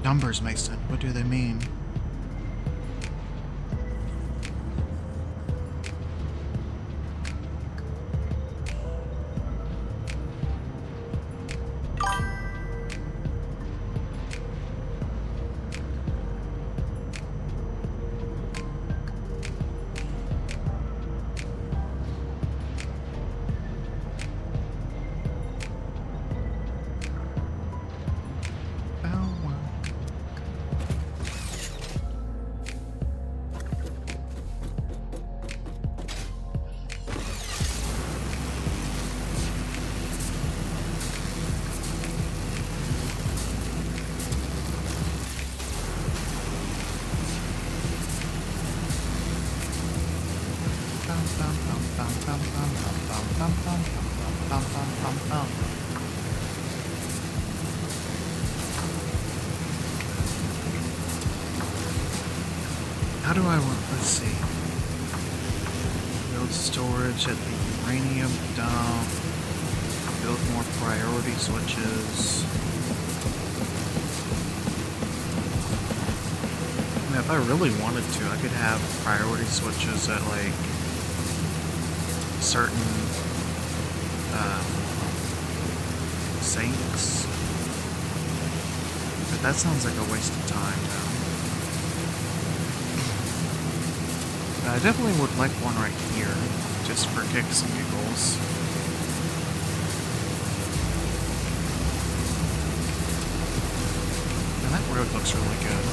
Numbers, Mason. What do they mean? How do I want, let's see. Build storage at the uranium dump. Build more priority switches. I mean, if I really wanted to, I could have priority switches at like certain sinks. But that sounds like a waste of time though. I definitely would like one right here, just for kicks and giggles. And that road looks really good.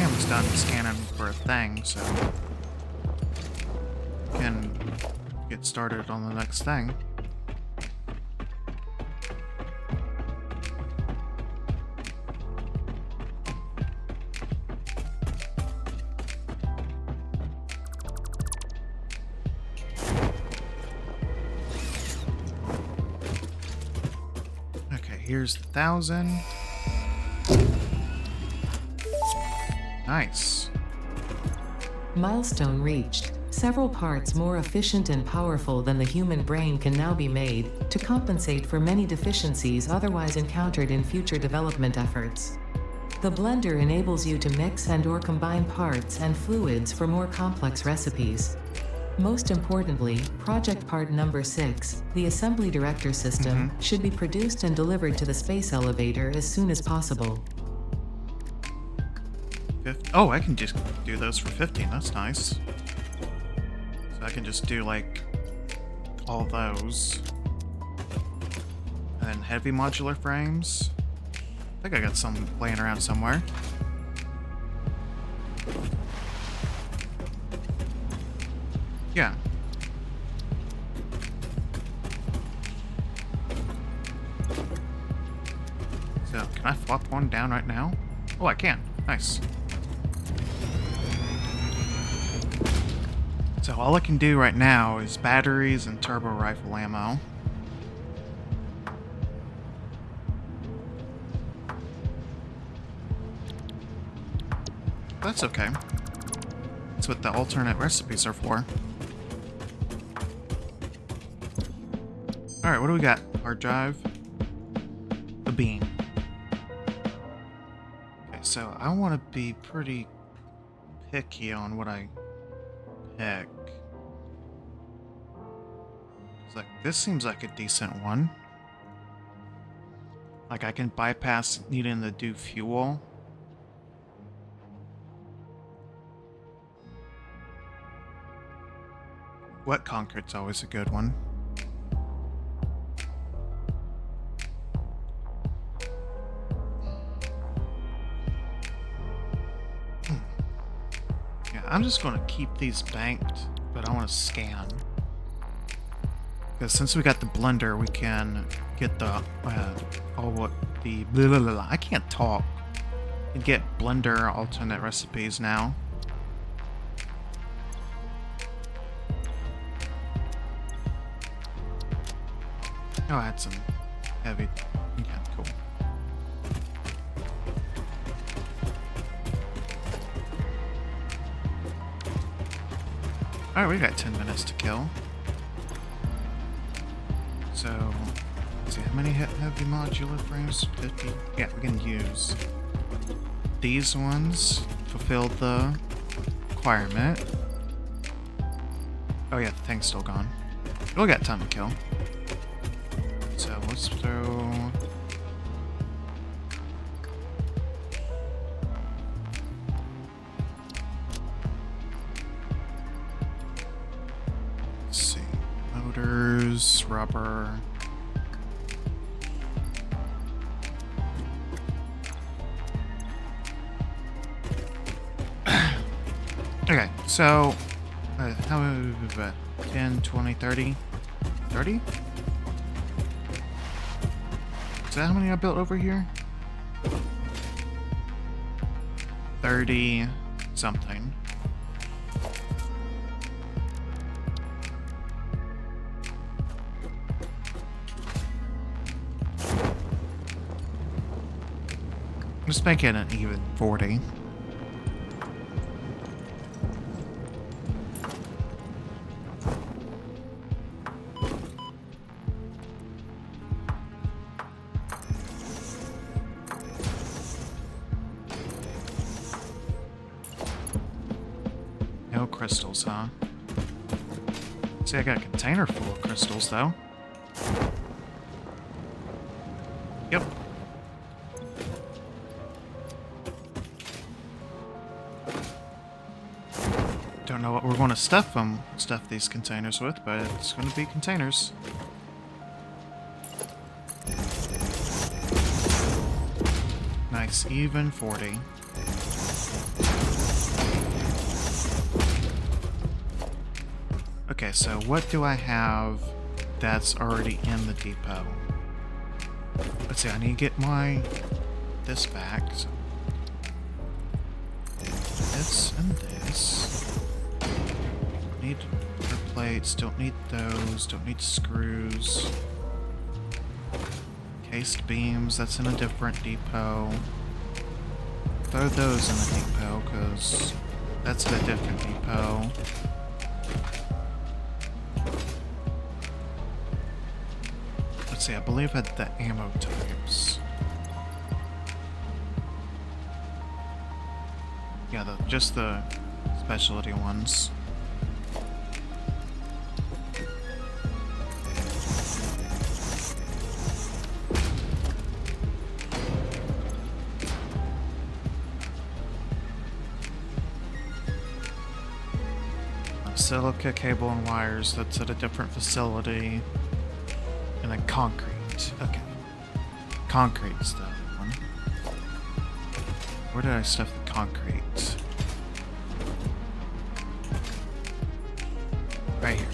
almost done scanning for a thing, so can get started on the next thing. Okay, here's the 1,000. Nice. Milestone reached. Several parts more efficient and powerful than the human brain can now be made to compensate for many deficiencies otherwise encountered in future development efforts. The blender enables you to mix and/or combine parts and fluids for more complex recipes. Most importantly, project part number 6, the assembly director system, should be produced and delivered to the space elevator as soon as possible. Oh, I can just do those for 15. That's nice. So I can just do, like, all those. And then heavy modular frames. I think I got some laying around somewhere. Yeah. So, can I flop one down right now? Oh, I can. Nice. So all I can do right now is batteries and turbo rifle ammo. That's okay. That's what the alternate recipes are for. Alright, what do we got? Hard drive. The bean. Okay, so I want to be pretty picky on what I pick. It's like, this seems like a decent one. Like, I can bypass needing to do fuel. Wet concrete's always a good one. Yeah, I'm just going to keep these banked, but I want to scan. Because since we got the blender, we can get the, I can't talk. You get blender alternate recipes now. Oh, I had some heavy. Yeah, cool. Alright, we got 10 minutes to kill. So, let's see, how many heavy modular frames? 50? Yeah, we can use these ones. Fulfill the requirement. Oh yeah, the thing's still gone. We got time to kill. So let's throw... Let's see. Motors, rubber... Okay, so... how many have we got? 10, 20, 30? 30? Is that how many I built over here? 30 something. Let's make it an even 40. No crystals, huh? See, I got a container full of crystals, though. Yep. Don't know what we're going to stuff these containers with, but it's going to be containers. Nice, even 40. Okay, so what do I have that's already in the depot? Let's see, I need to get this back. So this and this. Don't need rubber plates, don't need those, don't need screws. Cased beams, that's in a different depot. Throw those in the depot, because that's in a different depot. Let's see, I believe I had the ammo types. Yeah, just the specialty ones. Silica cable and wires, that's at a different facility. And then concrete. Okay. Concrete's the other one. Where did I stuff the concrete? Right here.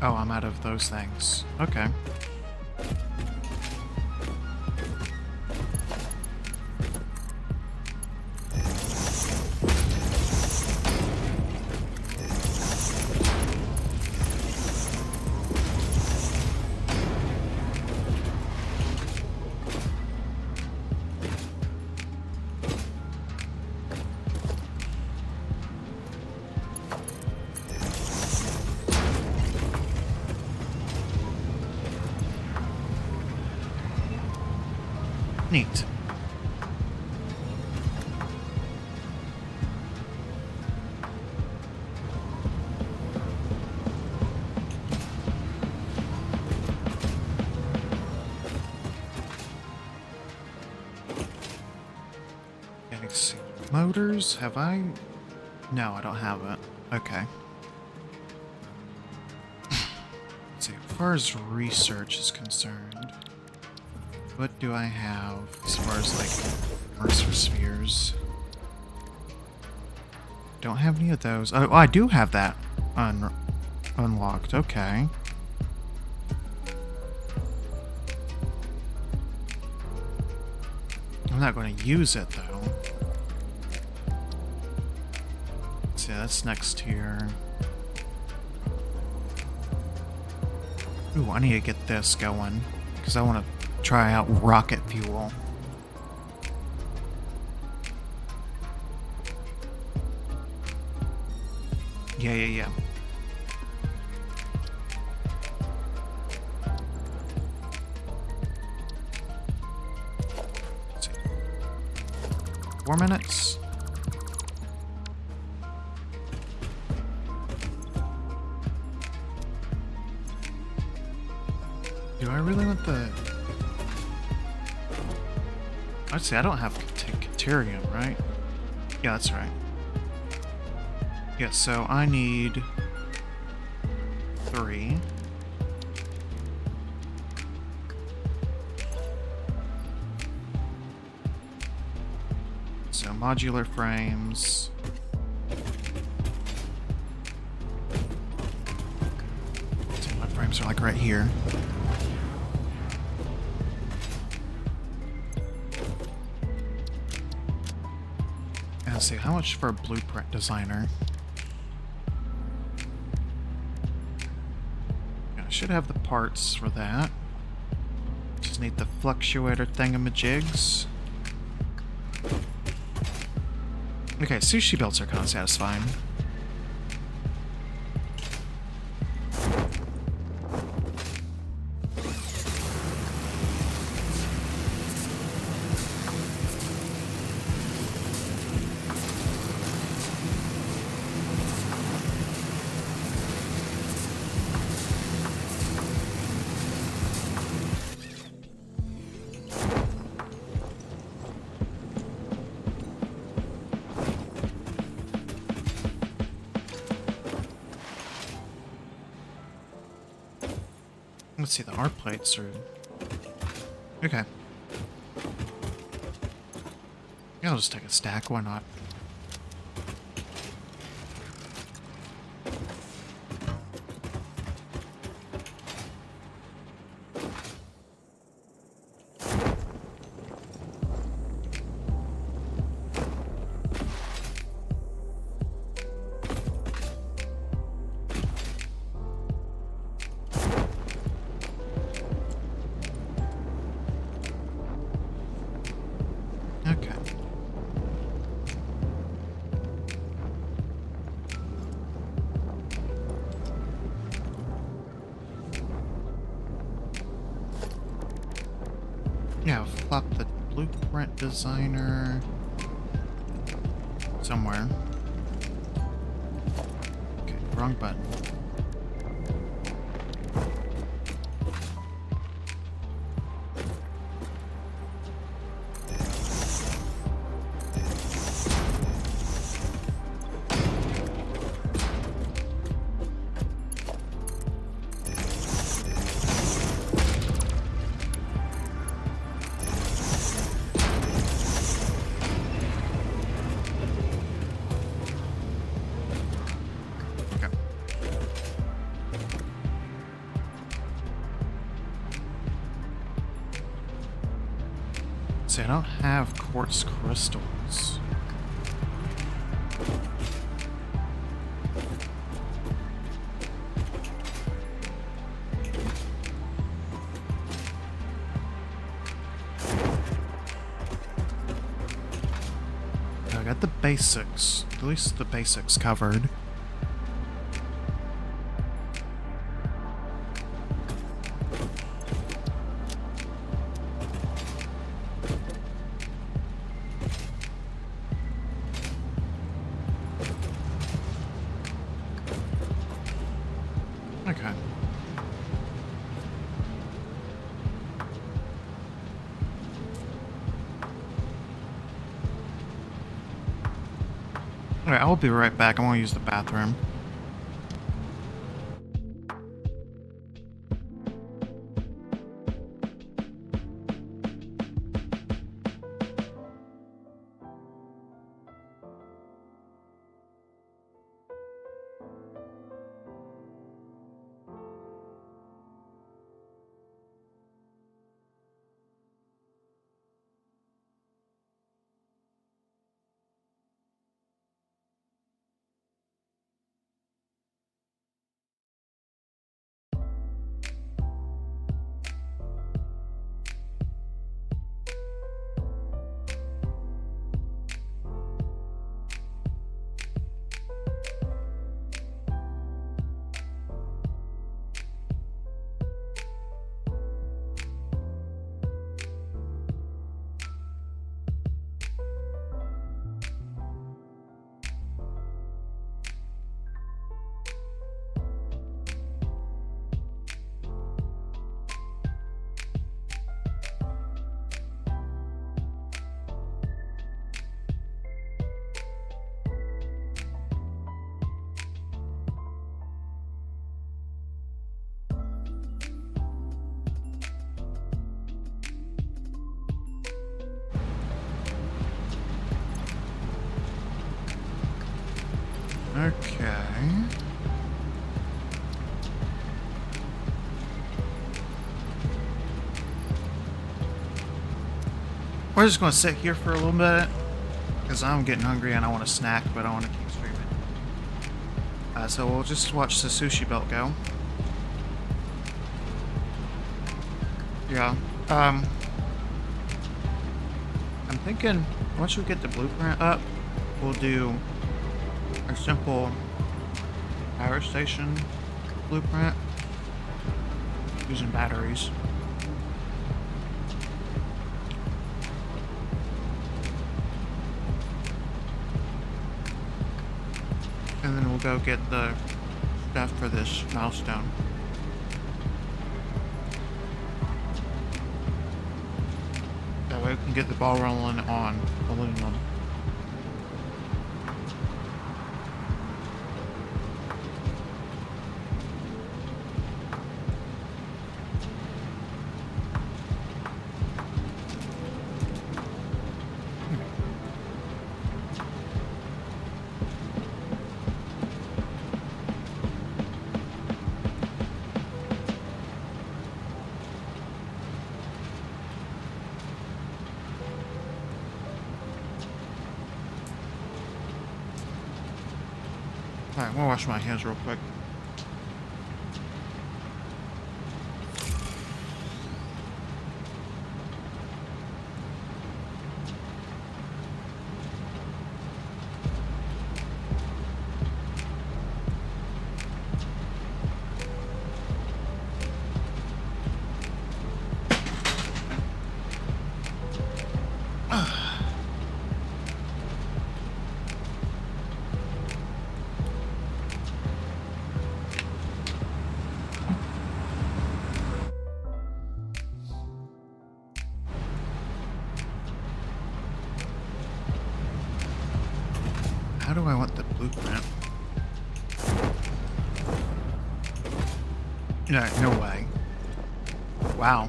Oh, I'm out of those things. Okay. Neat. Let's see. Motors, have I? No, I don't have it. Okay. Let's see, as far as research is concerned, what do I have as far as, like, Mercer spheres? Don't have any of those. Oh, I do have that unlocked. Okay. I'm not going to use it, though. Let's see, that's next here. Ooh, I need to get this going, because I want to try out rocket fuel. Yeah. Let's see. 4 minutes. Do I really want the... I'd say I don't have Caterium, right? Yeah, that's right. Yeah, so I need 3. So modular frames. So my frames are like right here. And let's see, how much for a blueprint designer? Should have the parts for that. Just need the fluctuator thingamajigs. Okay, sushi belts are kind of satisfying. Let's see, the art plates are... Okay. Yeah, I'll just take a stack, why not? Okay. Yeah, flop the blueprint designer somewhere. Okay, wrong button. Okay. See, I don't have quartz crystals. I got the basics, at least the basics covered. Okay. Alright, I'll be right back. I want to use the bathroom. Okay. We're just going to sit here for a little bit because I'm getting hungry and I want a snack, but I want to keep streaming. So we'll just watch the sushi belt go. Yeah. I'm thinking once we get the blueprint up, we'll do a simple power station blueprint using batteries. And then we'll go get the stuff for this milestone. That way we can get the ball rolling on aluminum. Alright, I'm gonna wash my hands real quick. How do I want the blueprint? No way. Wow.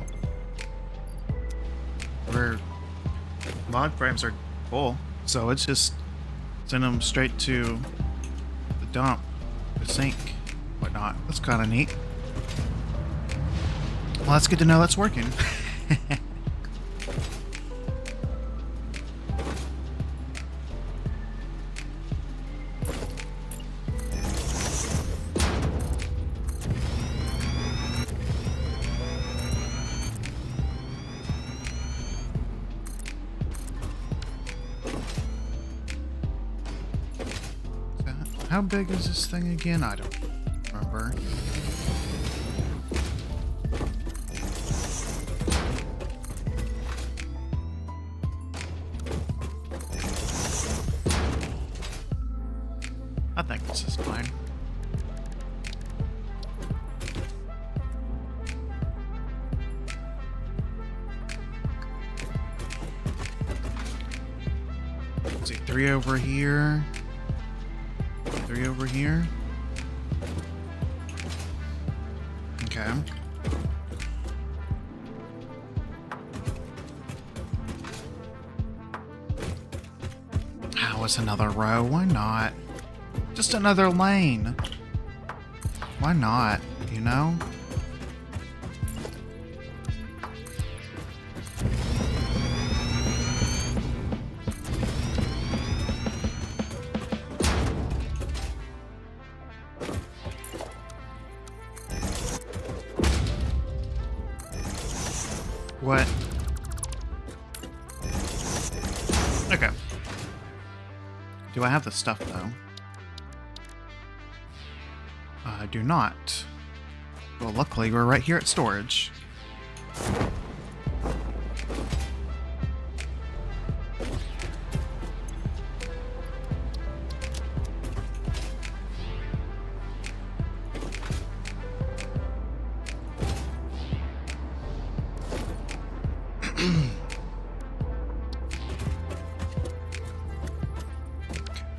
Mod frames are full, so it's just send them straight to the dump, the sink, whatnot. That's kind of neat. Well, that's good to know that's working. How big is this thing again? I don't remember. I think this is fine. Let's see, 3 over here. 3 over here. Okay. Ah, what's another row? Why not? Just another lane. Why not? You know? What? Okay. Do I have the stuff, though? I do not. Well, luckily, we're right here at storage.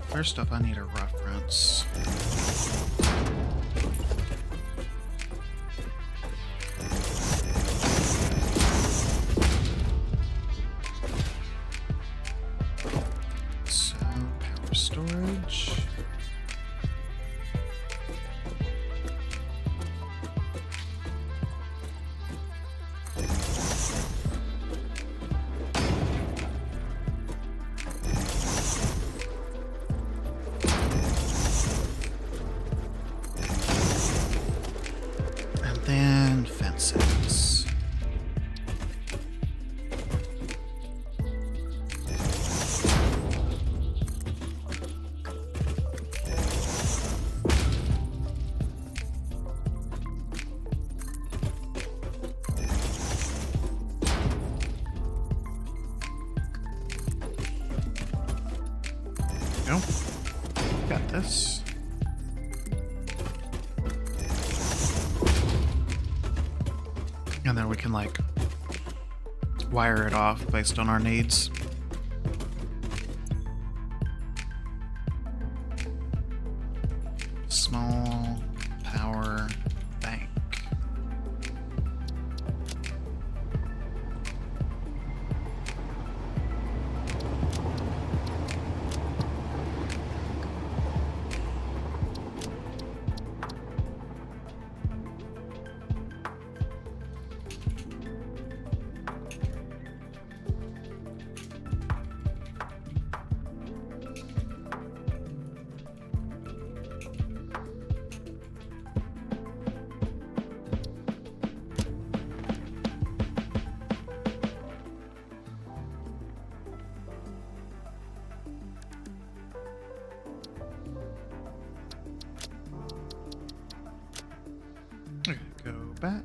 First up, I need a reference. So, power storage. Then fences. Go. Got this. And then we can, like, wire it off based on our needs. Small power bank. back.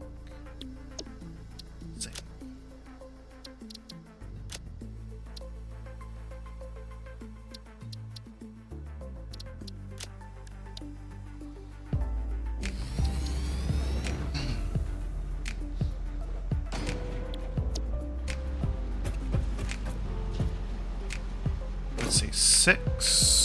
Save. Let's see, 6.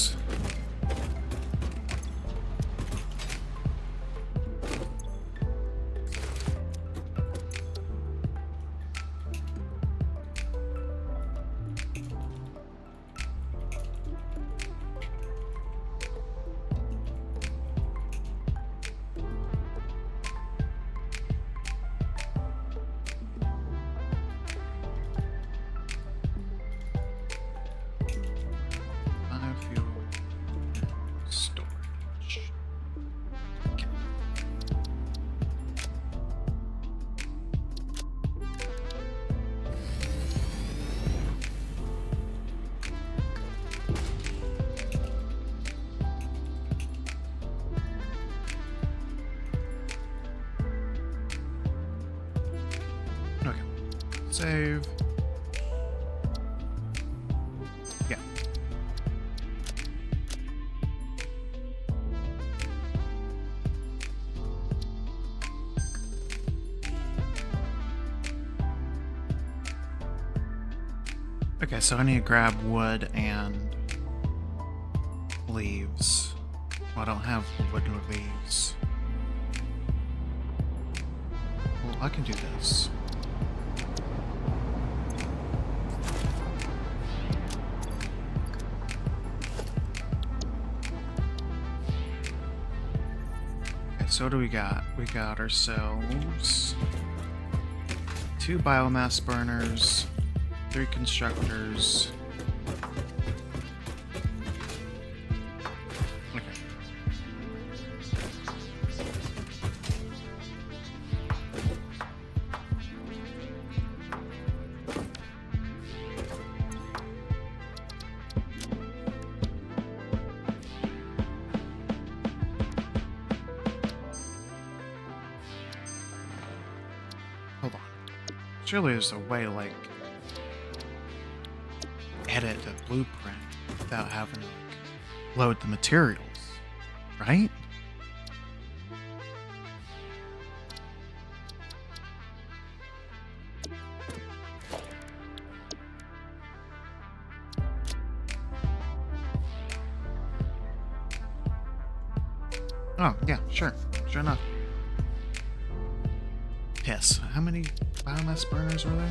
Save. Yeah. Okay, so I need to grab wood and leaves. Well, I don't have wood or leaves. Well, I can do this. So what do we got? We got ourselves 2 biomass burners, 3 constructors. Okay. Hold on. Surely there's a way to, like, edit a blueprint without having to, like, load the materials, right? Oh, yeah, sure. Sure enough. Yes. How many biomass burners were there?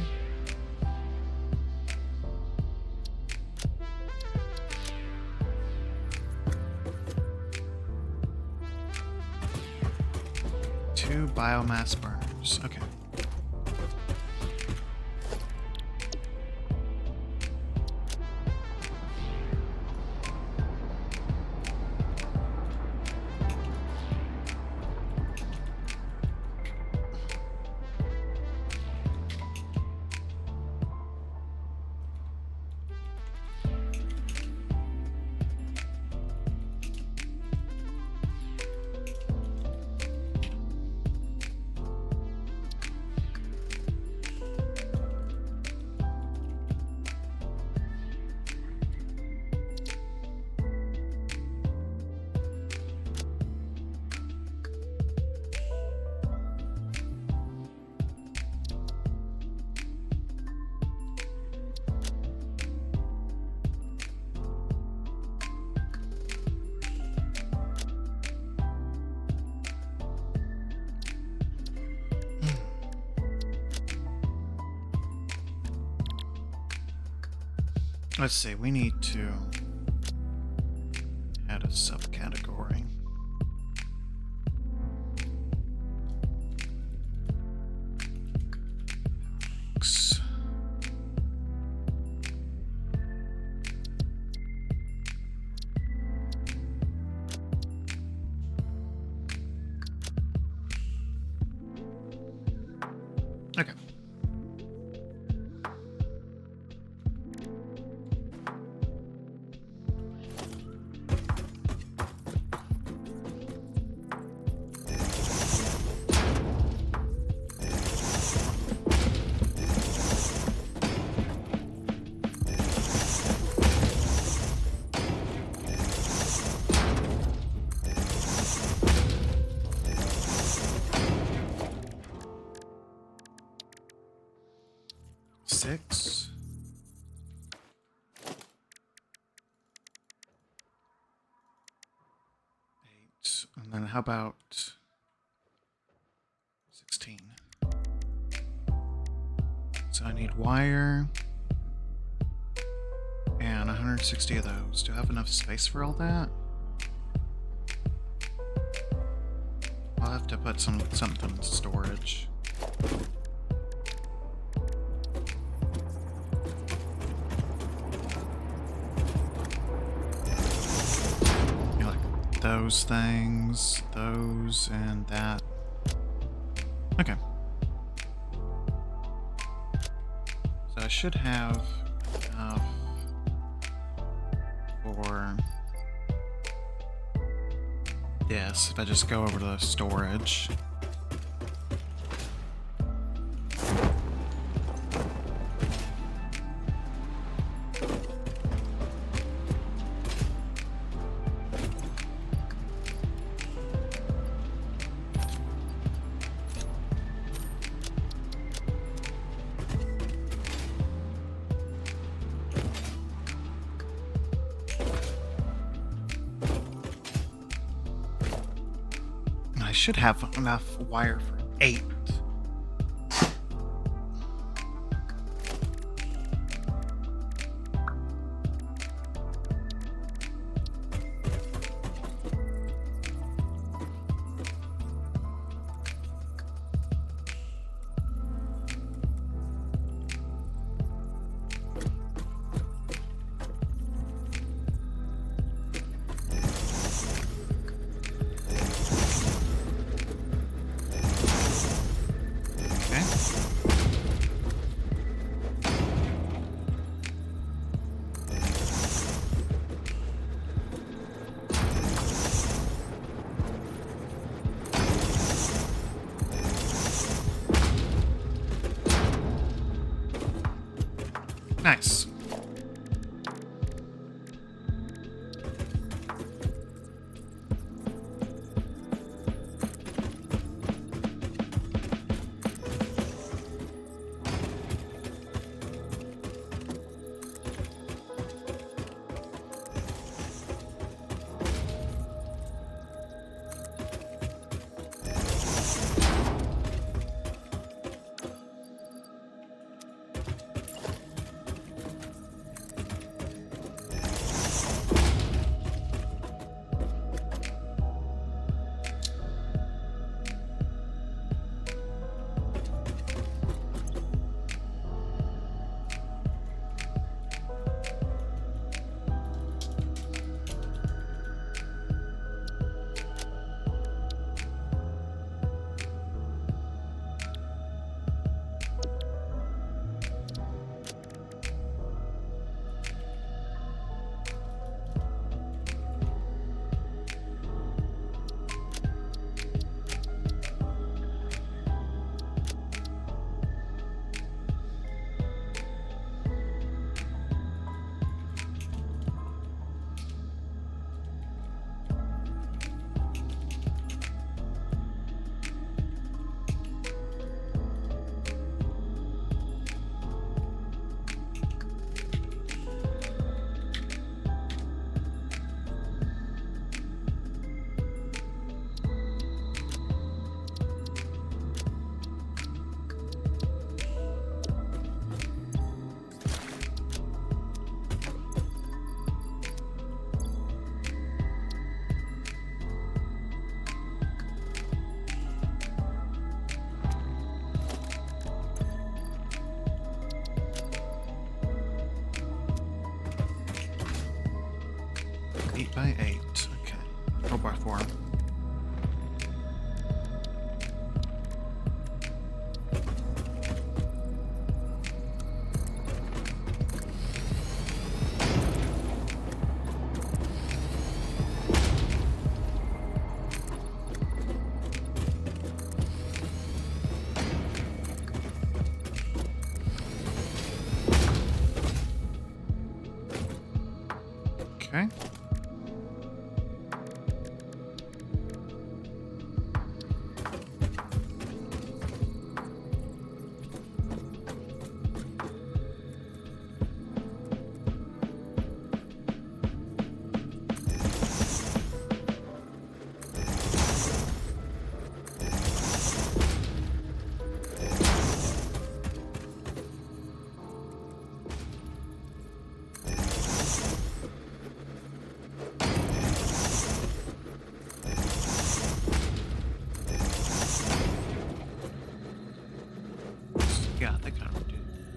Two biomass burners. Okay. Let's see, we need to add a subcategory. Okay. 6. And then how about 16? So I need wire and 160 of those. Do I have enough space for all that? I'll have to put something in storage. Those things, those, and that. Okay. So I should have enough for this if I just go over to the storage. I should have enough wire for 8. Nice. By 8. Okay. 4x4. Okay.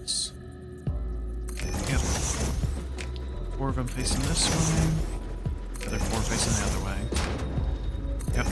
boats. Yep. 4 of them facing this way. The other 4 facing the other way. Yep.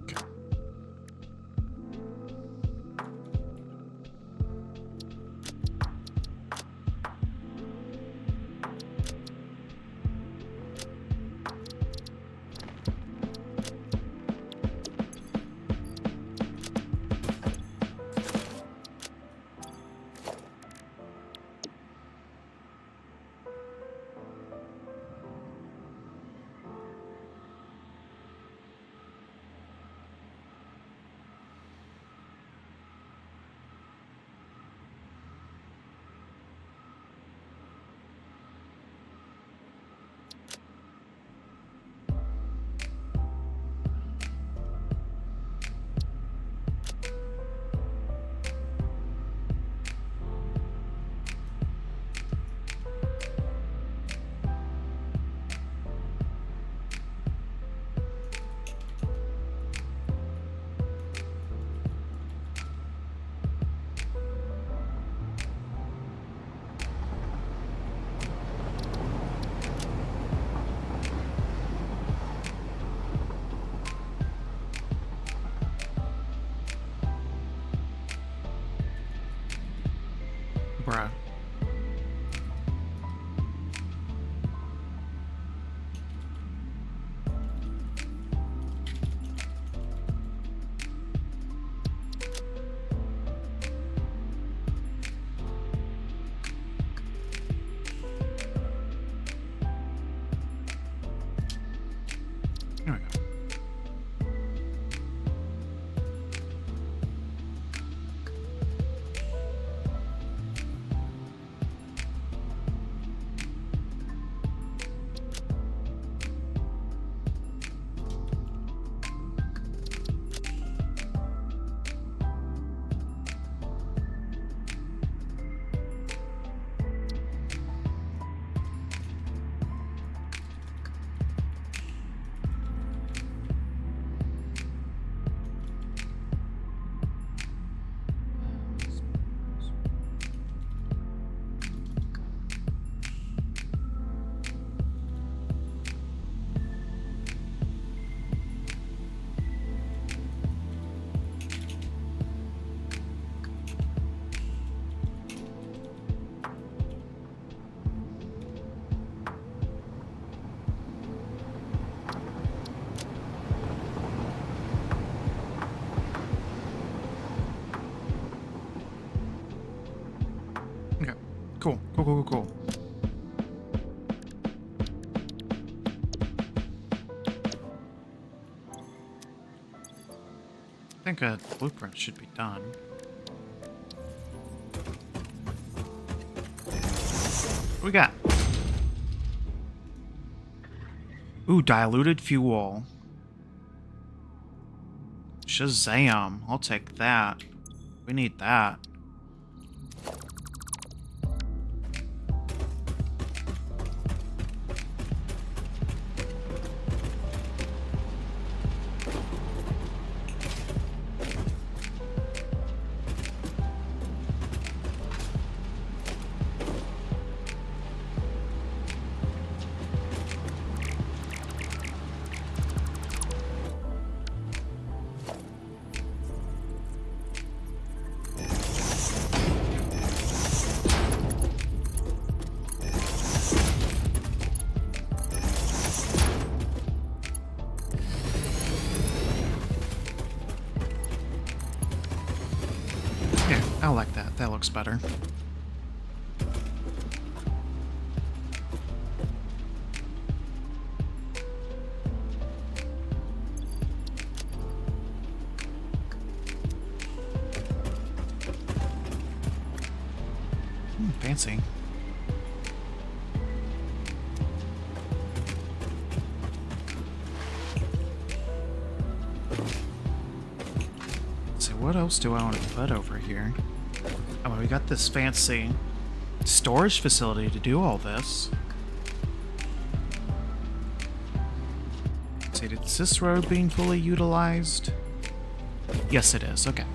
Okay. Bruh. There we go. Okay. Cool. Cool, cool, cool, cool. think a blueprint should be done. What we got? Ooh, diluted fuel. Shazam. I'll take that. We need that. I like that. That looks better. Fancy. So what else do I want to put over here? Oh, we got this fancy storage facility to do all this. See, is this road being fully utilized? Yes, it is. Okay.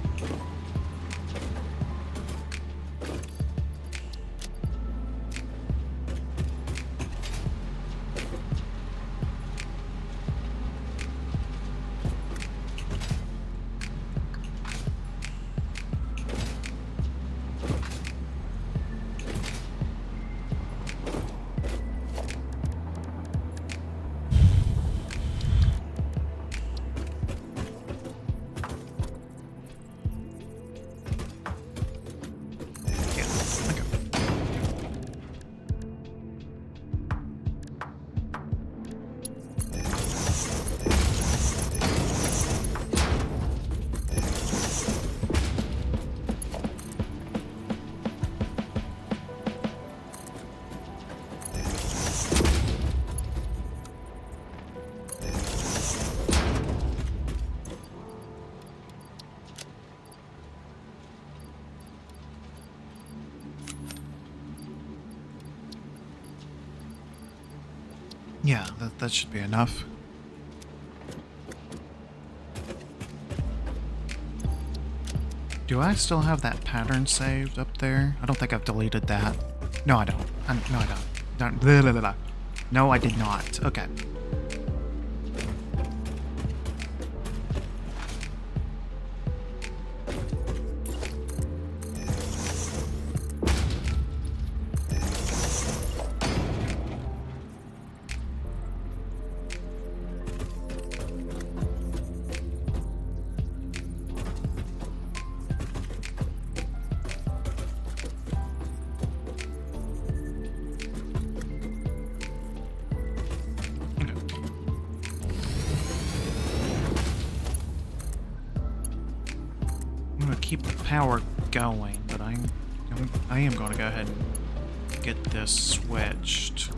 Yeah, that should be enough. Do I still have that pattern saved up there? I don't think I've deleted that. No, I don't. No, I don't. Blah, blah, blah, blah. No, I did not. Okay. Keep the power going, but I am going to go ahead and get this switched.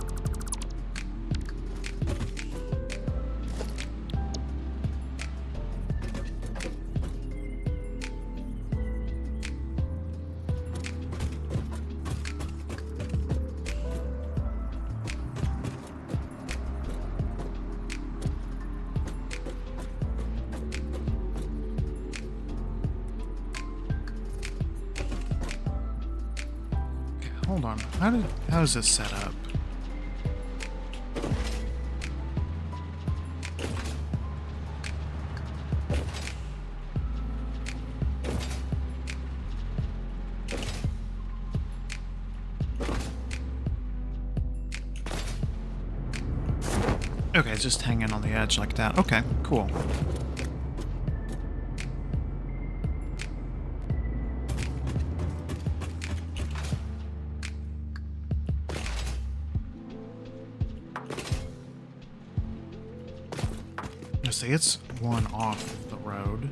Hold on. How is this set up? Okay, just hanging on the edge like that. Okay, cool. See, it's one off the road.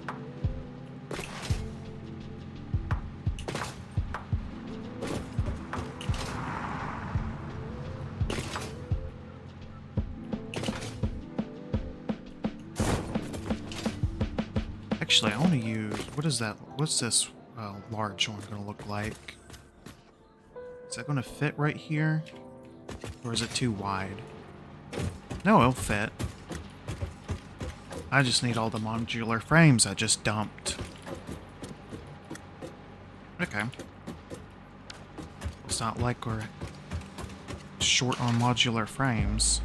Actually, I want to use... What is that? What's this large one going to look like? Is that going to fit right here? Or is it too wide? No, it'll fit. I just need all the modular frames I just dumped. Okay. It's not like we're short on modular frames.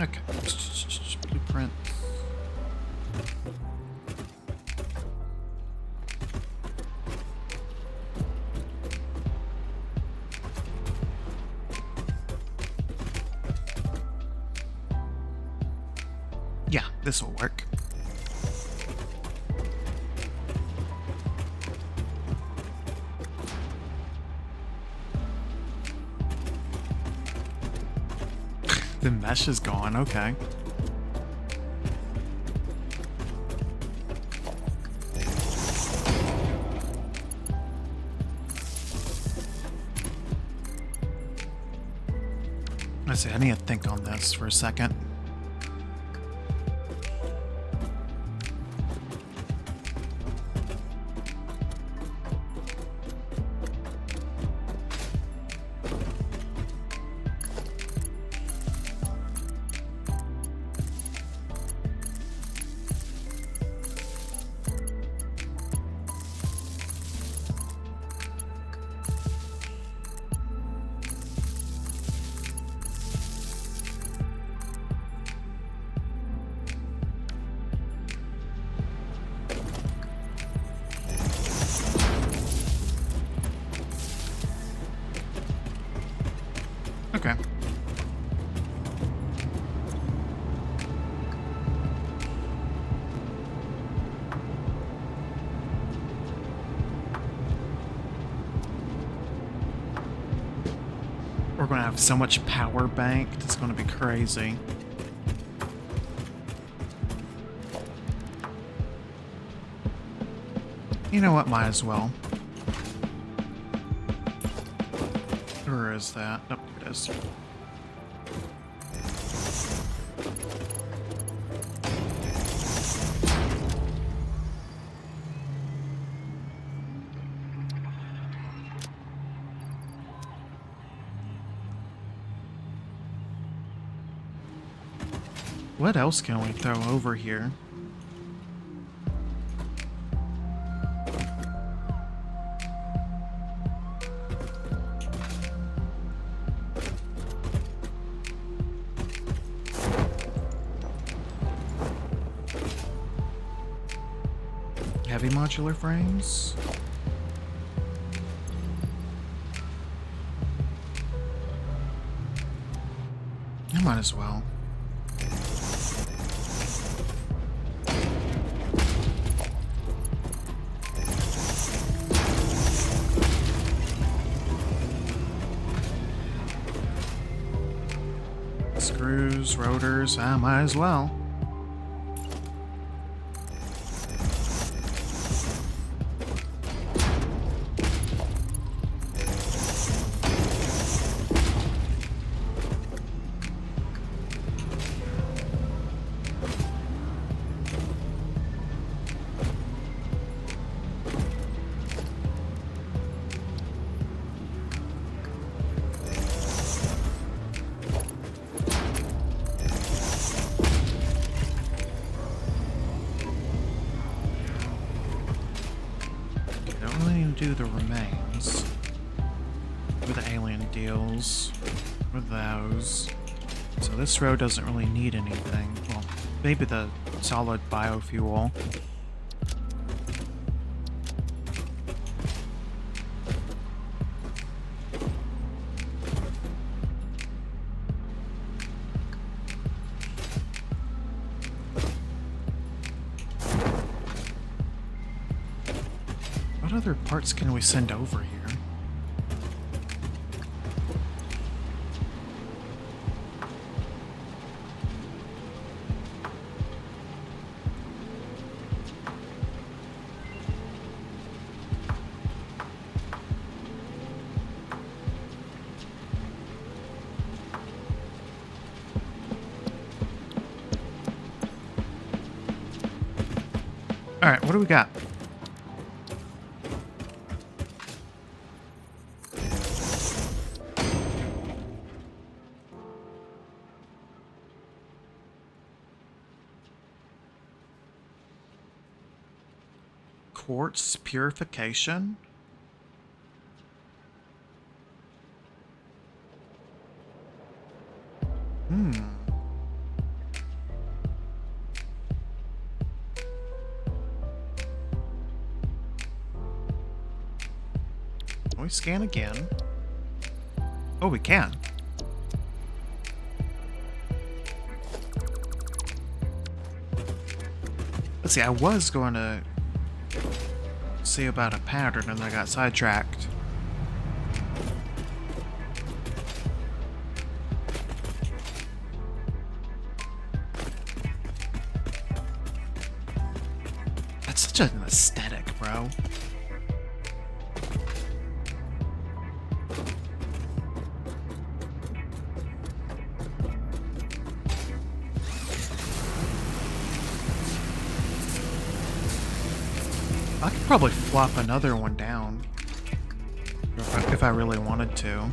Okay. Blueprint. Yeah, this will work. The mesh is gone, okay. I see, I need to think on this for a second. Okay. We're gonna have so much power banked, it's gonna be crazy. You know what, might as well. Where is that? Oh, it is. What else can we throw over here? Heavy modular frames? I might as well. Screws, rotors, I might as well. Do the remains with the alien deals with those. So this row doesn't really need anything. Well, maybe the solid biofuel. What other parts can we send over here? Alright, what do we got? Quartz purification? Can we scan again? Oh, we can. Let's see, I was going to see about a pattern and I got sidetracked. That's such an aesthetic, bro. I could probably flop another one down if I really wanted to.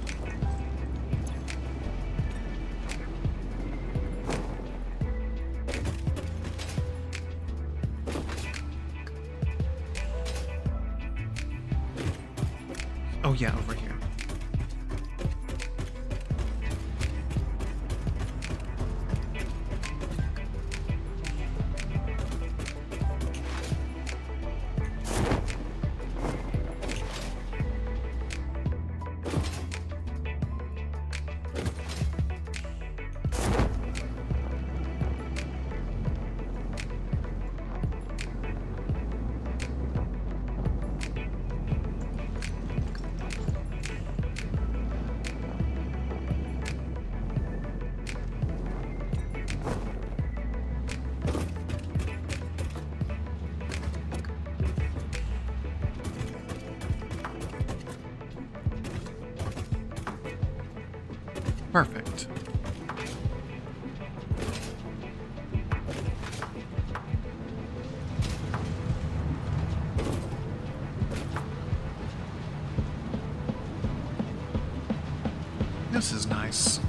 Oh yeah, over here. Perfect. This is nice.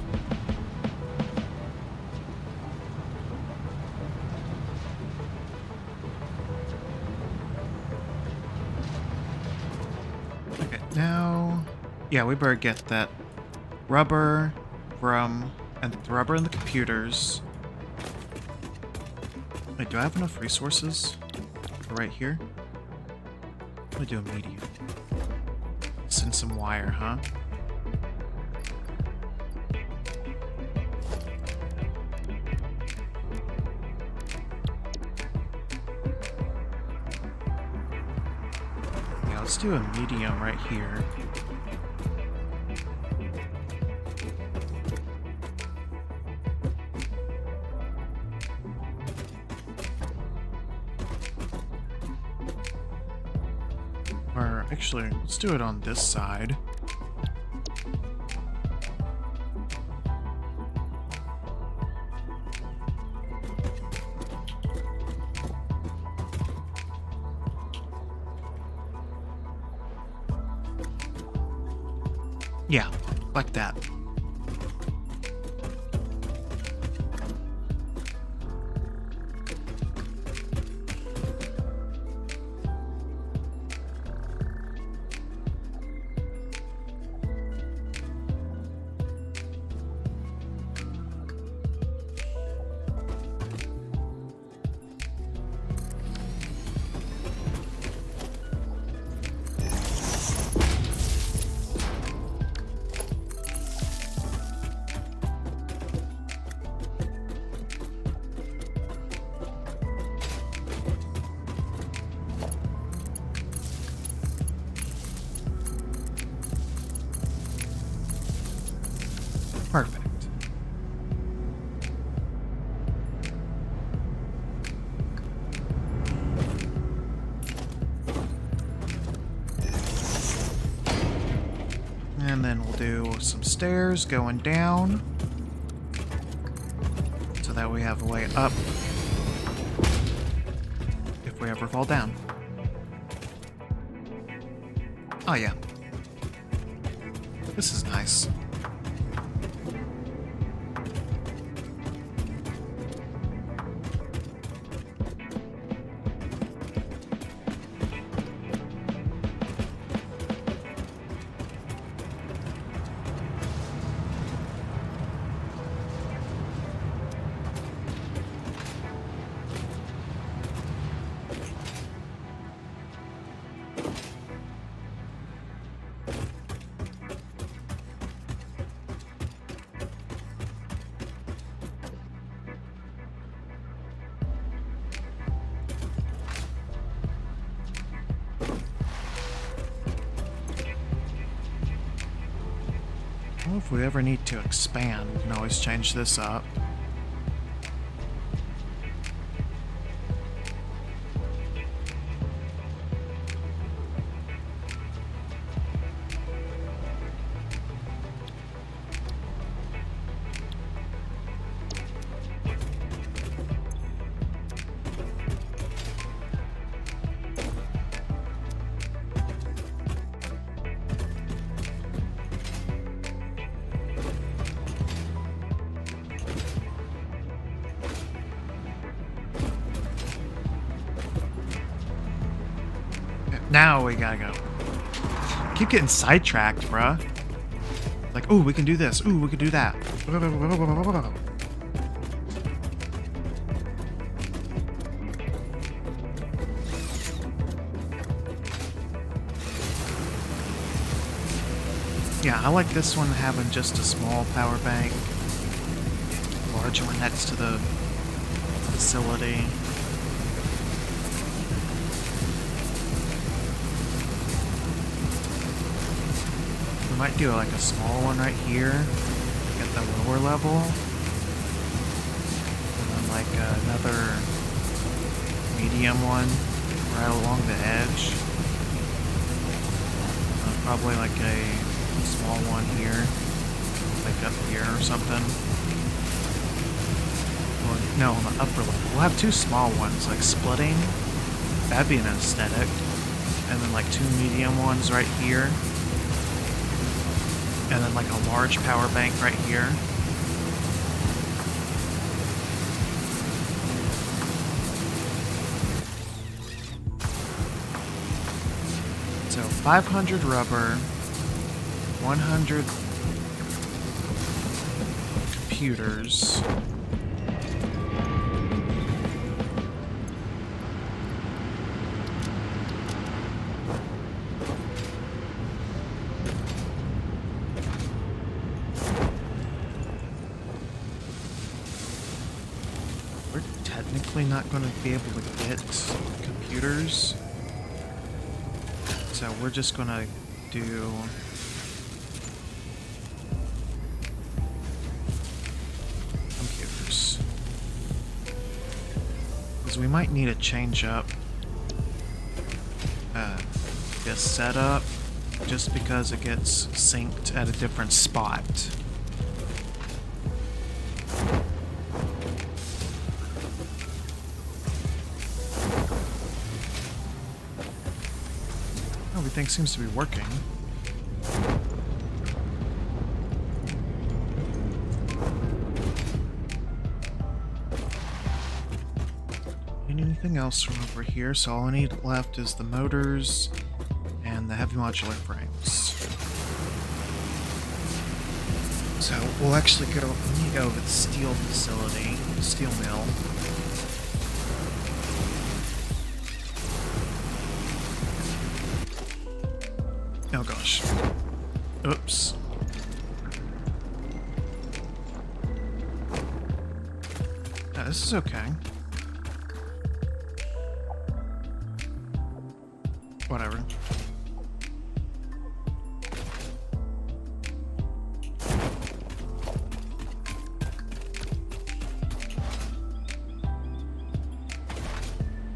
Okay, now... Yeah, we better get that rubber from... and the rubber in the computers. Wait, do I have enough resources for right here? I'm gonna do a medium. Send some wire, huh? Yeah, let's do a medium right here. Or actually, let's do it on this side. Yeah, like that. Perfect. And then we'll do some stairs going down so that we have a way up if if we ever fall down. Oh yeah. This is nice. Well, if we ever need to expand, we can always change this up. Now we gotta go. Keep getting sidetracked, bruh. Like, ooh, we can do this. Ooh, we can do that. Yeah, I like this one having just a small power bank. Large one next to the facility. Might do like a small one right here at the lower level, and then like another medium one right along the edge, probably like a small one here, like up here or something, or no, on the upper level. We'll have two small ones like splitting, that'd be an aesthetic, and then like two medium ones right here. And then like a large power bank right here. So 500 rubber, 100 computers. Not going to be able to get computers, so we're just going to do computers, because we might need to change up this setup just because it gets synced at a different spot. Everything seems to be working. Anything else from over here? So all I need left is the motors and the heavy modular frames. So we'll actually go. We need to go over the steel facility, steel mill. Oh gosh. Oops. This is okay. Whatever.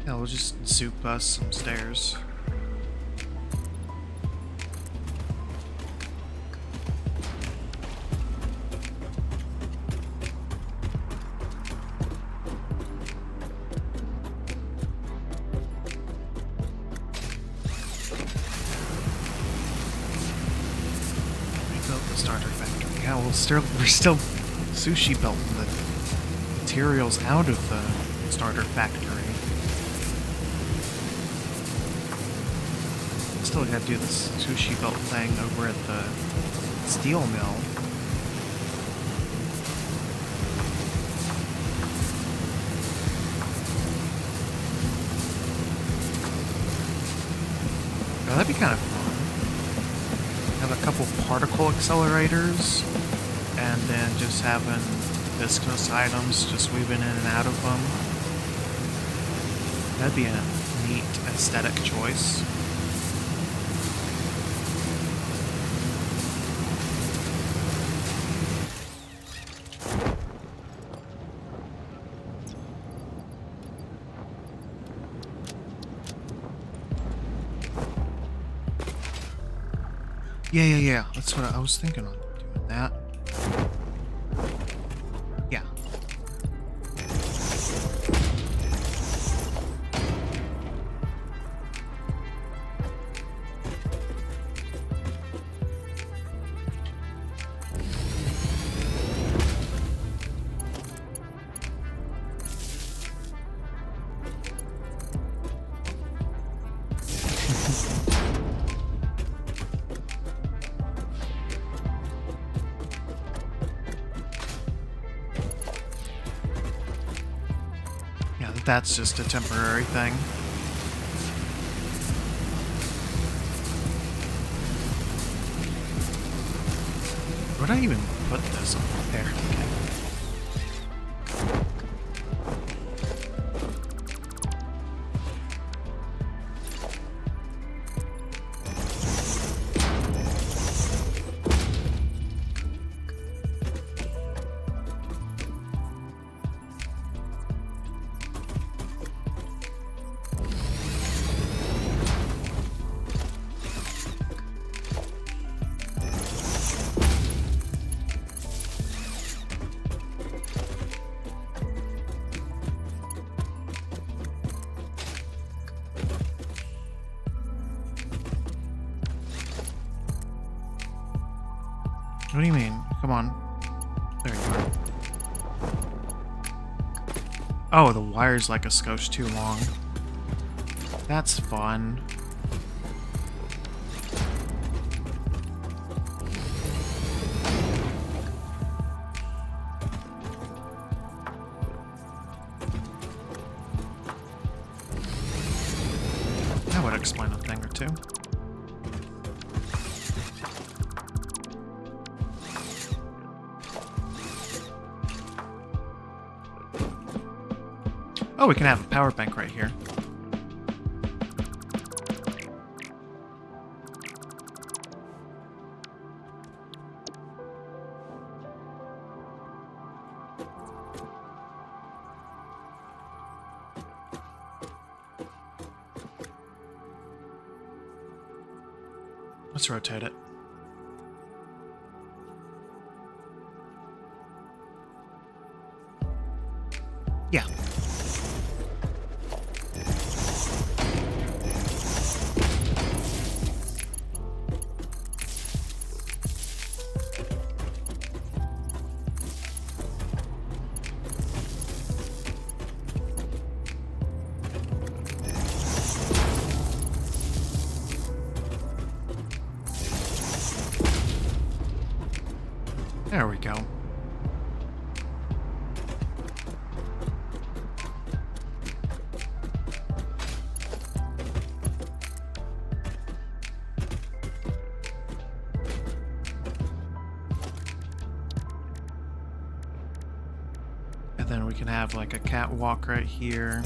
Yeah, we'll just soup us some stairs. we're still sushi belting the materials out of the starter factory. Still gotta do this sushi belt thing over at the steel mill. Oh, that'd be kind of fun. Have a couple particle accelerators, and then just having viscous items just weaving in and out of them. That'd be a neat aesthetic choice. Yeah. That's what I was thinking on doing that. Yeah. That's just a temporary thing. Where'd I even put this? Oh, there. Okay. What do you mean? Come on. There you are. Oh, the wire's like a skosh too long. That's fun. That would explain a thing or two. Oh, we can have a power bank right here. Let's rotate it. Yeah. There we go. And then we can have like a catwalk right here.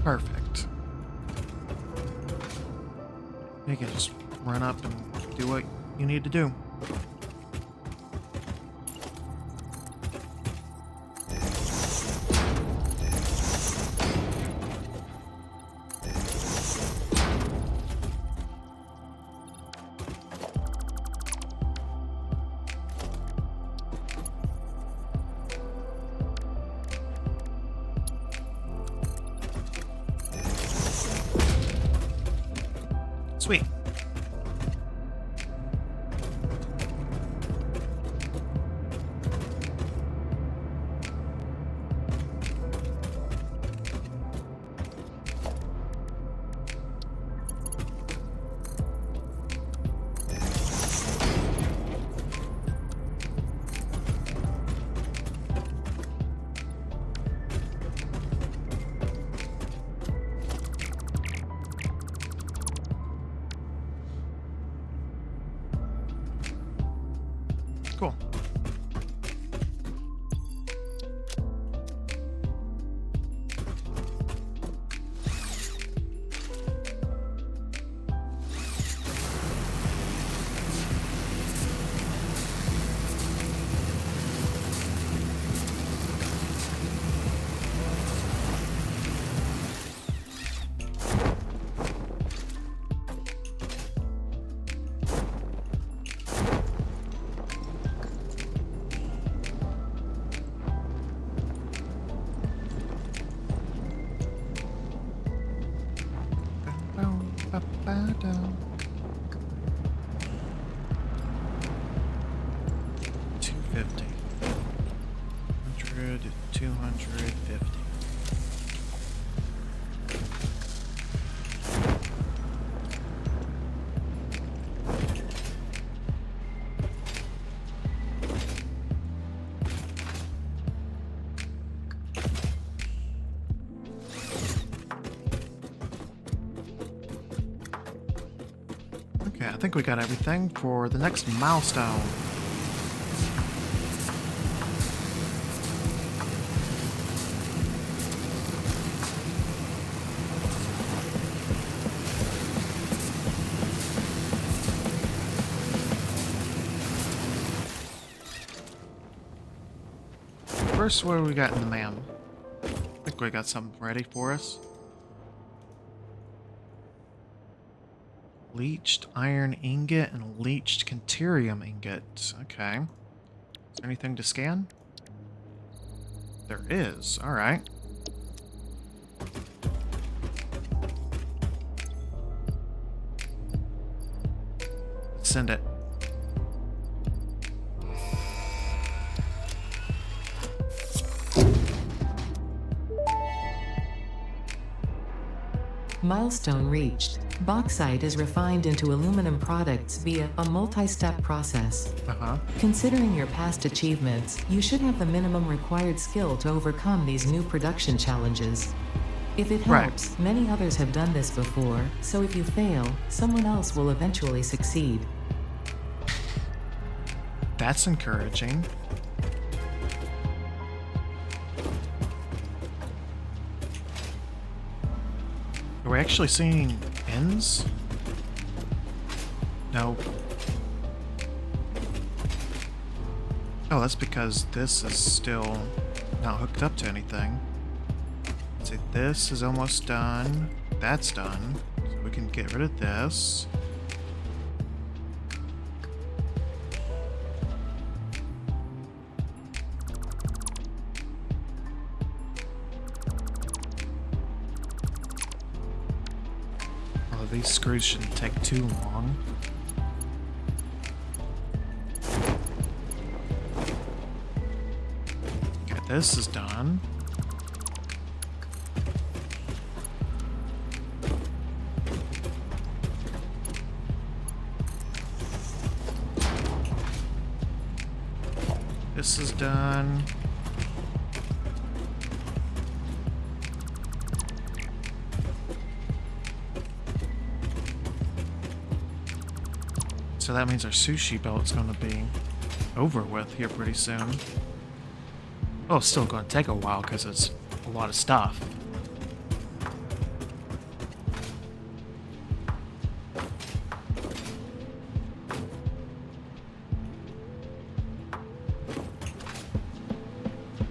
Perfect. You can just run up and do what you need to do. Sweet. Cool. Ba-ba-da. 250. 100, 250. Okay, I think we got everything for the next milestone. First, what do we got in the man? I think we got something ready for us. Leached iron ingot and leached Canterium ingot. Okay. Is there anything to scan? There is. Alright. Let's send it. Milestone reached. Bauxite is refined into aluminum products via a multi-step process. Considering your past achievements, you should have the minimum required skill to overcome these new production challenges. If it helps, many others have done this before, so if you fail, someone else will eventually succeed. That's encouraging. Are we actually seeing ends? No. Oh, that's because this is still not hooked up to anything. Let's see, this is almost done. That's done. So we can get rid of this. These screws shouldn't take too long. Okay, this is done. This is done. So that means our sushi belt's going to be over with here pretty soon. Oh, it's still going to take a while because it's a lot of stuff.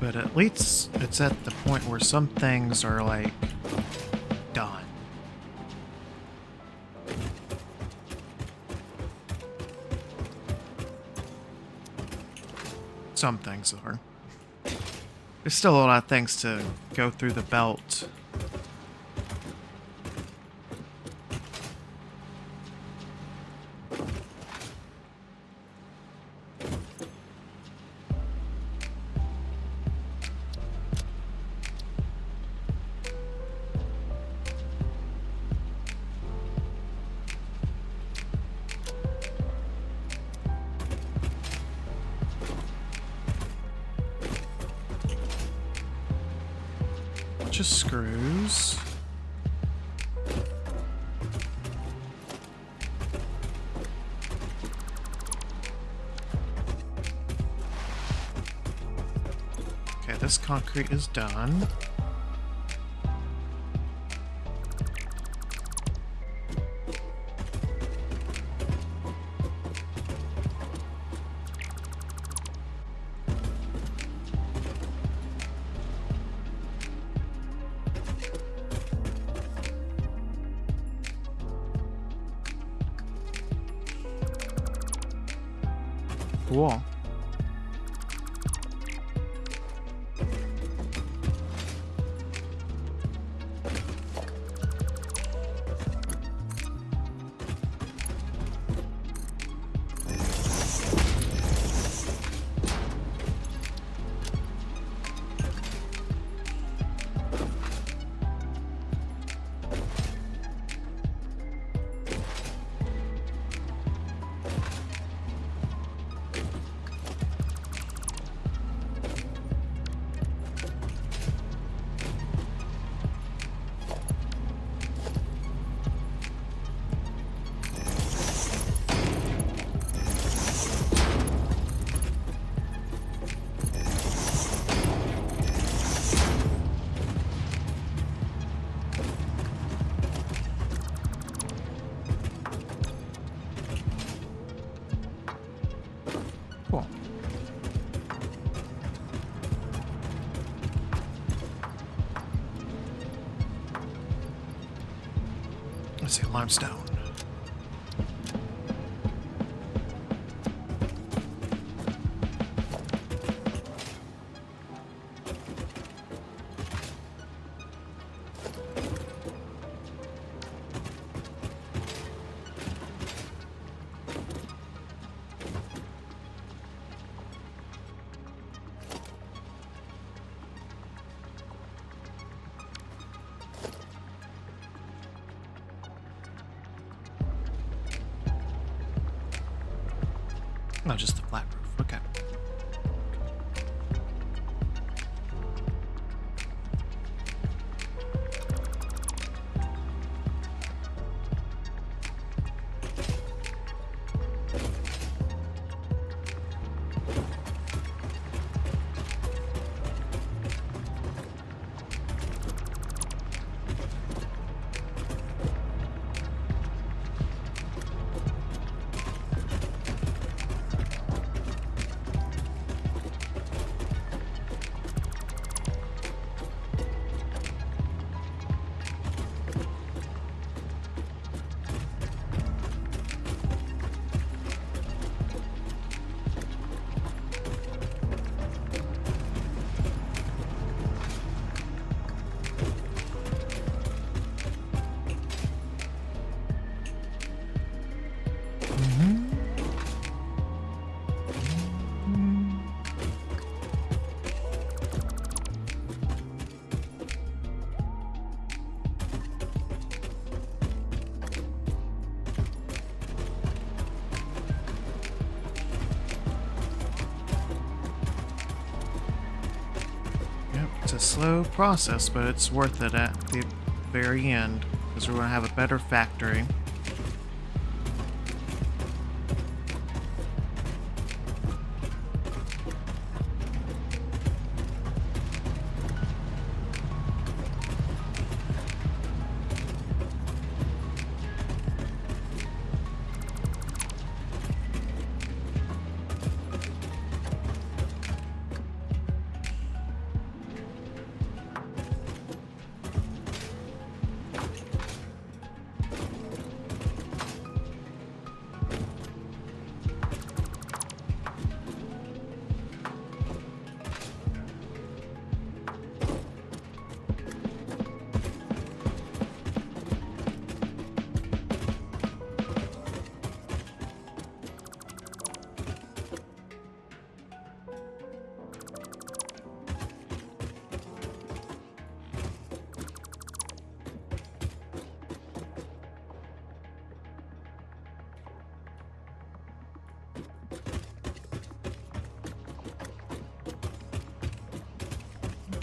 But at least it's at the point where some things are like done. Some things are. There's still a lot of things to go through the belt. Just screws. Okay, this concrete is done. Cool. Cool. Let's see, limestone. Not just the flat roof. Okay. It's a slow process, but it's worth it at the very end, because we're going to have a better factory.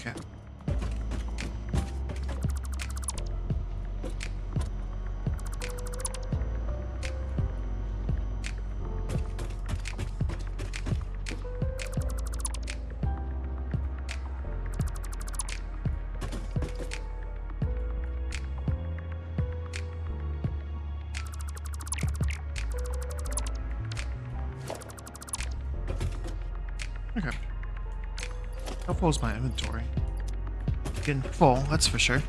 Okay. Okay. How full is my inventory? Getting full, that's for sure.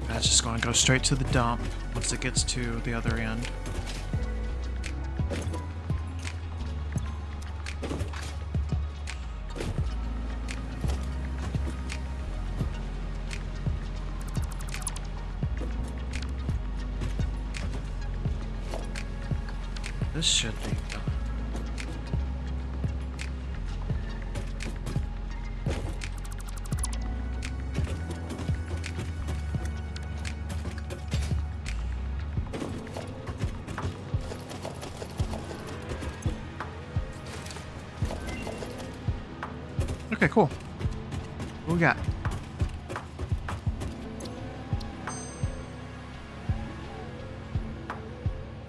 That's just going to go straight to the dump once it gets to the other end. This should be done. Okay, cool. What we got?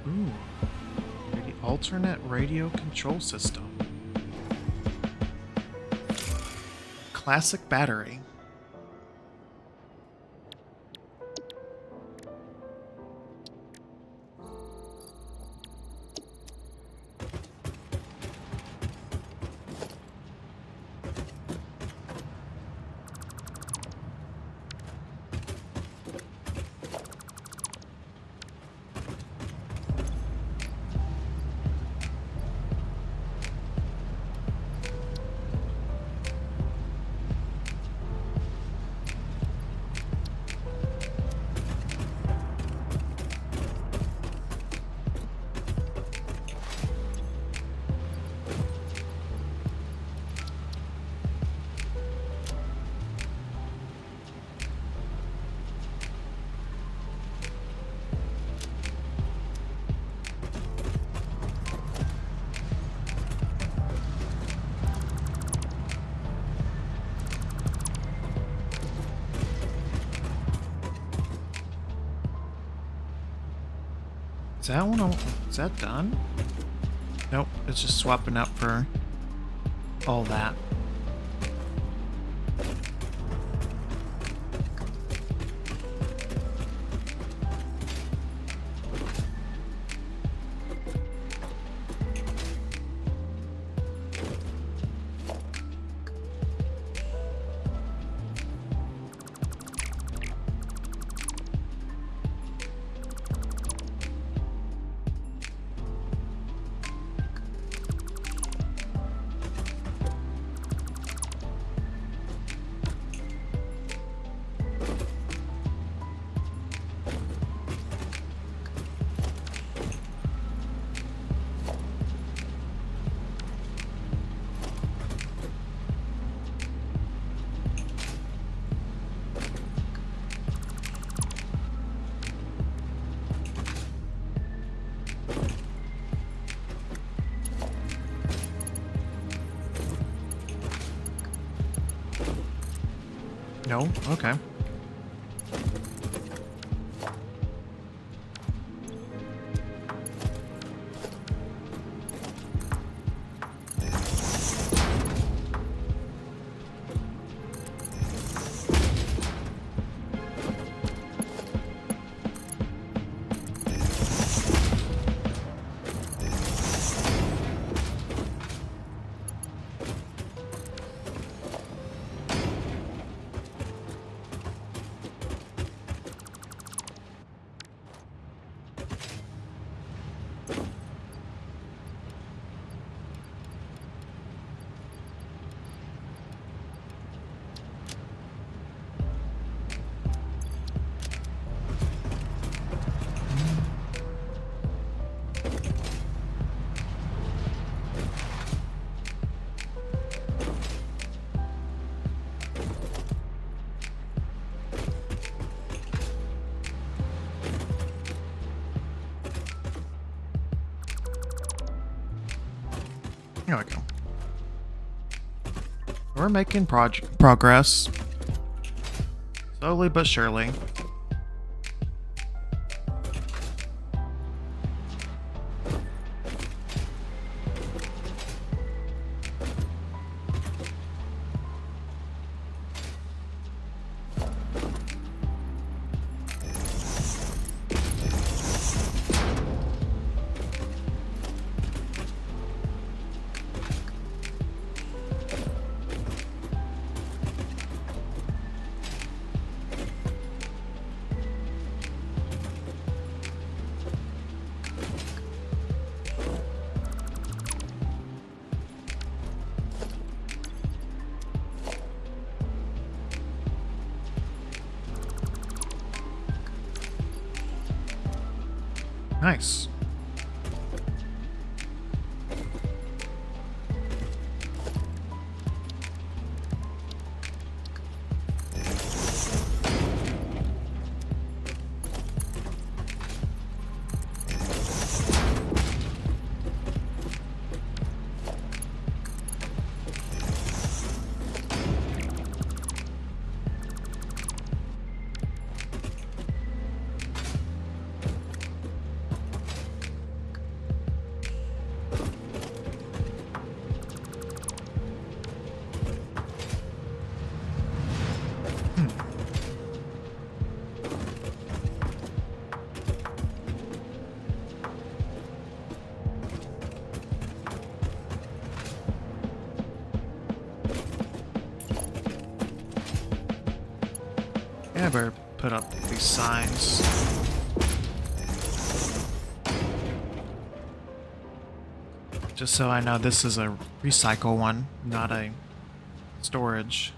Ooh. Alternate radio control system. Classic battery. Is that done? Nope, it's just swapping out for all that. No? Okay. Here we go. We're making progress. Slowly but surely. Nice. Yeah, I better put up these signs. Just so I know this is a recycle one, not a storage.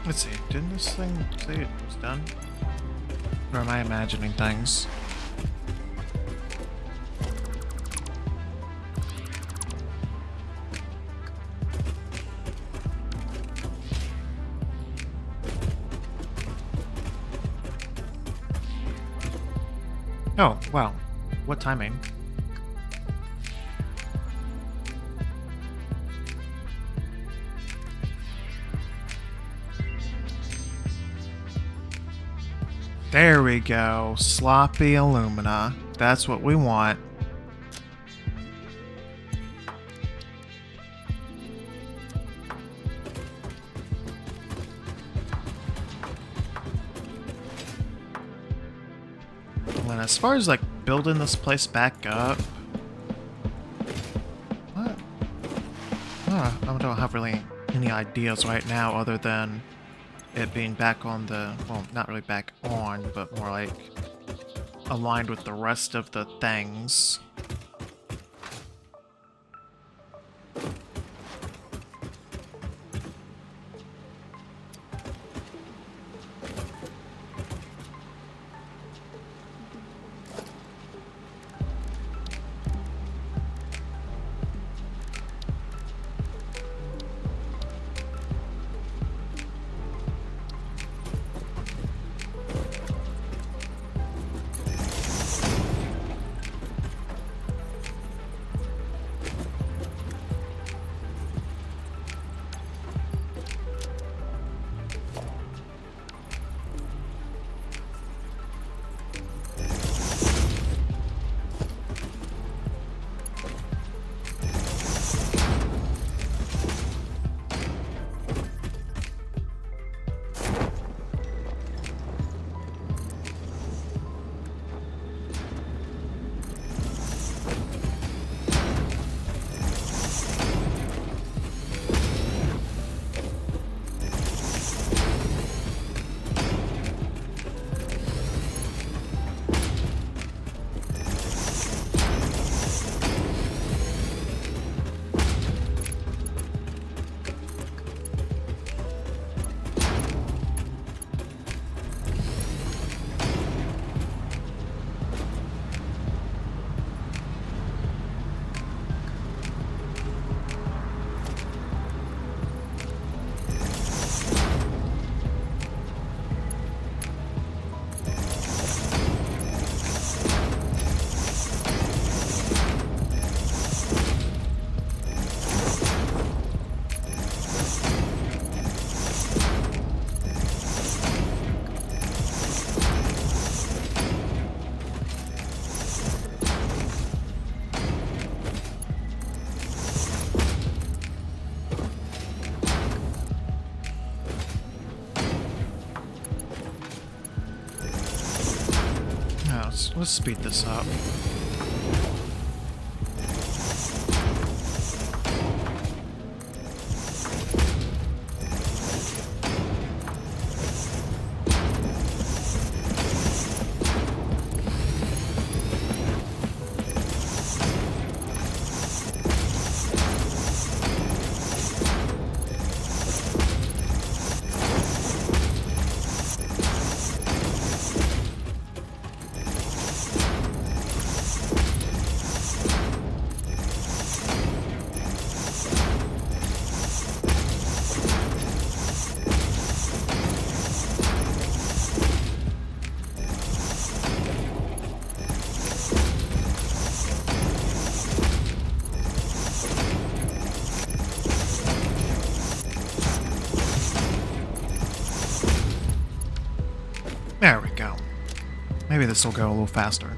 Let's see, didn't this thing say it was done? Or am I imagining things? Oh, wow. What timing? There we go. Sloppy Illumina. That's what we want. And as far as like building this place back up, what? I don't have really any ideas right now other than it being back on the, well, not really back on, but more like aligned with the rest of the things. Let's speed this up. There we go. Maybe this will go a little faster.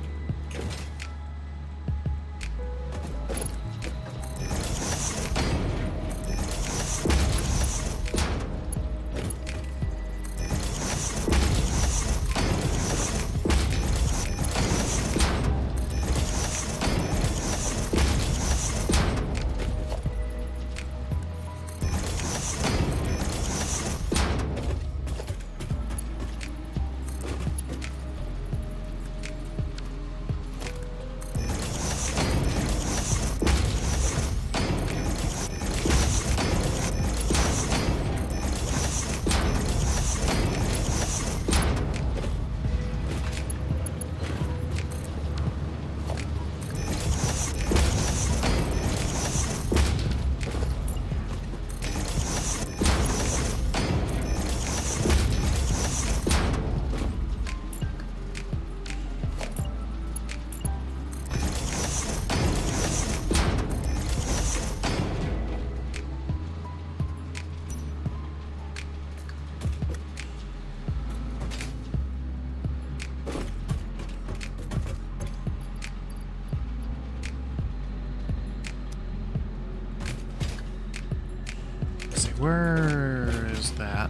Where is that?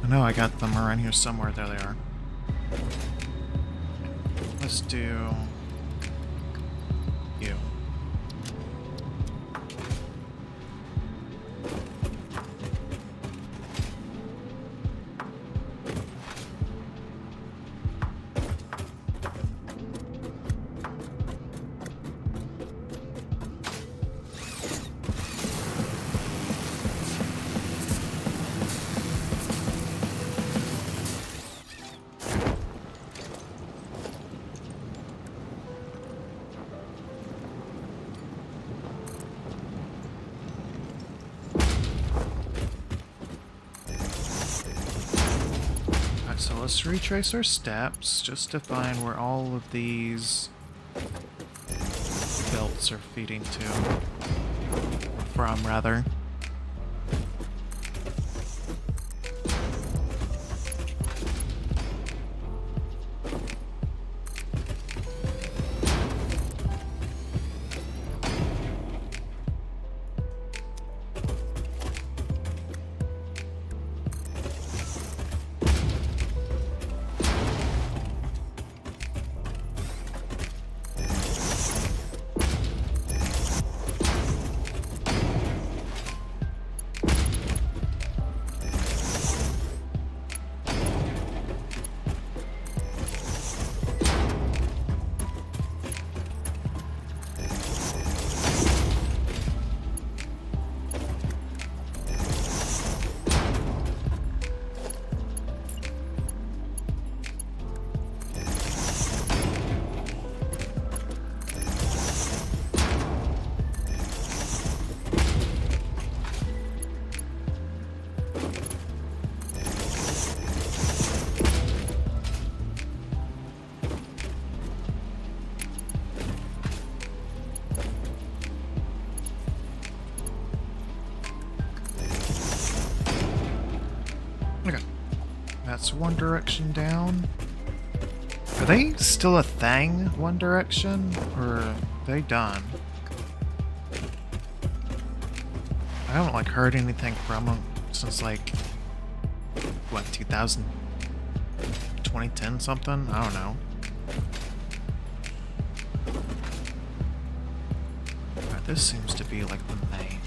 I know I got them around here somewhere. There they are. Let's do you. So let's retrace our steps just to find where all of these belts are feeding to. From, rather. Okay. That's One Direction down. Are they still a thing, One Direction? Or are they done? I haven't, like, heard anything from them since, like, what, 2010 something? I don't know. Alright, this seems to be, like, the main.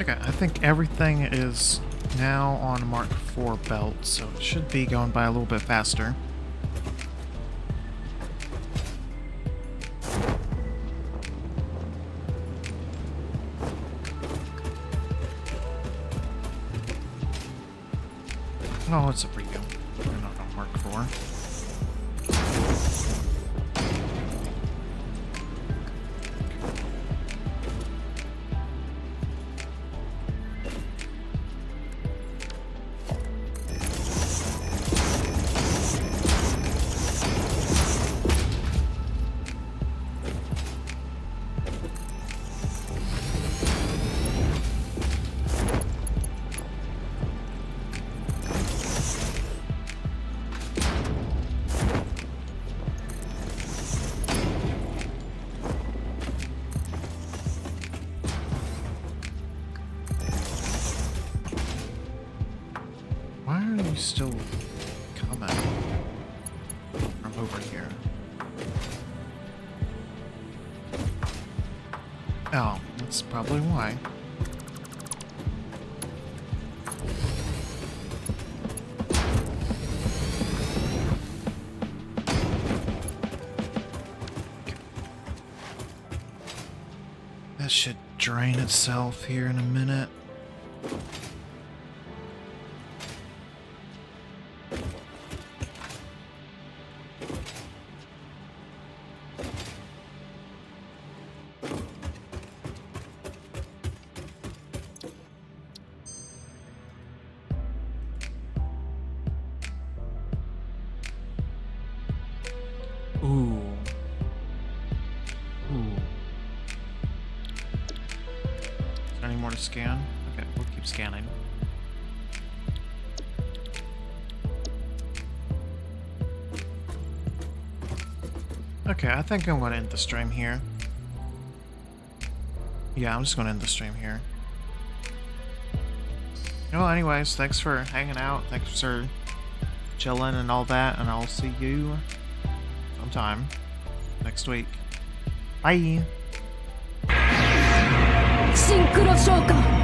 Okay, I think everything is now on Mark IV belt, so it should be going by a little bit faster. Oh, it's a preview. We're not on Mark IV. he's still coming from over here. Oh, that's probably why. That should drain itself here in a minute. Ooh. Ooh. Is there any more to scan? Okay, we'll keep scanning. Okay, I think I'm going to end the stream here. Yeah, I'm just going to end the stream here. Well, anyways, thanks for hanging out. Thanks for chilling and all that. And I'll see you sometime next week. Bye! シンクロ召喚